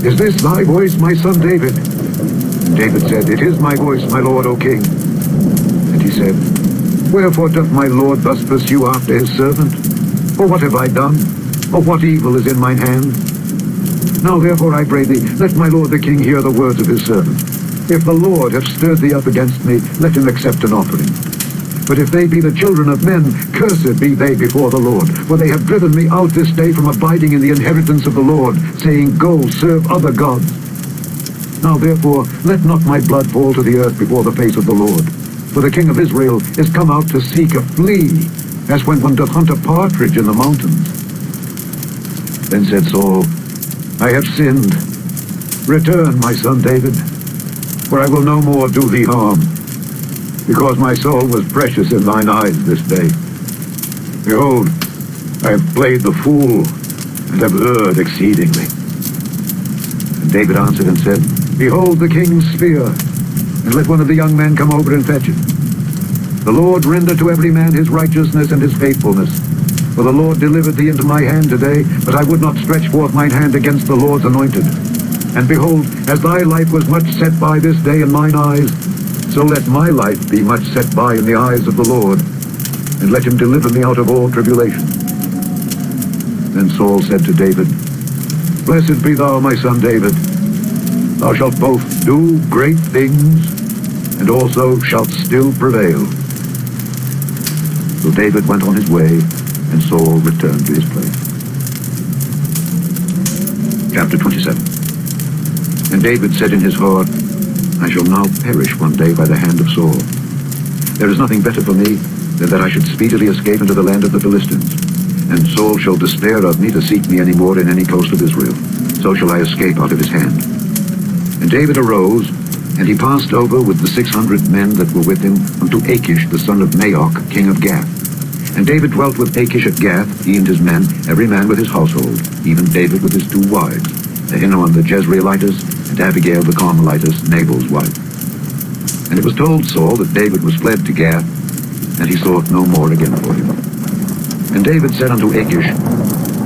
Is this thy voice, my son David? And David said, It is my voice, my lord, O king. And he said, Wherefore doth my lord thus pursue after his servant? For what have I done? Or what evil is in mine hand? Now therefore I pray thee, let my lord the king hear the words of his servant. If the Lord have stirred thee up against me, let him accept an offering. But if they be the children of men, cursed be they before the Lord. For they have driven me out this day from abiding in the inheritance of the Lord, saying, Go, serve other gods. Now therefore, let not my blood fall to the earth before the face of the Lord. For the king of Israel is come out to seek a flea, as when one doth hunt a partridge in the mountains. Then said Saul, I have sinned. Return, my son David, for I will no more do thee harm, because my soul was precious in thine eyes this day. Behold, I have played the fool, and have erred exceedingly. And David answered and said, Behold the king's spear, and let one of the young men come over and fetch it. The Lord render to every man his righteousness and his faithfulness. For the Lord delivered thee into my hand today, but I would not stretch forth mine hand against the Lord's anointed. And behold, as thy life was much set by this day in mine eyes, so let my life be much set by in the eyes of the Lord, and let him deliver me out of all tribulation. Then Saul said to David, Blessed be thou, my son David. Thou shalt both do great things, and also shalt still prevail. So David went on his way, and Saul returned to his place. Chapter 27. And David said in his heart, I shall now perish one day by the hand of Saul. There is nothing better for me than that I should speedily escape into the land of the Philistines. And Saul shall despair of me to seek me any more in any coast of Israel. So shall I escape out of his hand. And David arose, and he passed over with the 600 men that were with him unto Achish the son of Maoch, king of Gath. And David dwelt with Achish at Gath, he and his men, every man with his household, even David with his 2 wives, Ahinoam the Jezreelitess, and Abigail the Carmelitess, Nabal's wife. And it was told Saul that David was fled to Gath, and he sought no more again for him. And David said unto Achish,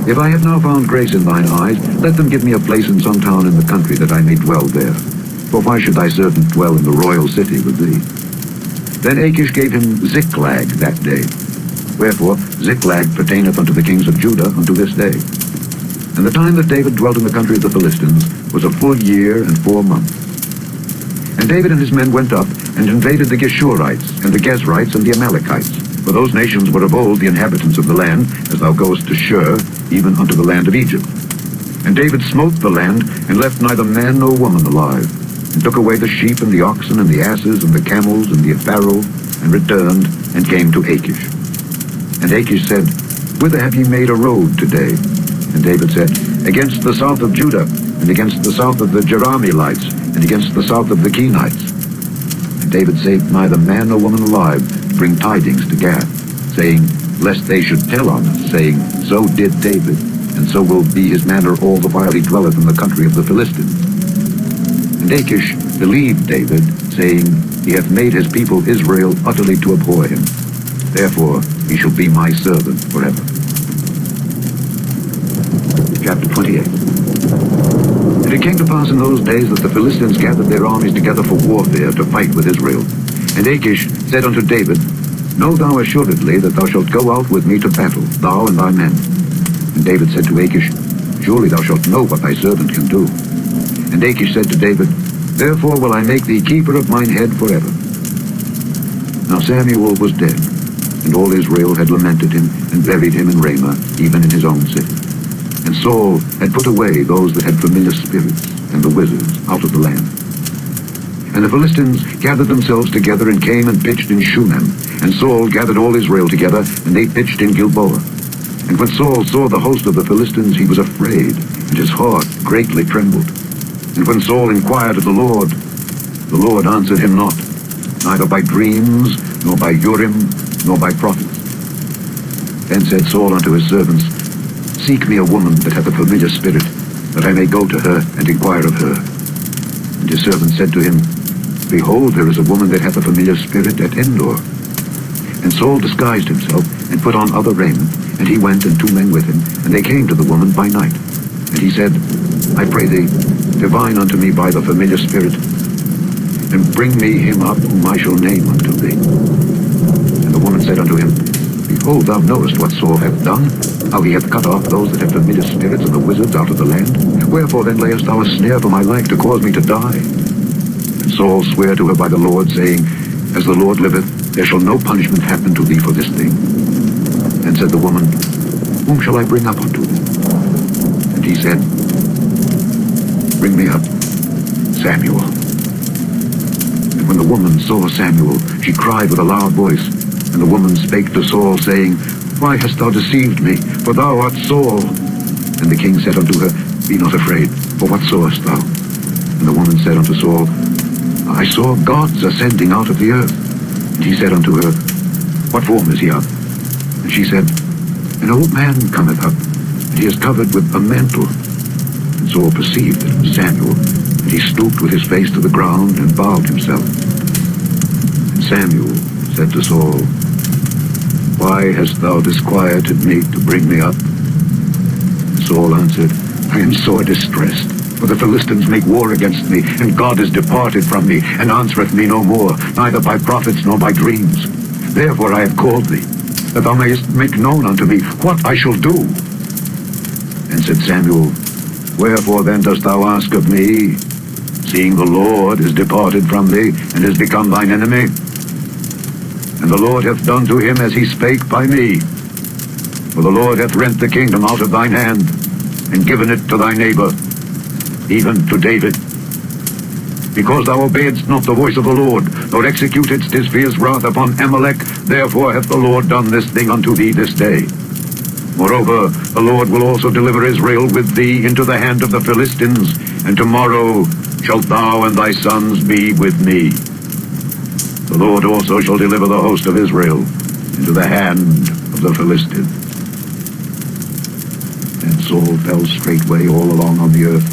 If I have now found grace in thine eyes, let them give me a place in some town in the country, that I may dwell there. For why should thy servant dwell in the royal city with thee? Then Achish gave him Ziklag that day. Wherefore Ziklag pertaineth unto the kings of Judah unto this day. And the time that David dwelt in the country of the Philistines was a full year and 4 months. And David and his men went up, and invaded the Geshurites, and the Gezrites, and the Amalekites. For those nations were of old the inhabitants of the land, as thou goest to Shur, even unto the land of Egypt. And David smote the land, and left neither man nor woman alive, and took away the sheep, and the oxen, and the asses, and the camels, and the apparel, and returned, and came to Achish. And Achish said, Whither have ye made a road today? And David said, Against the south of Judah, and against the south of the Jerahmeelites, and against the south of the Kenites. And David saved neither man nor woman alive, to bring tidings to Gath, saying, Lest they should tell on us, saying, So did David, and so will be his manner all the while he dwelleth in the country of the Philistines. And Achish believed David, saying, He hath made his people Israel utterly to abhor him. Therefore he shall be my servant forever. Chapter 28. And it came to pass in those days that the Philistines gathered their armies together for warfare to fight with Israel. And Achish said unto David, Know thou assuredly that thou shalt go out with me to battle, thou and thy men. And David said to Achish, Surely thou shalt know what thy servant can do. And Achish said to David, Therefore will I make thee keeper of mine head forever. Now Samuel was dead, and all Israel had lamented him, and buried him in Ramah, even in his own city. And Saul had put away those that had familiar spirits, and the wizards, out of the land. And the Philistines gathered themselves together, and came and pitched in Shunem. And Saul gathered all Israel together, and they pitched in Gilboa. And when Saul saw the host of the Philistines, he was afraid, and his heart greatly trembled. And when Saul inquired of the Lord answered him not, neither by dreams, nor by Urim, nor by prophets. Then said Saul unto his servants, Seek me a woman that hath a familiar spirit, that I may go to her and inquire of her. And his servant said to him, Behold, there is a woman that hath a familiar spirit at Endor. And Saul disguised himself, and put on other raiment, and he went and 2 men with him, and they came to the woman by night. And he said, I pray thee, divine unto me by the familiar spirit, and bring me him up whom I shall name unto thee. And the woman said unto him, Behold, thou knowest what Saul hath done, how he hath cut off those that have familiar spirits and the wizards out of the land. Wherefore then layest thou a snare for my life to cause me to die? And Saul sware to her by the Lord, saying, As the Lord liveth, there shall no punishment happen to thee for this thing. And said the woman, Whom shall I bring up unto thee? And he said, Bring me up Samuel. And when the woman saw Samuel, she cried with a loud voice. And the woman spake to Saul, saying, Why hast thou deceived me? For thou art Saul. And the king said unto her, Be not afraid, for what sawest thou? And the woman said unto Saul, I saw gods ascending out of the earth. And he said unto her, What form is he of? And she said, An old man cometh up, and he is covered with a mantle. And Saul perceived that it was Samuel, and he stooped with his face to the ground, and bowed himself. And Samuel said to Saul, Why hast thou disquieted me to bring me up? And Saul answered, I am sore distressed, for the Philistines make war against me, and God is departed from me, and answereth me no more, neither by prophets nor by dreams. Therefore I have called thee, that thou mayest make known unto me what I shall do. And said Samuel, Wherefore then dost thou ask of me, seeing the Lord is departed from thee, and is become thine enemy? And the Lord hath done to him as he spake by me. For the Lord hath rent the kingdom out of thine hand, and given it to thy neighbor, even to David. Because thou obeyedst not the voice of the Lord, nor executedst his fierce wrath upon Amalek, therefore hath the Lord done this thing unto thee this day. Moreover, the Lord will also deliver Israel with thee into the hand of the Philistines, and tomorrow shalt thou and thy sons be with me. The Lord also shall deliver the host of Israel into the hand of the Philistines. And Saul fell straightway all along on the earth,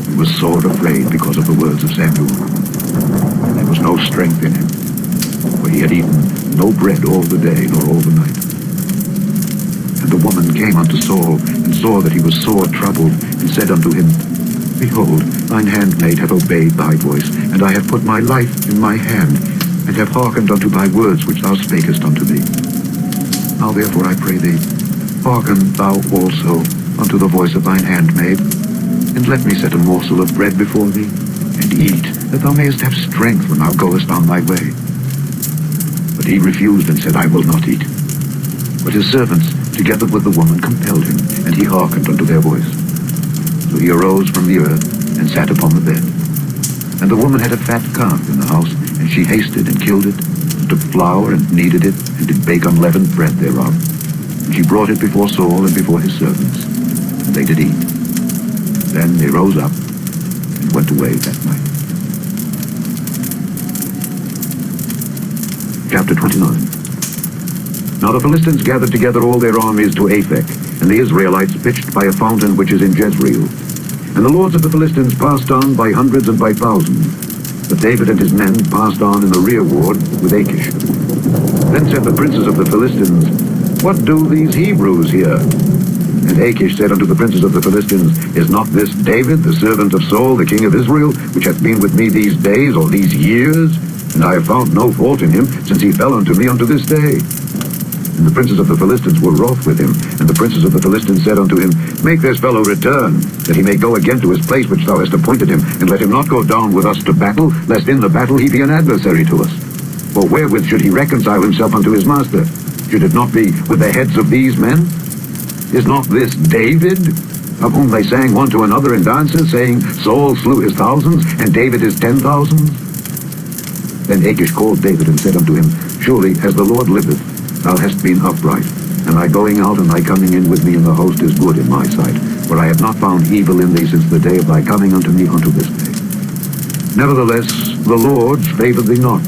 and was sore afraid because of the words of Samuel. And there was no strength in him, for he had eaten no bread all the day nor all the night. And the woman came unto Saul, and saw that he was sore troubled, and said unto him, Behold, thine handmaid hath obeyed thy voice, and I have put my life in my hand, and have hearkened unto thy words which thou spakest unto me. Now therefore I pray thee, hearken thou also unto the voice of thine handmaid, and let me set a morsel of bread before thee, and eat, that thou mayest have strength when thou goest on thy way. But he refused and said, I will not eat. But his servants, together with the woman, compelled him, and he hearkened unto their voice. So he arose from the earth, and sat upon the bed. And the woman had a fat calf in the house, and she hasted and killed it, and took flour and kneaded it, and did bake unleavened bread thereof. And she brought it before Saul and before his servants, and they did eat. Then they rose up, and went away that night. Chapter 29. Now the Philistines gathered together all their armies to Aphek, and the Israelites pitched by a fountain which is in Jezreel. And the lords of the Philistines passed on by hundreds and by thousands. But David and his men passed on in the rearward with Achish. Then said the princes of the Philistines, What do these Hebrews here? And Achish said unto the princes of the Philistines, Is not this David, the servant of Saul, the king of Israel, which hath been with me these days, or these years? And I have found no fault in him, since he fell unto me unto this day. And the princes of the Philistines were wroth with him. And the princes of the Philistines said unto him, Make this fellow return, that he may go again to his place which thou hast appointed him, and let him not go down with us to battle, lest in the battle he be an adversary to us. For wherewith should he reconcile himself unto his master? Should it not be with the heads of these men? Is not this David, of whom they sang one to another in dances, saying, Saul slew his thousands, and David his 10,000s? Then Achish called David and said unto him, Surely, as the Lord liveth, thou hast been upright, and thy going out and thy coming in with me in the host is good in my sight, for I have not found evil in thee since the day of thy coming unto me unto this day. Nevertheless, the Lord favored thee not.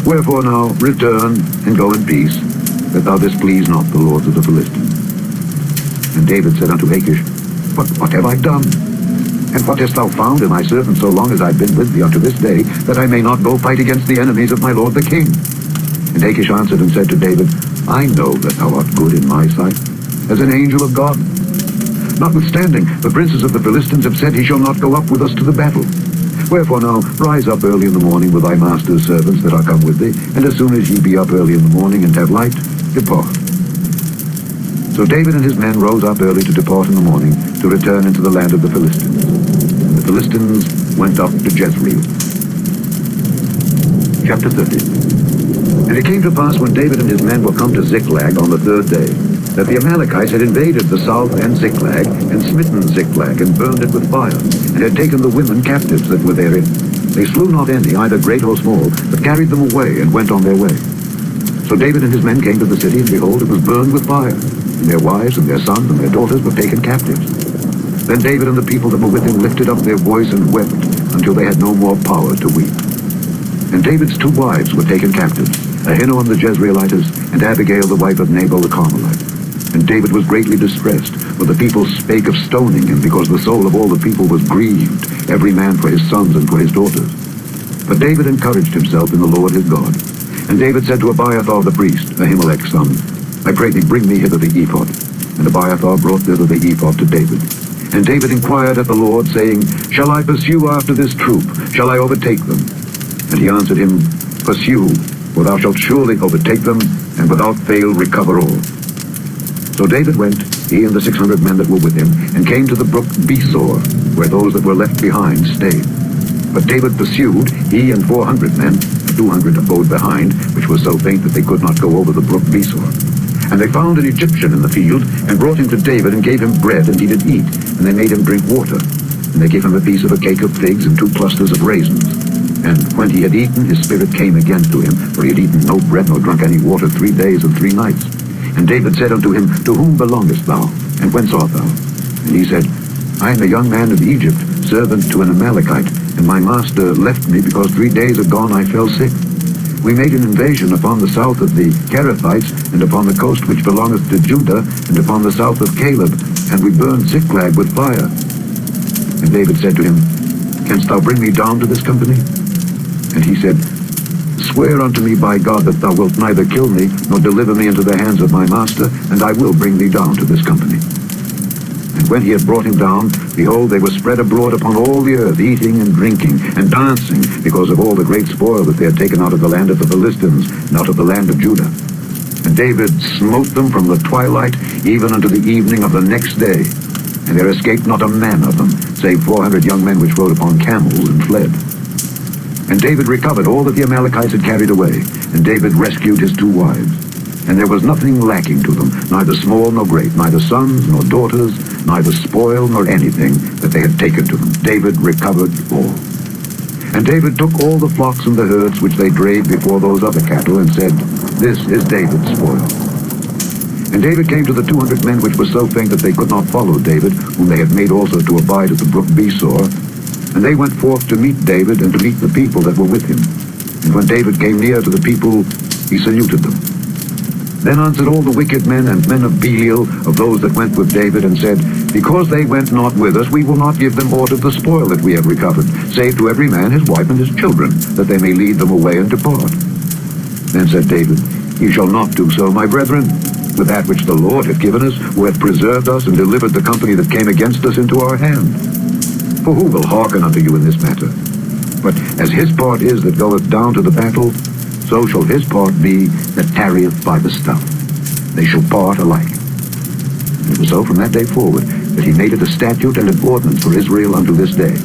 Wherefore now return and go in peace, that thou displease not the lords of the Philistines. And David said unto Achish, What have I done? And what hast thou found in thy servant so long as I have been with thee unto this day, that I may not go fight against the enemies of my lord the king? And Achish answered and said to David, I know that thou art good in my sight, as an angel of God. Notwithstanding, the princes of the Philistines have said, He shall not go up with us to the battle. Wherefore now, rise up early in the morning with thy master's servants that are come with thee, and as soon as ye be up early in the morning and have light, depart. So David and his men rose up early to depart in the morning, to return into the land of the Philistines. And the Philistines went up to Jezreel. Chapter 30. And it came to pass when David and his men were come to Ziklag on the third day, that the Amalekites had invaded the south and Ziklag, and smitten Ziklag, and burned it with fire, and had taken the women captives that were therein. They slew not any, either great or small, but carried them away, and went on their way. So David and his men came to the city, and behold, it was burned with fire, and their wives and their sons and their daughters were taken captives. Then David and the people that were with him lifted up their voice and wept, until they had no more power to weep. And David's 2 wives were taken captives, Ahinoam the Jezreelitess, and Abigail the wife of Nabal the Carmelite. And David was greatly distressed, for the people spake of stoning him, because the soul of all the people was grieved, every man for his sons and for his daughters. But David encouraged himself in the Lord his God. And David said to Abiathar the priest, Ahimelech's son, I pray thee, bring me hither the ephod. And Abiathar brought thither the ephod to David. And David inquired at the Lord, saying, Shall I pursue after this troop? Shall I overtake them? And he answered him, Pursue, for thou shalt surely overtake them, and without fail recover all. So David went, he and the 600 men that were with him, and came to the brook Besor, where those that were left behind stayed. But David pursued, he and 400 men, 200 abode behind, which was so faint that they could not go over the brook Besor. And they found an Egyptian in the field, and brought him to David, and gave him bread, and he did eat, and they made him drink water. And they gave him a piece of a cake of figs, and 2 clusters of raisins. And when he had eaten, his spirit came again to him, for he had eaten no bread nor drunk any water 3 days and 3 nights. And David said unto him, To whom belongest thou? And whence art thou? And he said, I am a young man of Egypt, servant to an Amalekite, and my master left me because 3 days agone I fell sick. We made an invasion upon the south of the Kerethites, and upon the coast which belongeth to Judah, and upon the south of Caleb, and we burned Ziklag with fire. And David said to him, Canst thou bring me down to this company? And he said, Swear unto me by God that thou wilt neither kill me, nor deliver me into the hands of my master, and I will bring thee down to this company. And when he had brought him down, behold, they were spread abroad upon all the earth, eating and drinking, and dancing, because of all the great spoil that they had taken out of the land of the Philistines, and out of the land of Judah. And David smote them from the twilight even unto the evening of the next day. And there escaped not a man of them, save 400 young men which rode upon camels and fled. And David recovered all that the Amalekites had carried away, and David rescued his 2 wives. And there was nothing lacking to them, neither small nor great, neither sons nor daughters, neither spoil nor anything that they had taken to them. David recovered all. And David took all the flocks and the herds which they drave before those other cattle, and said, This is David's spoil. And David came to the 200 men which were so faint that they could not follow David, whom they had made also to abide at the brook Besor. And they went forth to meet David, and to meet the people that were with him. And when David came near to the people, he saluted them. Then answered all the wicked men and men of Belial, of those that went with David, and said, Because they went not with us, we will not give them aught of the spoil that we have recovered, save to every man his wife and his children, that they may lead them away and depart. Then said David, Ye shall not do so, my brethren, with that which the Lord hath given us, who hath preserved us and delivered the company that came against us into our hand. For who will hearken unto you in this matter? But as his part is that goeth down to the battle, so shall his part be that tarrieth by the stuff. They shall part alike. And it was so from that day forward, that he made it a statute and an ordinance for Israel unto this day.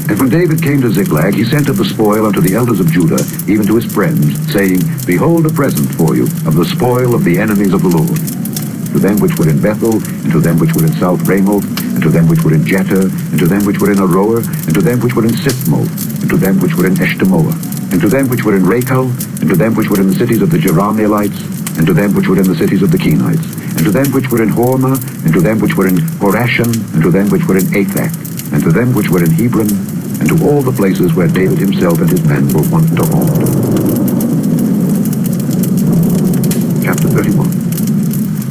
And when David came to Ziklag, he sent of the spoil unto the elders of Judah, even to his friends, saying, Behold a present for you of the spoil of the enemies of the Lord. To them which were in Bethel, and to them which were in South Ramoth, and to them which were in Jeter, and to them which were in Aroer, and to them which were in Sithmoth, and to them which were in Eshtemoa, and to them which were in Rachel, and to them which were in the cities of the Jerahmeelites, and to them which were in the cities of the Kenites, and to them which were in Hormah, and to them which were in Horashim, and to them which were in Athak, and to them which were in Hebron, and to all the places where David himself and his men were wont to haunt. Chapter 31.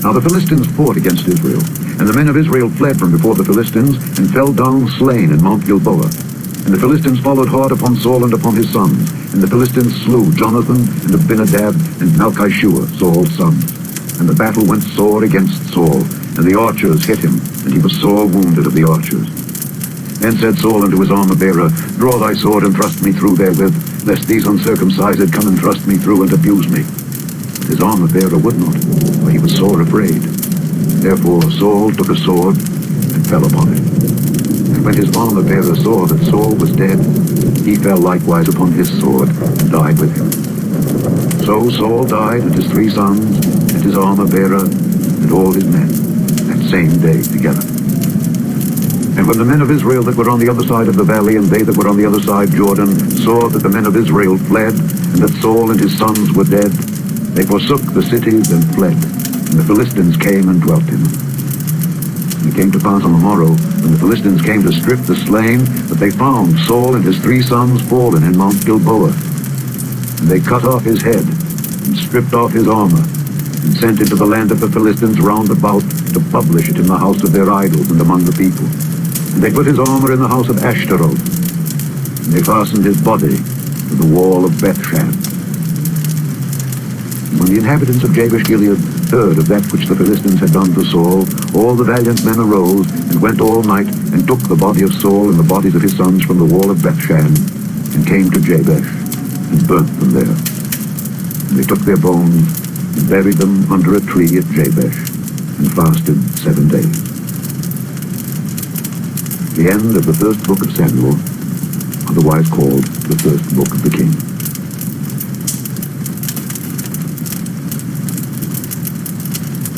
Now the Philistines fought against Israel, and the men of Israel fled from before the Philistines, and fell down slain in Mount Gilboa. And the Philistines followed hard upon Saul and upon his sons, and the Philistines slew Jonathan, and Abinadab, and Malchishua, Saul's sons. And the battle went sore against Saul, and the archers hit him, and he was sore wounded of the archers. Then said Saul unto his armor-bearer, Draw thy sword, and thrust me through therewith, lest these uncircumcised come and thrust me through, and abuse me. But his armor-bearer would not, for he was sore afraid. Therefore Saul took a sword, and fell upon it. And when his armor-bearer saw that Saul was dead, he fell likewise upon his sword, and died with him. So Saul died, and his 3 sons, and his armor-bearer, and all his men, that same day together. And when the men of Israel that were on the other side of the valley, and they that were on the other side Jordan, saw that the men of Israel fled, and that Saul and his sons were dead, they forsook the cities and fled, and the Philistines came and dwelt in them. And it came to pass on the morrow, when the Philistines came to strip the slain, that they found Saul and his 3 sons fallen in Mount Gilboa. And they cut off his head, and stripped off his armor, and sent into the land of the Philistines round about to publish it in the house of their idols and among the people. And they put his armor in the house of Ashtaroth, and they fastened his body to the wall of Bethshan. And when the inhabitants of Jabesh-Gilead heard of that which the Philistines had done to Saul, all the valiant men arose, and went all night, and took the body of Saul and the bodies of his sons from the wall of Bethshan, and came to Jabesh, and burnt them there. And they took their bones, and buried them under a tree at Jabesh, and fasted 7 days. The end of the first book of Samuel, otherwise called the first book of the Kings.